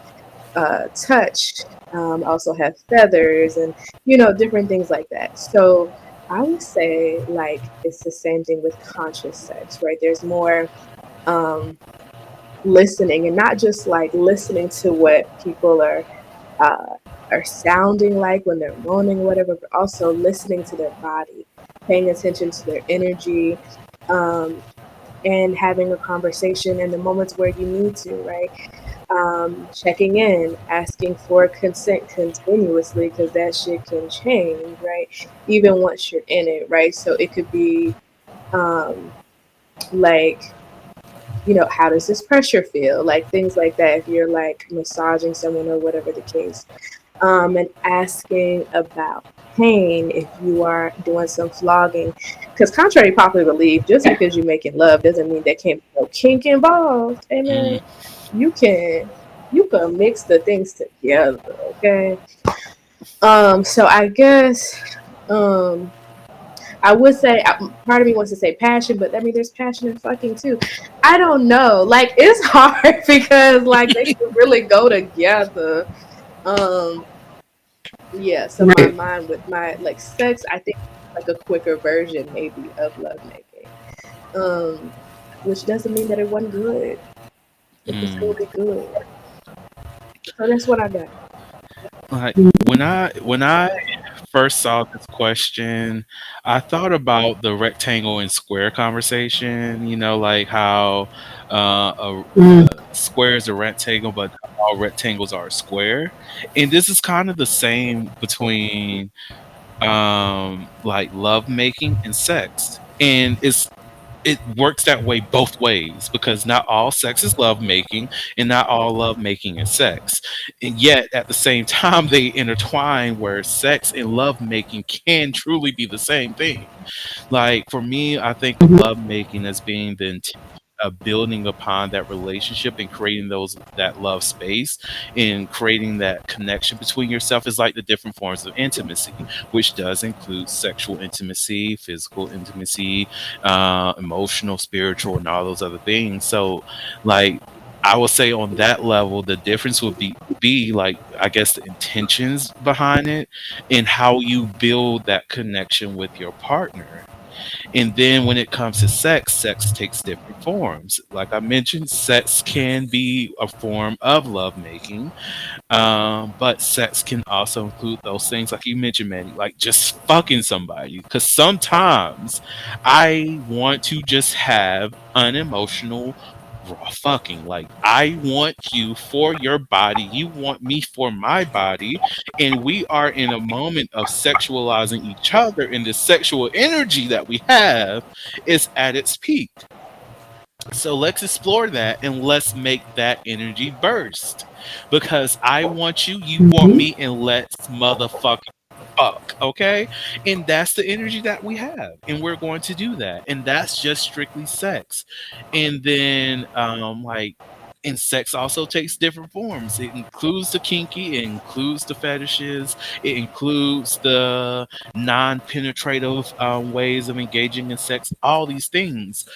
touch. Also have feathers and different things like that. So I would say like it's the same thing with conscious sex, right? There's more um, listening, and not just like listening to what people uh, are sounding like when they're moaning, whatever, but also listening to their body, paying attention to their energy, um, and having a conversation in the moments where you need to, right? Checking in, asking for consent continuously, because that shit can change, right? Even once you're in it, right? So it could be um, like, how does this pressure feel? Like things like that. If you're like massaging someone or whatever the case, and asking about pain if you are doing some flogging. Because contrary to popular belief, just because you're making love doesn't mean there can't be no kink involved. Amen. Mm, You can mix the things together, okay? So I guess um I would say part of me wants to say passion, but I mean there's passion in fucking too. I don't know. Like it's hard because like they can really go together. Um Yeah, so my Right. mind with my like sex, I think like a quicker version maybe of lovemaking. Um, which doesn't mean that it wasn't good. It can still mm. be good. So that's what I got. Like when I first saw this question, I thought about the rectangle and square conversation. Like how a Mm-hmm. square is a rectangle, but not all rectangles are a square. And this is kind of the same between like love making and sex. And it works that way both ways because not all sex is love making and not all love making is sex. And yet at the same time they intertwine where sex and love making can truly be the same thing. Like for me, I think of love making as being the intention of building upon that relationship and creating that love space and creating that connection between yourself is like the different forms of intimacy, which does include sexual intimacy, physical intimacy, emotional, spiritual, and all those other things. So, like, I would say on that level, the difference would be like I guess the intentions behind it and how you build that connection with your partner. And then when it comes to sex, sex takes different forms. Like I mentioned, sex can be a form of lovemaking, but sex can also include those things like you mentioned, Manny, like just fucking somebody. Because sometimes I want to just have unemotional raw fucking. Like I want you for your body, you want me for my body, and we are in a moment of sexualizing each other, and the sexual energy that we have is at its peak. So let's explore that and let's make that energy burst. Because I want you, you want me, and let's motherfucking fuck. Okay. And that's the energy that we have. And we're going to do that. And that's just strictly sex. And then, and sex also takes different forms. It includes the kinky, it includes the fetishes, it includes the non penetrative ways of engaging in sex, all these things.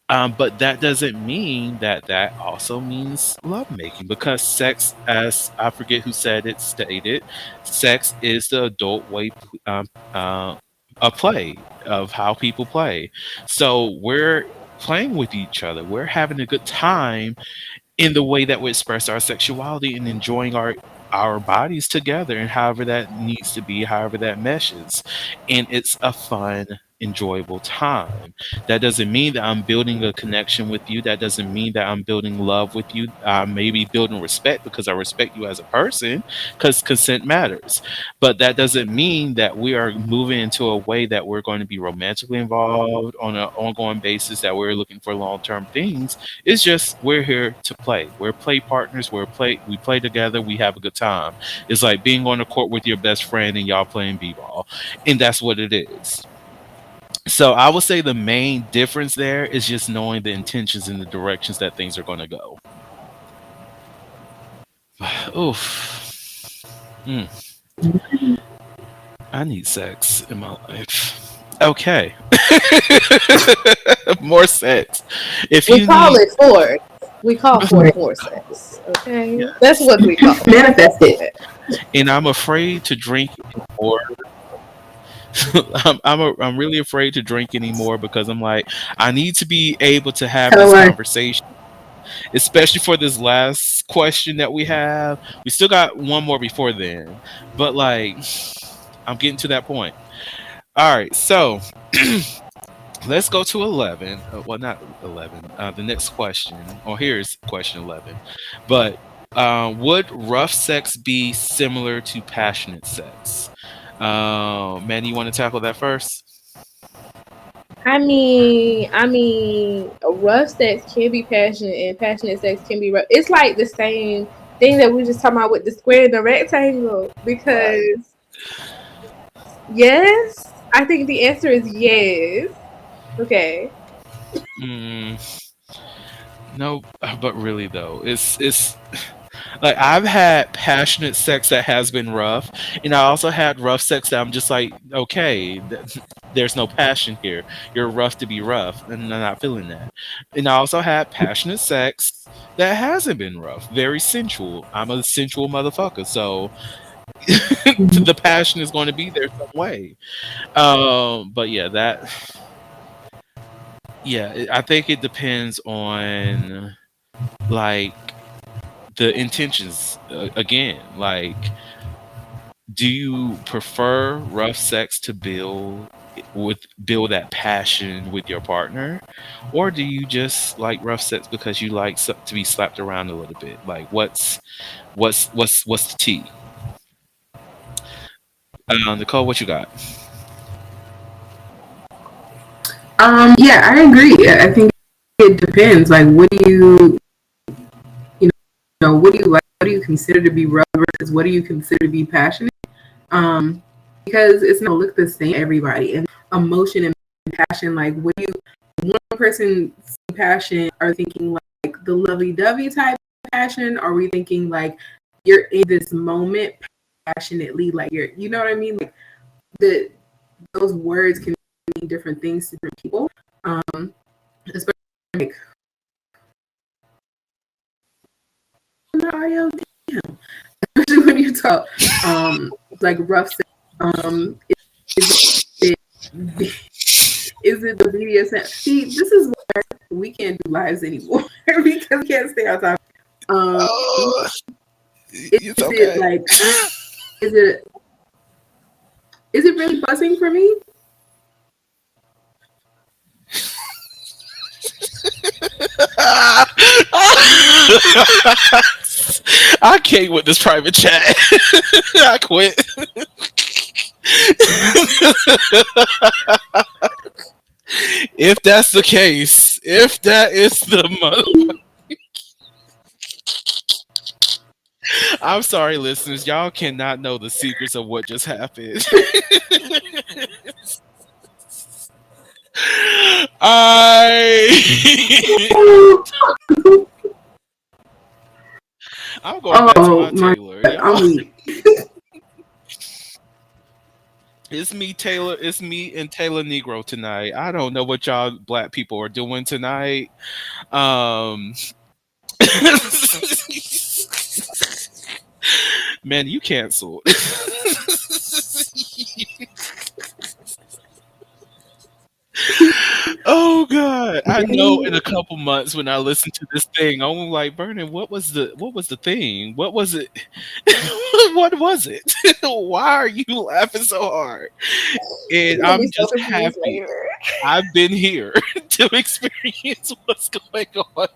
But that doesn't mean that that also means lovemaking because sex, as I forget who said it, stated, sex is the adult way of play, of how people play. So we're playing with each other. We're having a good time in the way that we express our sexuality and enjoying our bodies together and however that needs to be, however that meshes. And it's a fun enjoyable time. That doesn't mean that I'm building a connection with you. That doesn't mean that I'm building love with you. Maybe building respect because I respect you as a person, because consent matters. But that doesn't mean that we are moving into a way that we're going to be romantically involved on an ongoing basis, that we're looking for long term things. It's just we're here to play. We're play partners. We play together. We have a good time. It's like being on the court with your best friend and y'all playing b-ball, and that's what it is. So I would say the main difference there is just knowing the intentions and the directions that things are going to go. Oof. Mm, I need sex in my life. Okay. More sex. If We you call need, it force. We call forth more sex. Okay, that's yes. what we call Manifest it. it. And I'm afraid to drink anymore. I'm really afraid to drink anymore because I'm like, I need to be able to have Tell this her. conversation, especially for this last question that we have. We still got one more before then, but like, I'm getting to that point. All right, so let's go to 11. Well, not 11. The next question, or here's question 11. But would rough sex be similar to passionate sex? Manny, you want to tackle that first? Rough sex can be passionate, and passionate sex can be rough. It's like the same thing that we were just talking about with the square and the rectangle. Right. Because yes, I think the answer is yes. Okay. Mm, no, but really though, it's like I've had passionate sex that has been rough, and I also had rough sex that I'm just like, okay, there's no passion here. You're rough to be rough, and I'm not feeling that. And I also had passionate sex that hasn't been rough, very sensual. I'm a sensual motherfucker, so the passion is going to be there some way. But yeah, I think it depends on like the intentions again. Like, do you prefer rough sex to build that passion with your partner, or do you just like rough sex because you like to be slapped around a little bit? Like, what's the tea? Nicole, what you got? Yeah, I agree. I think it depends. Like, what do you what do you like? What do you consider to be rough versus what do you consider to be passionate? Um, because it's not look the same everybody. And emotion and passion, like, what do you? One person passion are thinking like the lovey-dovey type passion? Are we thinking like you're in this moment passionately, like you know what I mean? Like the those words can mean different things to different people. Especially like Mario, damn. Especially when you talk like rough sex, is it is it the BDSM? See, this is why we can't do lives anymore because we can't stay on top. Um, Oh, is it's it okay. like is it is it really buzzing for me? I can't with this private chat. I quit. If that's the case, if that is the mother, I'm sorry, listeners. Y'all cannot know the secrets of what just happened. I I'm going back to Oh my my Taylor. god, I'm Y'all, weak. it's me, Taylor. It's me and Taylor Negro tonight. I don't know what y'all black people are doing tonight. Um, man, you canceled. Oh god, I know. In They, a couple months, when I listen to this thing, I'm like, Vernon, what was the thing? What was it? What was it? Why are you laughing so hard? And You're gonna be I'm so just confused happy later. I've been here to experience what's going on.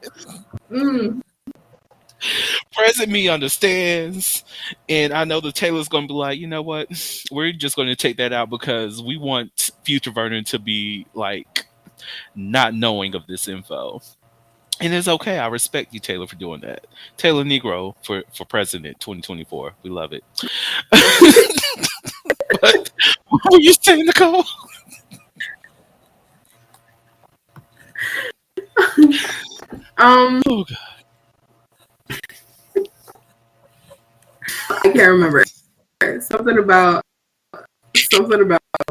mm, Present me understands, and I know the Taylor's gonna be like, you know what? We're just gonna take that out because we want future Vernon to be like not knowing of this info. And it's okay. I respect you, Taylor, for doing that. Taylor Negro for president 2024. We love it. But what were you saying, Nicole? um, Oh god. I can't remember. Something about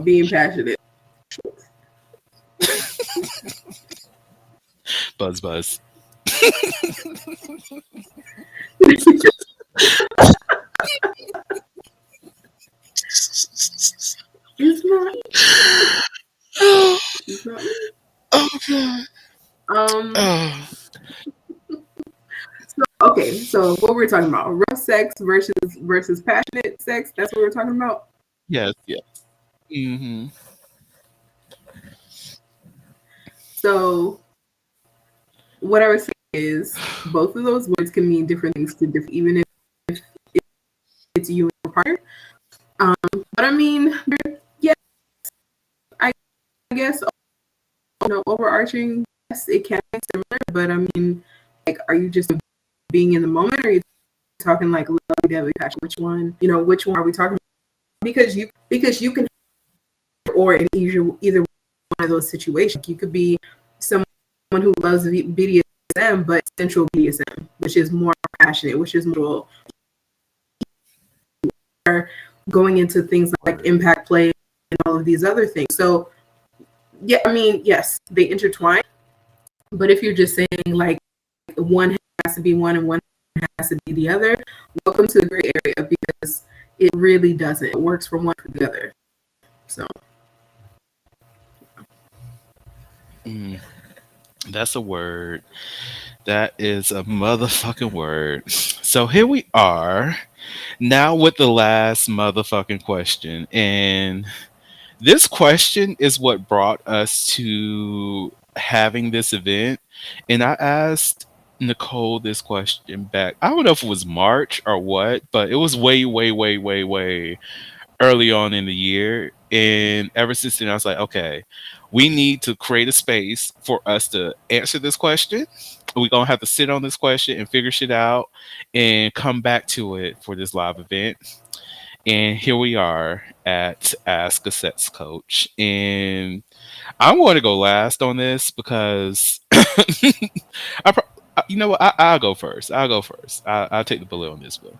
being passionate. Buzz buzz. It's not. Oh It's not. god. Um. Oh Okay. So what we're talking about? Rough sex versus passionate sex. That's what we're talking about. yes, yes. Hmm. So what I was saying is both of those words can mean different things to different, even if it's you and your partner. But I mean, yeah, I guess overarching, yes, it can be similar. But I mean, like, are you just being in the moment, or are you talking like lovey dovey passion? Which one? Which one are we talking about? Because you can, or in either one of those situations, you could be someone who loves BDSM, but central BDSM, which is more passionate, which is more going into things like impact play and all of these other things. So yeah, I mean, yes, they intertwine. But if you're just saying like one has to be one and one has to be the other, welcome to the gray area, because it really doesn't. It works from one to the other. So Mm, that's a word. That is a motherfucking word. So here we are now with the last motherfucking question. And this question is what brought us to having this event. And I asked Nicole this question back. I don't know if it was March or what, but it was way, way, way, way, way early on in the year. And ever since then, I was like, okay, we need to create a space for us to answer this question. We're going to have to sit on this question and figure shit out and come back to it for this live event. And here we are at Ask a Sex Coach. And I'm going to go last on this because you know what? I'll go first. I'll take the bullet on this one.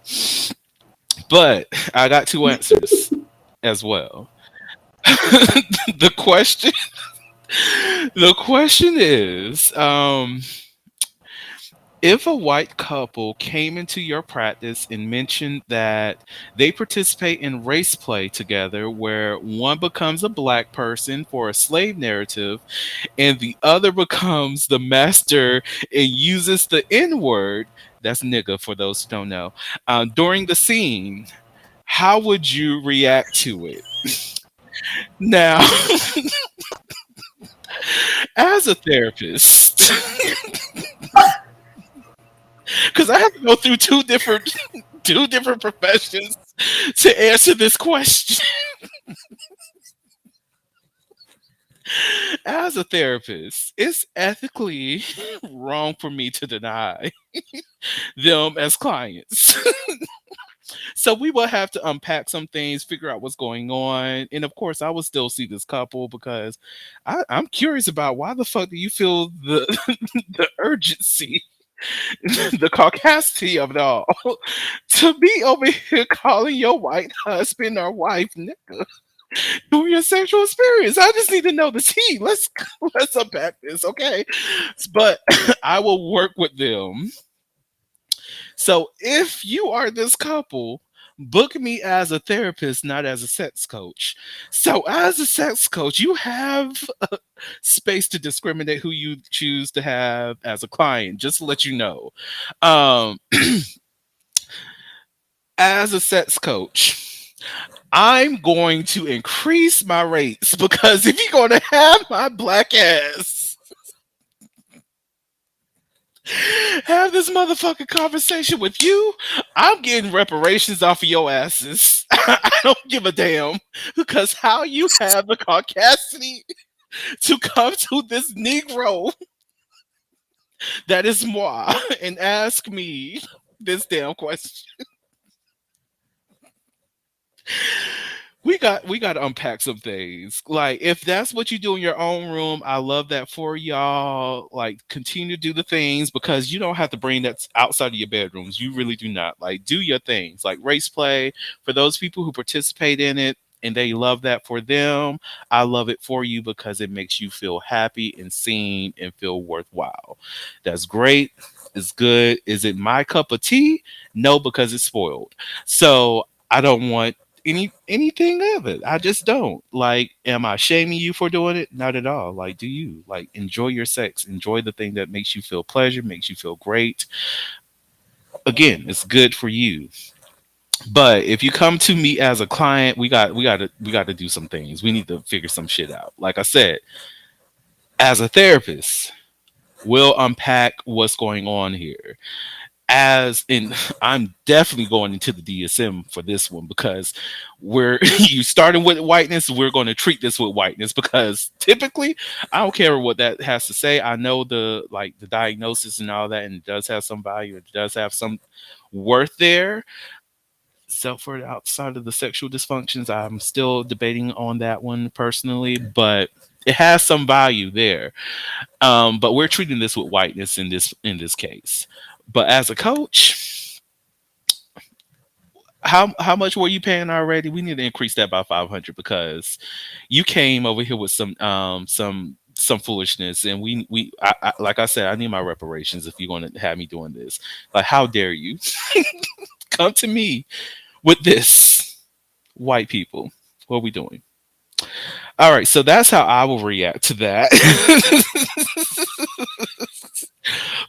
But I got two answers as well. the question the question is, if a white couple came into your practice and mentioned that they participate in race play together where one becomes a black person for a slave narrative and the other becomes the master and uses the n-word, that's nigga for those who don't know, during the scene, how would you react to it? Now, as a therapist, because I have to go through two different professions to answer this question. As a therapist, it's ethically wrong for me to deny them as clients. So we will have to unpack some things, figure out what's going on, and of course, I will still see this couple because I'm curious about why the fuck do you feel the the urgency, the caucasity of it all, to be over here calling your white husband or wife nigga through your sexual experience. I just need to know the tea. Let's unpack this, okay? But I will work with them. So if you are this couple, Book me as a therapist, not as a sex coach. So, as a sex coach, you have space to discriminate who you choose to have as a client, just to let you know. Um, as a sex coach, I'm going to increase my rates because if you're going to have my black ass have this motherfucking conversation with you, I'm getting reparations off of your asses. I don't give a damn because how you have the caucasity to come to this Negro that is moi and ask me this damn question. We got to unpack some things. Like if that's what you do in your own room, I love that for y'all. Like continue to do the things because you don't have to bring that outside of your bedrooms. You really do not. Like do your things. Like race play for those people who participate in it and they love that for them. I love it for you because it makes you feel happy and seen and feel worthwhile. That's great. It's good. Is it my cup of tea? No, because it's spoiled. So I don't want anything of it. I just don't. Like, am I shaming you for doing it? Not at all. Like, do you like enjoy your sex? Enjoy the thing that makes you feel pleasure, makes you feel great. Again, it's good for you. But if you come to me as a client, we got to do some things. We need to figure some shit out. Like I said, as a therapist, we'll unpack what's going on here. As in I'm definitely going into the DSM for this one because we're you starting with whiteness, we're going to treat this with whiteness because typically I don't care what that has to say. I know the like the diagnosis and all that and it does have some value, it does have some worth there. So for outside of the sexual dysfunctions, I'm still debating on that one personally, but it has some value there. But we're treating this with whiteness in this case. But as a coach, how much were you paying already? We need to increase that by 500 because you came over here with some foolishness, and like I said, I need my reparations if you're going to have me doing this. Like, how dare you come to me with this, white people? What are we doing? All right, so that's how I will react to that.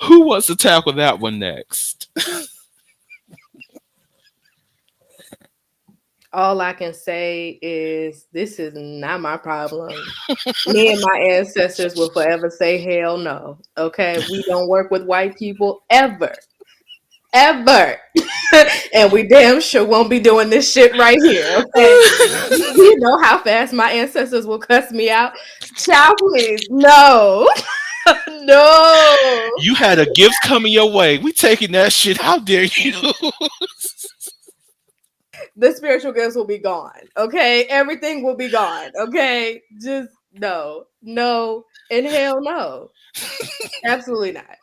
Who wants to tackle that one next? All I can say is this is not my problem. Me and my ancestors will forever say hell no. Okay, we don't work with white people ever, ever, and we damn sure won't be doing this shit right here. Okay, you know how fast my ancestors will cuss me out. Child, please, no, no. You had a gift coming your way. We taking that shit. How dare you? The spiritual gifts will be gone. Okay, everything will be gone. Okay, just no, no, and hell no, absolutely not.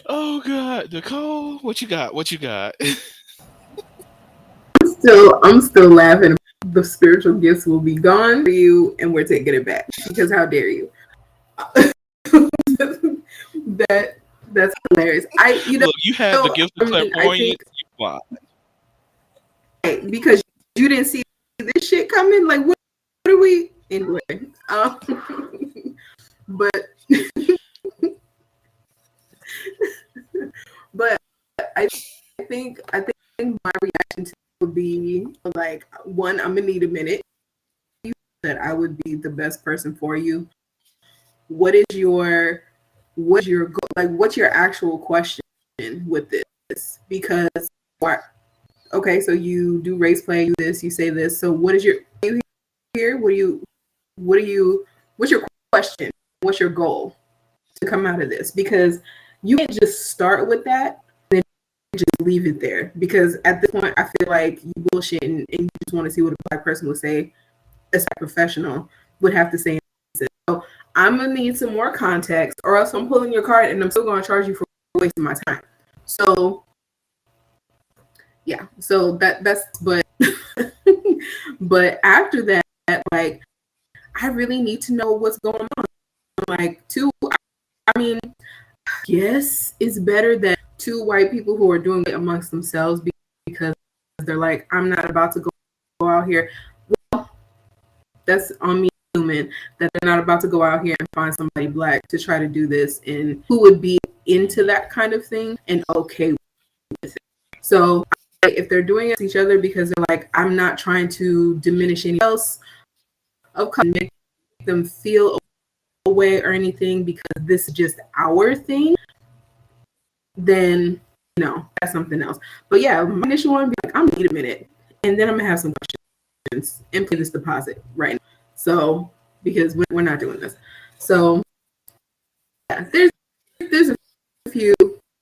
Oh God, Nicole, what you got? What you got? I'm still laughing. The spiritual gifts will be gone for you, and we're taking it back because how dare you? that that's hilarious. Look, you had the gift of I mean, I clairvoyance. think You fly. because you didn't see this shit coming. Like what are we anyway? But but I I think my reaction to it would be like one, I'm gonna need a minute. That I would be the best person for you. What is your goal? Like what's your actual question with this? Because okay, so you do race play, you do this, you say this. So what is your you here? What's your question? What's your goal to come out of this? Because you can't just start with that and then just leave it there. Because at this point I feel like you bullshit and you just want to see what a black person would say, as a professional would have to say. So I'm gonna need some more context, or else I'm pulling your card and I'm still gonna charge you for wasting my time. So yeah, so that's but after that, like I really need to know what's going on. Like two, I mean, guess it's better than two white people who are doing it amongst themselves because they're like, I'm not about to go out here. Well, that's on me, human, that they're not about to go out here and find somebody black to try to do this and who would be into that kind of thing and okay with it. So if they're doing it to each other because they're like, I'm not trying to diminish anyone else, of course, make them feel away or anything because this is just our thing, then that's something else. But yeah, my initial one would be like, I'm gonna need a minute and then I'm gonna have some questions and pay this deposit right now. So because we're not doing this. So yeah, there's a few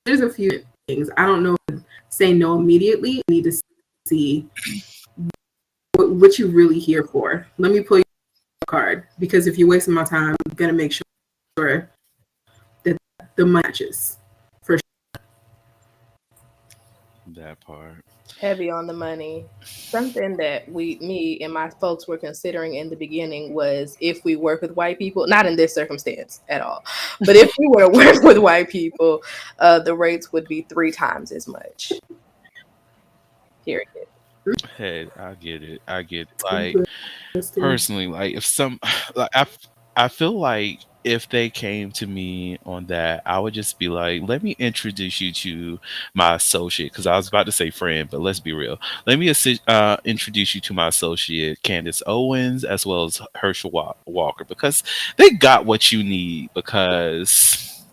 there's a few things. I don't know if say no immediately. I need to see what you really here for. Let me pull your card because if you're wasting my time, I'm gonna make sure that the matches for That part. Heavy on the money. Something that me and my folks were considering in the beginning was if we work with white people, not in this circumstance at all, but if we were to work with white people, the rates would be 3 times as much. Period. Hey, I get it. I get it. Like personally, like if some like I feel like if they came to me on that, I would just be like, let me introduce you to my associate because I was about to say friend, but let's be real. Let me introduce you to my associate Candace Owens as well as Herschel Walker because they got what you need because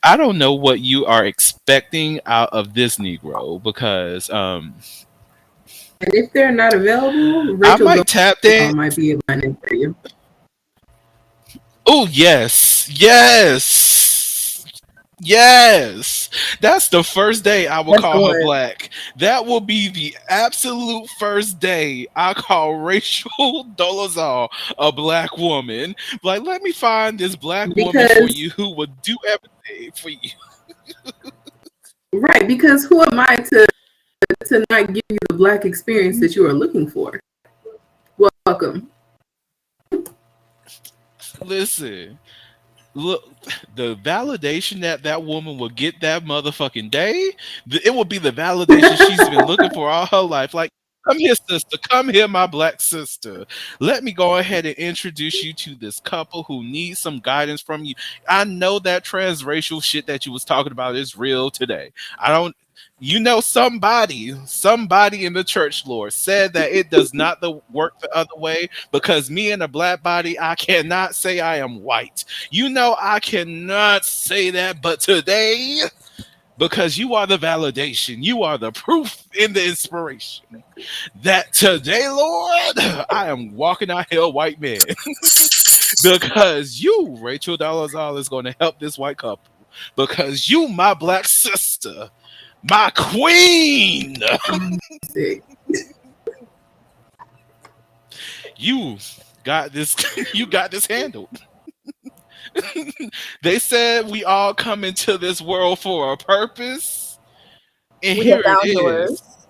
I don't know what you are expecting out of this Negro because and if they're not available, I Rachel might tap that. might be able to answer you. Oh yes, yes, yes. That's the first day I will That's the call her one. black. That will be the absolute first day I call Rachel Dolezal a black woman. Like, let me find this black woman for Because you who would do everything for you. right, because who am I to not give you the black experience that you are looking for? Welcome. Listen, look, the validation that that woman will get that motherfucking day, it will be the validation she's been looking for all her life. Like, come here, sister. Come here, my black sister. Let me go ahead and introduce you to this couple who needs some guidance from you. I know that transracial shit that you was talking about is real today. I don't. You know, somebody in the church, Lord, said that it does not work the other way because me in a black body, I cannot say I am white. You know, I cannot say that, but today, because you are the validation, you are the proof in the inspiration that today, Lord, I am walking out here, white man, because you, Rachel Dolezal, is going to help this white couple. Because you, my black sister, my queen, Sick. you got this. You got this handled. They said we all come into this world for a purpose, and We are here it down to is. us.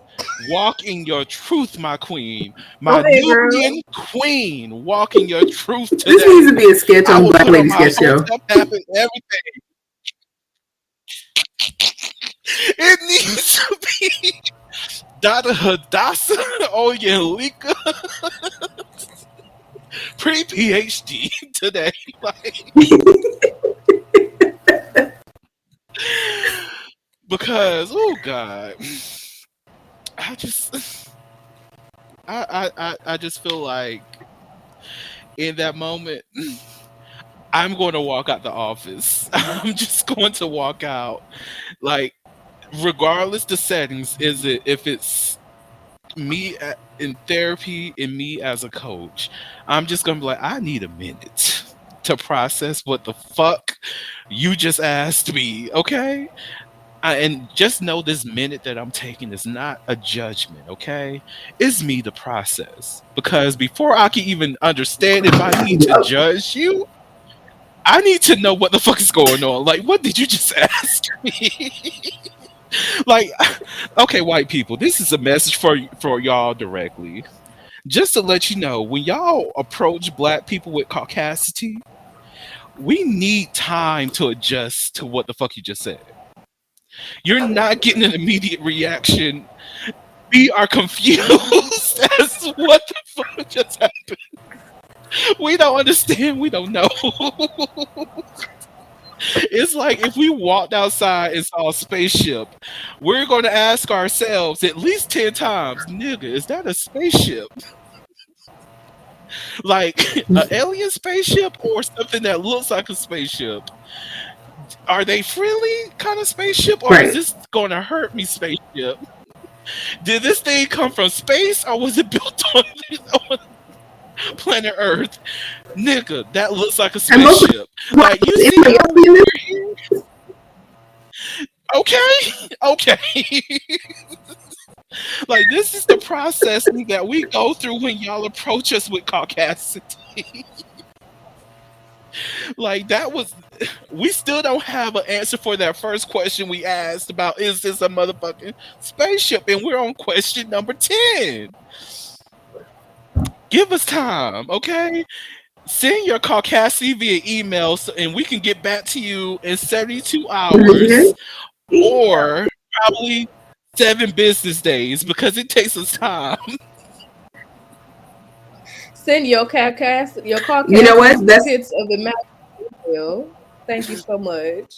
Walk in your truth, my queen, Go my ahead, girl. Nubian queen. Walk in your truth This today. needs to be a sketch I on will Black put on Lady my Sketch Show. hotel cap and everything. It needs to be Dada Hadassah Oyelika, pre PhD today. Like, because oh god, I just I just feel like in that moment I'm going to walk out the office. I'm just going to walk out, like, regardless the settings. Is it if it's me in therapy and me as a coach? I'm just gonna be like, I need a minute to process what the fuck you just asked me. Okay, and just know this minute that I'm taking is not a judgment, okay? It's me to process. Because before I can even understand if I need to Yep. judge you, I need to know what the fuck is going on. Like, what did you just ask me? Like, okay, white people, this is a message for y'all directly. Just to let you know, when y'all approach black people with caucasity, We need time to adjust to what the fuck you just said. You're not getting an immediate reaction. We are confused as to what the fuck just happened. We don't understand. We don't know. It's like if we walked outside and saw a spaceship, we're going to ask ourselves at least 10 times, nigga, is that a spaceship? Like an alien spaceship or something that looks like a spaceship? Are they friendly kind of spaceship or is Right. this going to hurt me spaceship? Did this thing come from space or was it built on planet Earth? Nigga, that looks like a And most of spaceship. why Like, you is see anybody how else being we're here? Okay, okay. Like, this is the processing that we go through when y'all approach us with caucasity. Like, that was. We still don't have an answer for that first question we asked about is this a motherfucking spaceship? And we're on question number 10. Give us time, okay? Send your caucasity via email and we can get back to you in 72 hours or probably 7 business days because it takes us time. Send your You know what? Caucasian That's bits of the mouth. Thank you so much.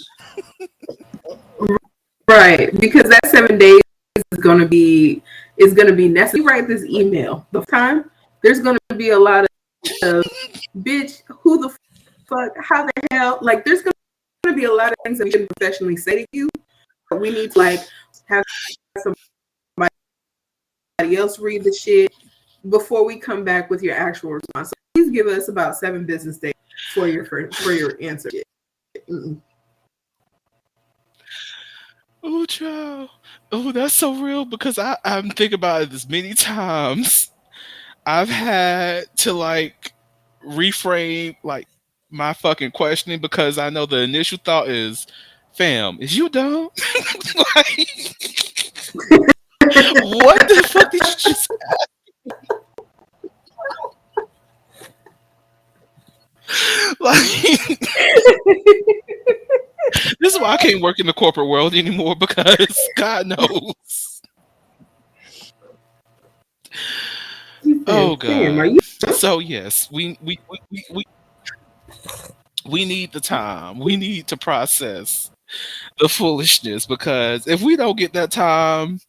right because that 7 days is gonna be necessary. You write this email the time. There's gonna be a lot of bitch. Who the fuck? How the hell? Like there's gonna be a lot of things that we shouldn't professionally say to you. But we need to like have somebody else read the shit before we come back with your actual response. So please give us about 7 business days for your answer. Mm-mm. Oh, child. Oh, that's so real because I'm thinking about it this many times. I've had to like reframe like my fucking questioning because I know the initial thought is, fam, is you dumb? Like, what the fuck did you just like? This is why I can't work in the corporate world anymore because God knows. Oh Sam, are God. you? So yes, we need the time. We need to process the foolishness because if we don't get that time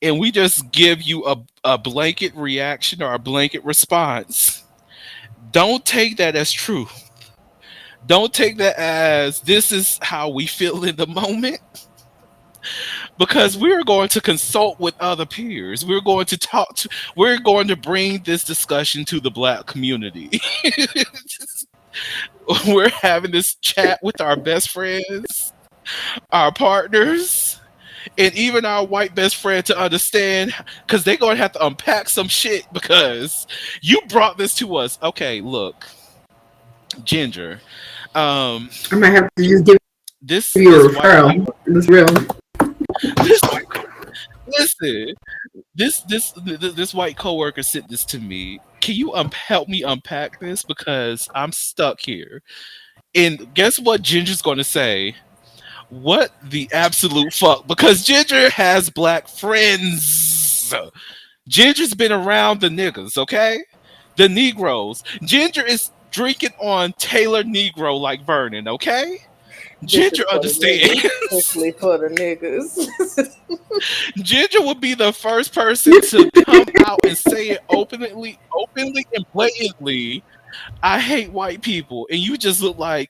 and we just give you a blanket reaction or a blanket response, don't take that as true. Don't take that as this is how we feel in the moment because we're going to consult with other peers. We're going to bring this discussion to the black community. We're having this chat with our best friends, our partners, and even our white best friend to understand because they're going to have to unpack some shit because you brought this to us. Okay, look, Ginger. Um, I might have to just give this you this a white referral. This real. this listen this white coworker sent this to me. Can you help me unpack this because I'm stuck here? And guess what Ginger's going to say? What the absolute fuck? Because Ginger has black friends. Ginger's been around the niggas, okay? The Negroes. Ginger is drinking on Taylor Negro like Vernon, okay? This is Ginger for the niggas. understands. Strictly for the niggas. Ginger would be the first person to come out and say it openly and blatantly. I hate white people, and you just look like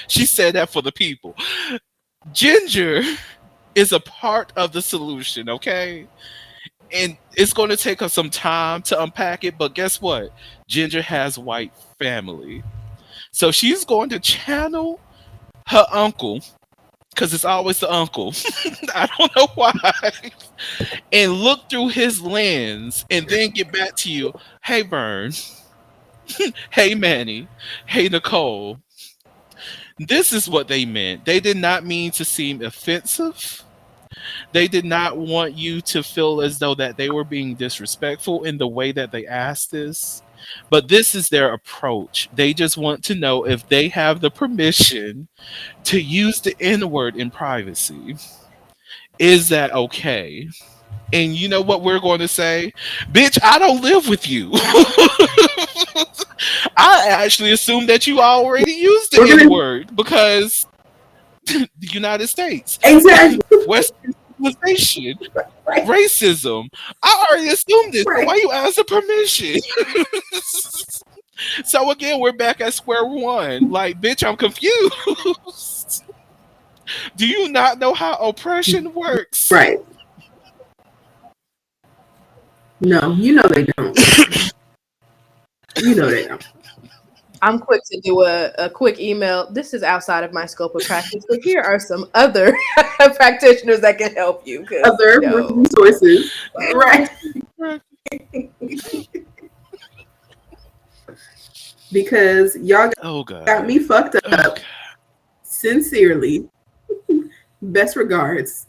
she said that for the people. Ginger is a part of the solution, okay? And it's going to take us some time to unpack it, but guess what? Ginger has white family. So she's going to channel her uncle, because it's always the uncle. I don't know why. And look through his lens and then get back to you. Hey, Vern. Hey, Manny. Hey, Nicole. This is what they meant. They did not mean to seem offensive. They did not want you to feel as though that they were being disrespectful in the way that they asked this. But this is their approach. They just want to know if they have the permission to use the N word in privacy. Is that okay? And you know what we're going to say? Bitch, I don't live with you. I actually assumed that you already used the We're N gonna word because the United States, exactly Western civilization, right, racism. I already assumed this. So why right. you ask for permission? So again, we're back at square one. Like, bitch, I'm confused. Do you not know how oppression works? Right. No, they don't. They don't. I'm quick to do a quick email. This is outside of my scope of practice, but here are some other practitioners that can help you. Because Other resources. Right. Because y'all Oh got god. me fucked Oh up. Sincerely. Best regards.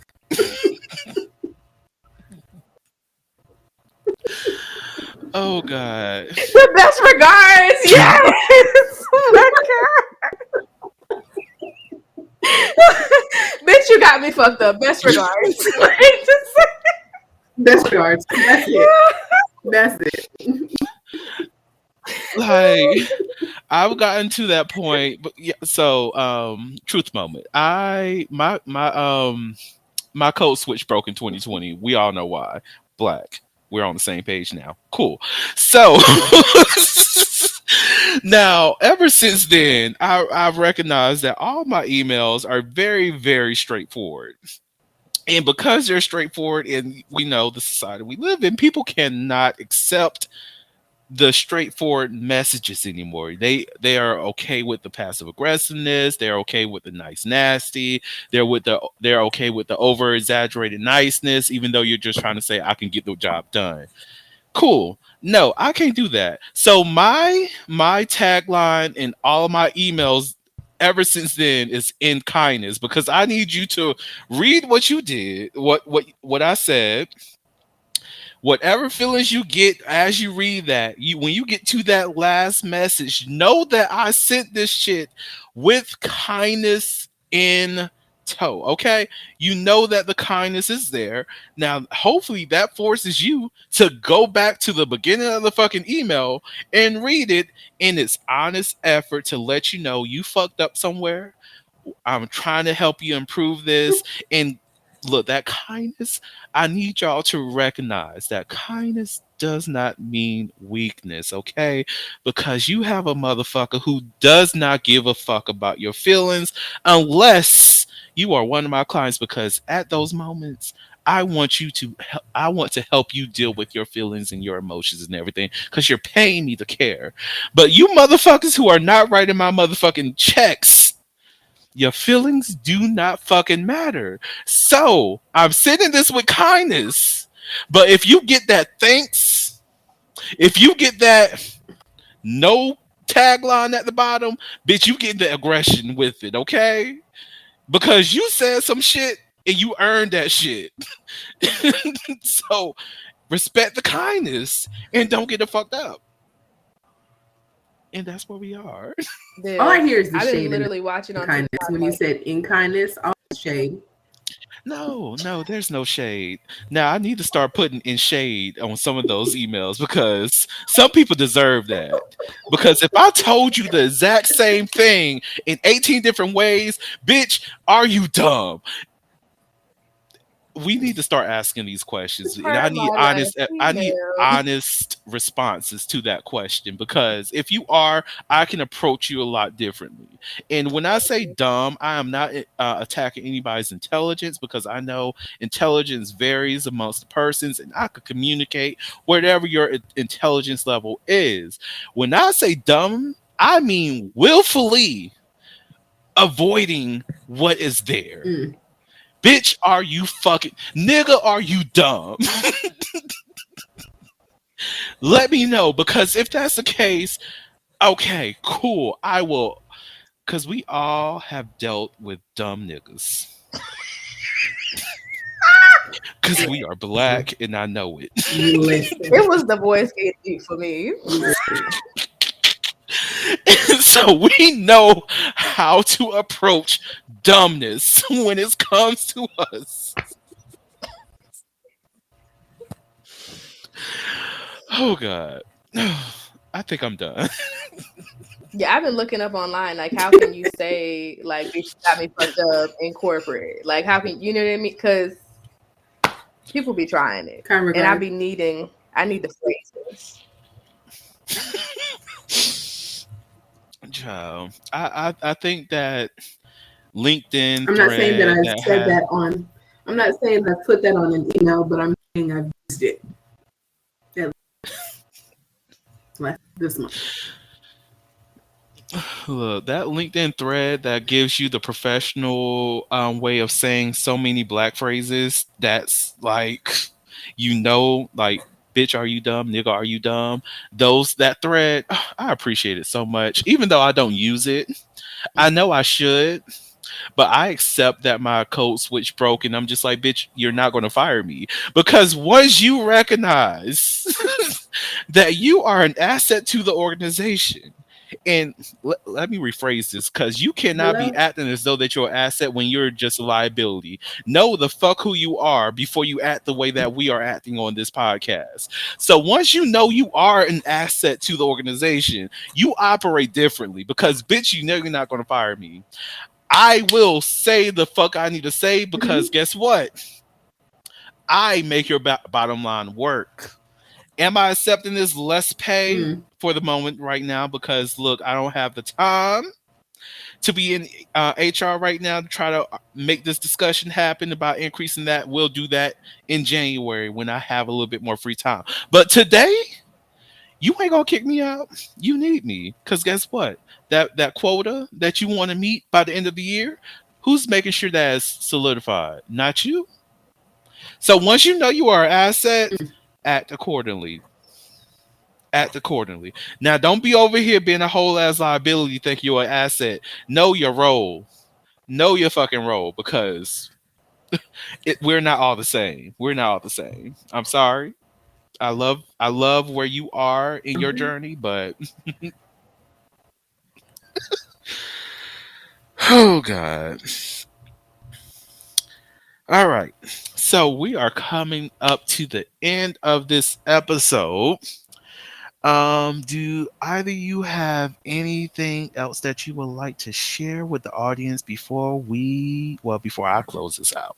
oh god. best regards. Yes. Oh my god. Bitch, you got me fucked up. Best regards. Best regards. That's it. That's it. Like, I've gotten to that point, but yeah, so truth moment. My code switch broke in 2020. We all know why. Black. We're on the same page now. Cool. So now, ever since then, I've recognized that all my emails are very, very straightforward. And because they're straightforward, and we know the society we live in, people cannot accept the straightforward messages anymore. They are okay with the passive aggressiveness. They're okay with the nice nasty. They're okay with the over exaggerated niceness, even though you're just trying to say I can get the job done. Cool. No, I can't do that. So my tagline in all of my emails ever since then is in kindness, because I need you to read what you did, what I said, whatever feelings you get as you read that, you when you get to that last message, know that I sent this shit with kindness in tow. Okay, you know that the kindness is there. Now hopefully that forces you to go back to the beginning of the fucking email and read it in its honest effort to let you know you fucked up somewhere. I'm trying to help you improve this. And look, that kindness, I need y'all to recognize that kindness does not mean weakness, okay? Because you have a motherfucker who does not give a fuck about your feelings unless you are one of my clients, because at those moments I want to help you deal with your feelings and your emotions and everything, because you're paying me to care. But you motherfuckers who are not writing my motherfucking checks, your feelings do not fucking matter. So I'm sending this with kindness. But if you get that thanks, if you get that no tagline at the bottom, bitch, you get the aggression with it, okay? Because you said some shit and you earned that shit. So respect the kindness and don't get it fucked up. And that's where we are. All I Dude, hear is the I've been shade and literally watching the on kindness. TikTok. When you said in kindness, all shade. No, no, there's no shade. Now I need to start putting in shade on some of those emails because some people deserve that. Because if I told you the exact same thing in 18 different ways, bitch, are you dumb? We need to start asking these questions, It's and part of my last I need email. honest responses to that question, because if you are, I can approach you a lot differently. And when I say dumb, I am not attacking anybody's intelligence, because I know intelligence varies amongst the persons, and I could communicate whatever your intelligence level is. When I say dumb, I mean willfully avoiding what is there. Mm. Bitch, are you fucking nigga? Are you dumb? Let me know, because if that's the case, okay, cool. I will, because we all have dealt with dumb niggas. because we are black and I know it. Listen, It was the boys getting deep for me. So we know how to approach dumbness when it comes to us. Oh God. I think I'm done. Yeah, I've been looking up online, like, how can you say, like, bitch, you got me fucked up in corporate? Like, how can you know what I mean? Because people be trying it, kind and regard. I need the phrases. Child, I think that LinkedIn I'm not saying that thread I that said has that on. I'm not saying I put that on an email, but I'm saying I've used it at least this month. look, that LinkedIn thread that gives you the professional way of saying so many black phrases. That's like, like, bitch, are you dumb? Nigga, are you dumb? That thread, I appreciate it so much. Even though I don't use it, I know I should. But I accept that my code switch broke, and I'm just like, bitch, you're not going to fire me. Because once you recognize that you are an asset to the organization, and let me rephrase this, because you cannot be Hello? acting as though that you're an asset when you're just a liability. Know the fuck who you are before you act the way that we are acting on this podcast. So once you know you are an asset to the organization, you operate differently because, bitch, you know you're not going to fire me. I will say the fuck I need to say because Mm-hmm. guess what? I make your bottom line work. Am I accepting this less pay Mm. for the moment right now? Because look, I don't have the time to be in HR right now to try to make this discussion happen about increasing that. We'll do that in January when I have a little bit more free time. But today, you ain't gonna kick me out. You need me because guess what? That quota that you want to meet by the end of the year, who's making sure that is solidified? Not you. So once you know you are an asset, act accordingly. Act accordingly. Now, don't be over here being a whole ass liability. Think you're an asset. Know your role. Know your fucking role because we're not all the same. We're not all the same. I'm sorry. I love where you are in your journey, but oh God. All right. So we are coming up to the end of this episode. Do either you have anything else that you would like to share with the audience before I close this out?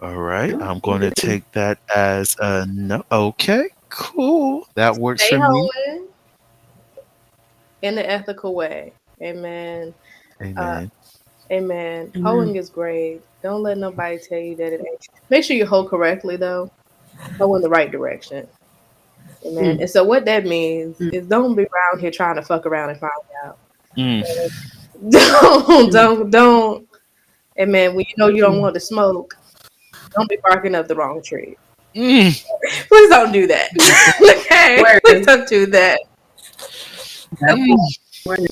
All right. No, I'm I'm going to good. take that as a no. Okay, cool. That works Stay for me. hoeing in the ethical way. Amen. Uh, Amen. amen. Hoeing Amen. is great. Don't let nobody tell you that it ain't. Make sure you hoe correctly though. Hoe in the right direction. Amen. Mm. And so what that means Mm. is don't be around here trying to fuck around and find out. Mm. Mm. Don't. Amen. When you know you don't Mm. want to smoke, don't be barking up the wrong tree. Mm. Please don't do that. Okay, please Word. don't do that. That Mm. word.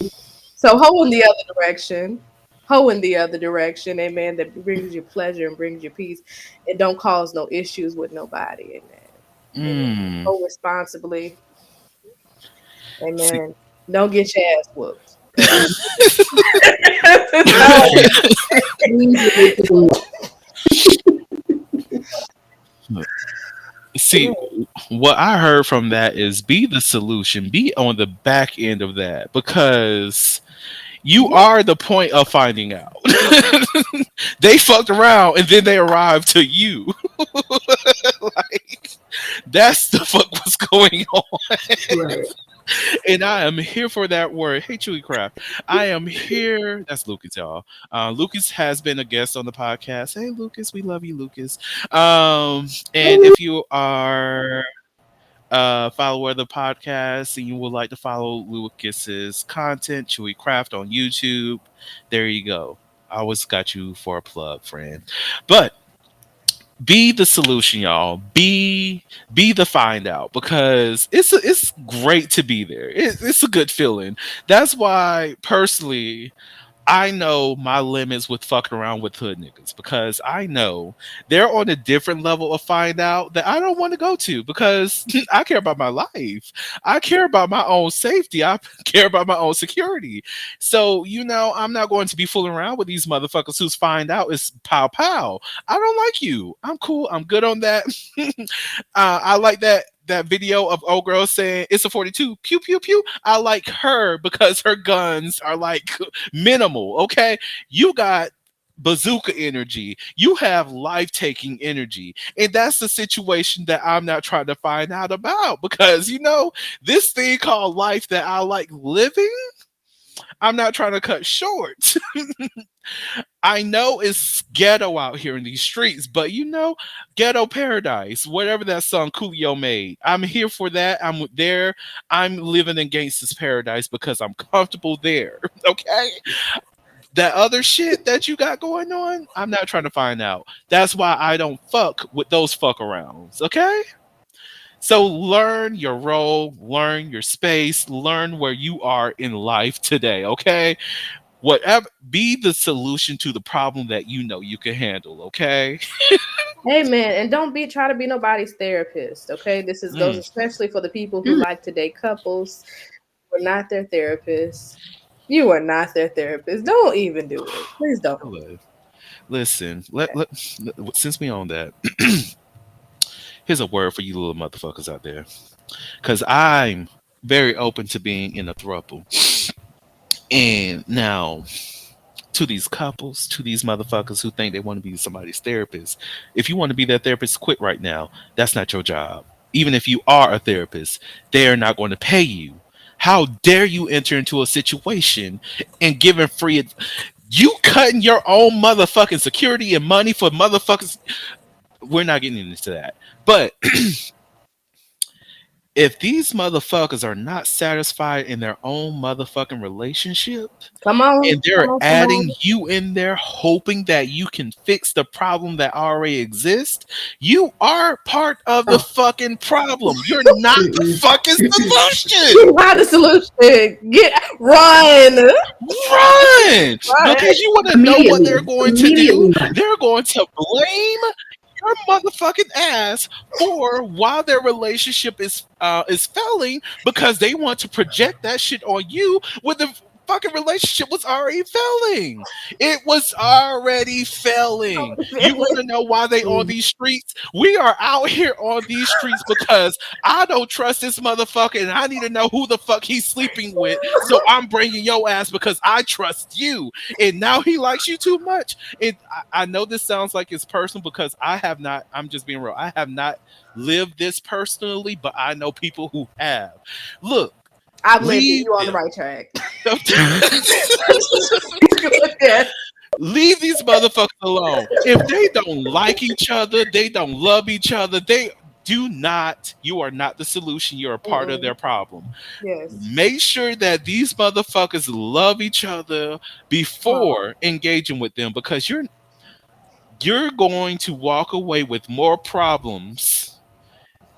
So hoe in the other direction. Hoe in the other direction, amen. That brings you pleasure and brings you peace. And don't cause no issues with nobody, amen. Amen. Mm. Hoe responsibly, See, amen. Don't get your ass whooped. Because so, Means you're making see, what I heard from that is be the solution, be on the back end of that because you yeah. are the point of finding out. They fucked around and then they arrived to you. Like, that's the fuck what's going on. right. And I am here for that word. Hey, Chewy Craft. I am here. That's Lucas, y'all. Lucas has been a guest on the podcast. Hey, Lucas. We love you, Lucas. And if you are follower of the podcast and you would like to follow Lucas's content, Chewy Craft on YouTube, there you go. I always got you for a plug, friend. But Be the solution, y'all. Be the find out, because it's great to be there. It's a good feeling. That's why personally I know my limits with fucking around with hood niggas, because I know they're on a different level of find out that I don't want to go to, because I care about my life. I care about my own safety. I care about my own security. So, I'm not going to be fooling around with these motherfuckers whose find out is pow pow. I don't like you. I'm cool. I'm good on that. I like that video of old girl saying it's a 42 pew pew pew. I like her because her guns are like minimal. Okay, you got bazooka energy, you have life-taking energy, and that's the situation that I'm not trying to find out about, because this thing called life that I like living, I'm not trying to cut short. I know it's ghetto out here in these streets, but ghetto paradise, whatever that song Coolio made. I'm here for that. I'm there. I'm living in gangsta's paradise because I'm comfortable there. Okay? That other shit that you got going on, I'm not trying to find out. That's why I don't fuck with those fuck arounds. Okay? So learn your role, learn your space, learn where you are in life today. Okay? Whatever, be the solution to the problem that you can handle. Okay. Hey man, and don't be try to be nobody's therapist. Okay, this is goes Mm, especially for the people who like to date couples. We're not their therapist. You are not their therapist. Don't even do it. Please don't. hello. Listen, since we own that, here's a word for you little motherfuckers out there, because I'm very open to being in a throuple. And now, to these couples, to these motherfuckers who think they want to be somebody's therapist, if you want to be their therapist, quit right now. That's not your job. Even if you are a therapist, they are not going to pay you. How dare you enter into a situation and giving free? You cutting your own motherfucking security and money for motherfuckers. We're not getting into that. But if these motherfuckers are not satisfied in their own motherfucking relationship, Come on, and they're come on, come adding on. you in there hoping that you can fix the problem that already exists, you are part of the Oh, fucking problem. You're not the mm-mm. fucking solution. You are the solution. Get run, Run! run. Because you want to know what they're Immediately, going to do? immediately run. They're going to blame your motherfucking ass for why their relationship is failing, because they want to project that shit on you when the fucking relationship was already failing. It was already failing. You want to know why they on Mm. these streets? We are out here on these streets because I don't trust this motherfucker, and I need to know who the fuck he's sleeping with. So I'm bringing your ass because I trust you. And now he likes you too much. And I know this sounds like it's personal, because I have not, I'm just being real. I have not lived this personally, but I know people who have. Look, I've lived it. leave You on the them. right track. Yeah. Leave these motherfuckers alone. If they don't like each other, they don't love each other, they do not, you are not the solution. You're a part of Mm-mm. their problem. Yes. Make sure that these motherfuckers love each other Oh, before engaging with them, because you're going to walk away with more problems,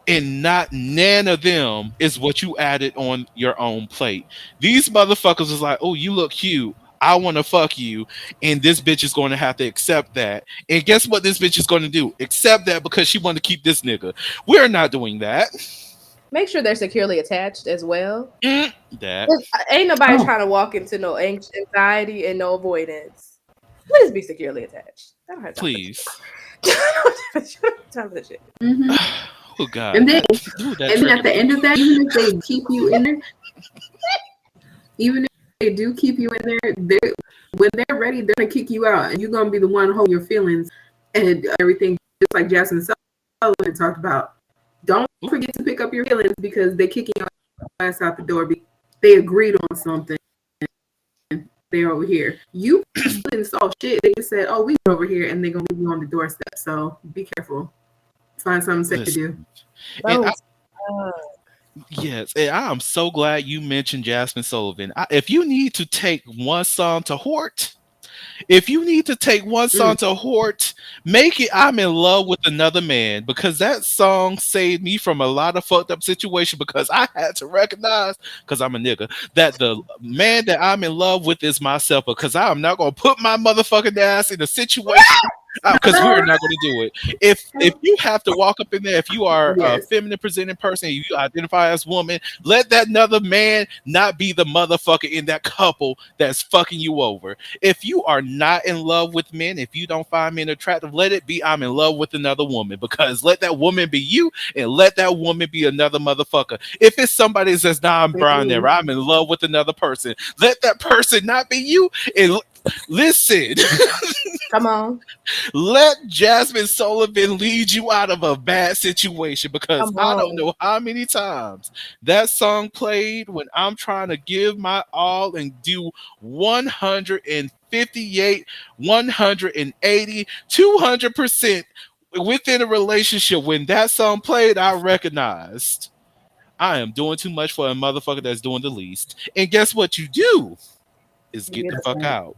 and not none of them is what you added on your own plate. These motherfuckers is like, oh, you look cute, I want to fuck you, and this bitch is going to have to accept that. And guess what this bitch is going to do? Accept that because she want to keep this nigga. We're not doing that. make sure they're securely attached as well. That, Ain't nobody Oh, trying to walk into no anxiety and no avoidance. Please be securely attached. I don't have time for please. shit. I don't have time for this shit. hmm Oh God, and then ooh, that and then at triggered the me. end of that, even if they keep you in there, even if they do keep you in there, when they're ready, they're gonna kick you out, and you're gonna be the one holding your feelings and everything. Just like Jasmine Sullivan talked about. Don't forget to pick up your feelings because they kicking your ass out the door. Because they agreed on something. They're over here. You didn't solve shit. They just said, "Oh, we over here," and they're gonna leave you on the doorstep. So be careful. Find something safe to do. Listen, and Those. yes, and I am so glad you mentioned Jasmine Sullivan. If you need to take one song to heart, If you need to take one Mm. song to Hort, make it I'm in love with another man because that song saved me from a lot of fucked up situation because I had to recognize, because I'm a nigga, that the man that I'm in love with is myself because I am not going to put my motherfucking ass in a situation because we are not going to do it. If you have to walk up in there, if you are a Yes. feminine presenting person, you identify as woman, let that another man not be the motherfucker in that couple that's fucking you over. If you are not in love with men, if you don't find men attractive, let it be I'm in love with another woman because let that woman be you and let that woman be another motherfucker. If it's somebody that says, nah, I'm Brian there, Mm. I'm in love with another person, let that person not be you and listen. Come on. Let Jasmine Sullivan lead you out of a bad situation because Come I don't on. know how many times that song played when I'm trying to give my all and do 158, 180, 200% within a relationship. When that song played, I recognized I am doing too much for a motherfucker that's doing the least. And guess what you do is get the That's fuck right. out.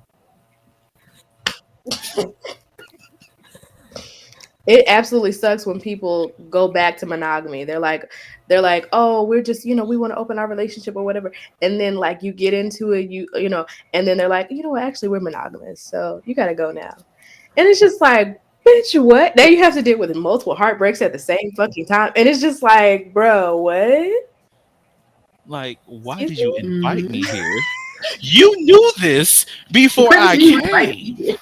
It absolutely sucks when people go back to monogamy. They're like, oh, we're just, we want to open our relationship or whatever. And then like you get into it, and then they're like, what, actually we're monogamous. So you gotta go now. And it's just like, bitch, what? Now you have to deal with multiple heartbreaks at the same fucking time. And it's just like, bro, what? Like, why Excuse did you me? invite Mm-hmm. me here? You knew this before Why I did you invite came. me here?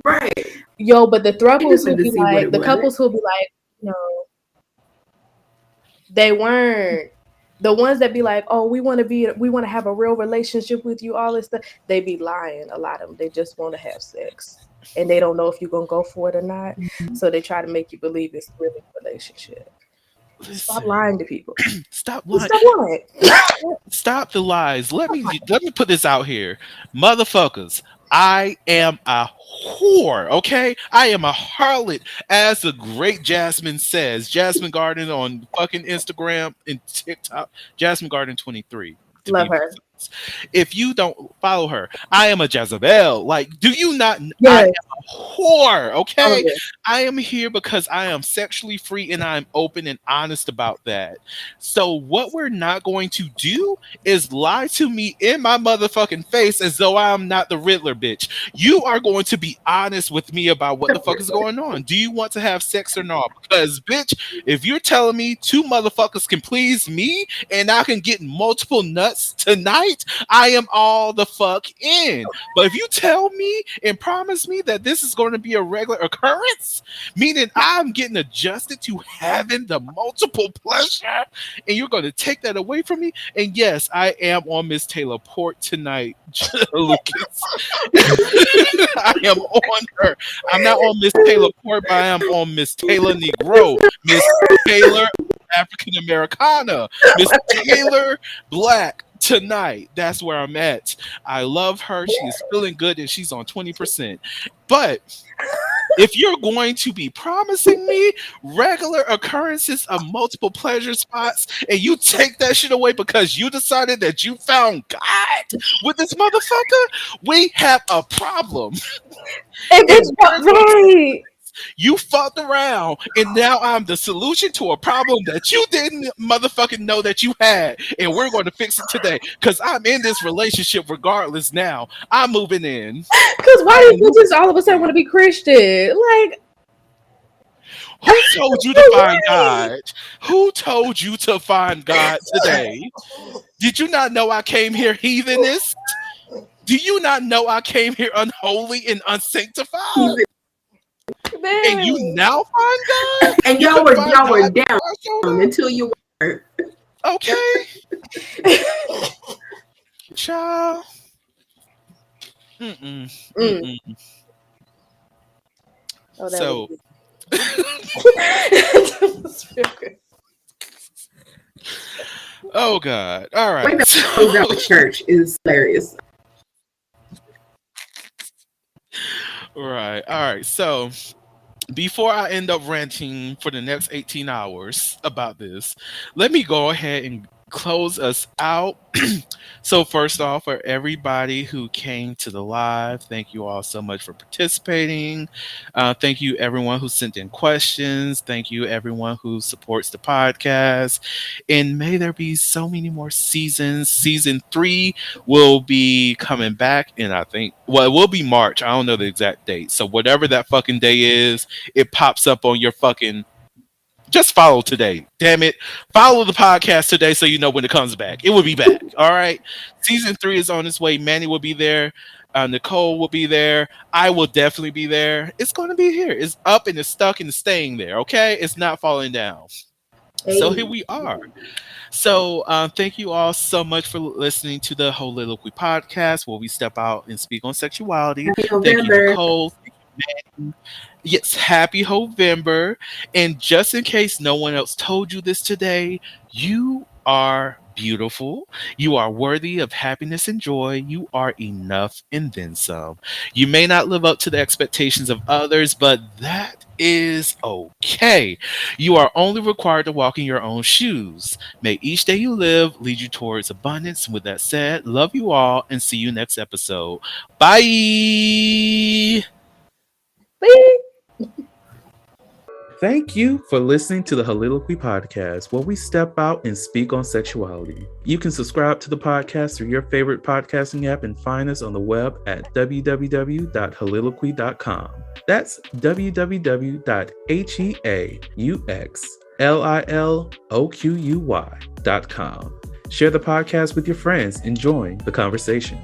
Right. Yo, but the I just thruples wanted who to be see what like, it the was. couples who be like, they weren't. The ones that be like, oh, we want to have a real relationship with you, all this stuff, they be lying. A lot of them, they just want to have sex, and they don't know if you're gonna go for it or not. So they try to make you believe it's really a relationship. Stop Listen, lying to people. stop Just lying. stop lying. Stop the lies. Let me put this out here, motherfuckers. I am a whore, okay? I am a harlot, as the great Jasmine says. Jasmine Garden on fucking Instagram and TikTok. Jasmine Garden 23 to Love be her. precise. If you don't follow her, I am a Jezebel. Like, do you not? I am Yes, a whore, all of okay? this. I am here because I am sexually free and I'm open and honest about that. So, what we're not going to do is lie to me in my motherfucking face as though I'm not the Riddler, bitch. You are going to be honest with me about what the fuck is going on. Do you want to have sex or not? Because, bitch, if you're telling me two motherfuckers can please me and I can get multiple nuts tonight, I am all the fuck in. But if you tell me and promise me that this is going to be a regular occurrence, meaning I'm getting adjusted to having the multiple pleasure, and you're going to take that away from me. And yes, I am on Miss Taylor Port tonight, Lucas. I am on her. I'm not on Miss Taylor Port, but I am on Miss Taylor Negro, Miss Taylor African Americana, Miss Taylor Black. Tonight, that's where I'm at. I love her. She is feeling good and she's on 20%. But if you're going to be promising me regular occurrences of multiple pleasure spots and you take that shit away because you decided that you found God with this motherfucker, we have a problem. And And bitch, we're going to, right. you fucked around and now I'm the solution to a problem that you didn't motherfucking know that you had. And we're going to fix it today because I'm in this relationship regardless now. I'm moving in. Because I why am did you just all of a sudden moving. want to be Christian? Like, Who told you to find right. God? Who told you to find God today? Did you not know I came here heathenist? Do you not know I came here unholy and unsanctified? He's And you Man. now find God? and You y'all couldn't were find y'all were God down before I showed up? until you were. Okay, child. Mm-mm, Mm. mm-mm. Oh, that was So, good. That was real good. oh God. All The way right. that closed out the church is hilarious. Right. All right. So, before I end up ranting for the next 18 hours about this, let me go ahead and close us out. So first off, for everybody who came to the live, thank you all so much for participating. Thank you everyone who sent in questions. Thank you everyone who supports the podcast. And may there be so many more seasons. Season 3 will be coming back, and I think, well, it will be March. I don't know the exact date. So whatever that fucking day is, it pops up on your fucking, just follow today. Damn it. Follow the podcast today so you know when it comes back. It will be back. All right. Season 3 is on its way. Manny will be there. Nicole will be there. I will definitely be there. It's going to be here. It's up and it's stuck and it's staying there. Okay. It's not falling down. So here Hey. we are. So, thank you all so much for listening to the Holistically podcast, where we step out and speak on sexuality. Happy Thank you, November. Nicole. Thank you, Manny. Yes, happy November. And just in case no one else told you this today, you are beautiful. You are worthy of happiness and joy. You are enough and then some. You may not live up to the expectations of others, but that is okay. You are only required to walk in your own shoes. May each day you live lead you towards abundance. With that said, love you all and see you next episode. Bye. Bye. Thank you for listening to the Soliloquy Podcast, where we step out and speak on sexuality. You can subscribe to the podcast through your favorite podcasting app and find us on the web at www.soliloquy.com. That's www.heauxliloquy.com. Share the podcast with your friends and join the conversation.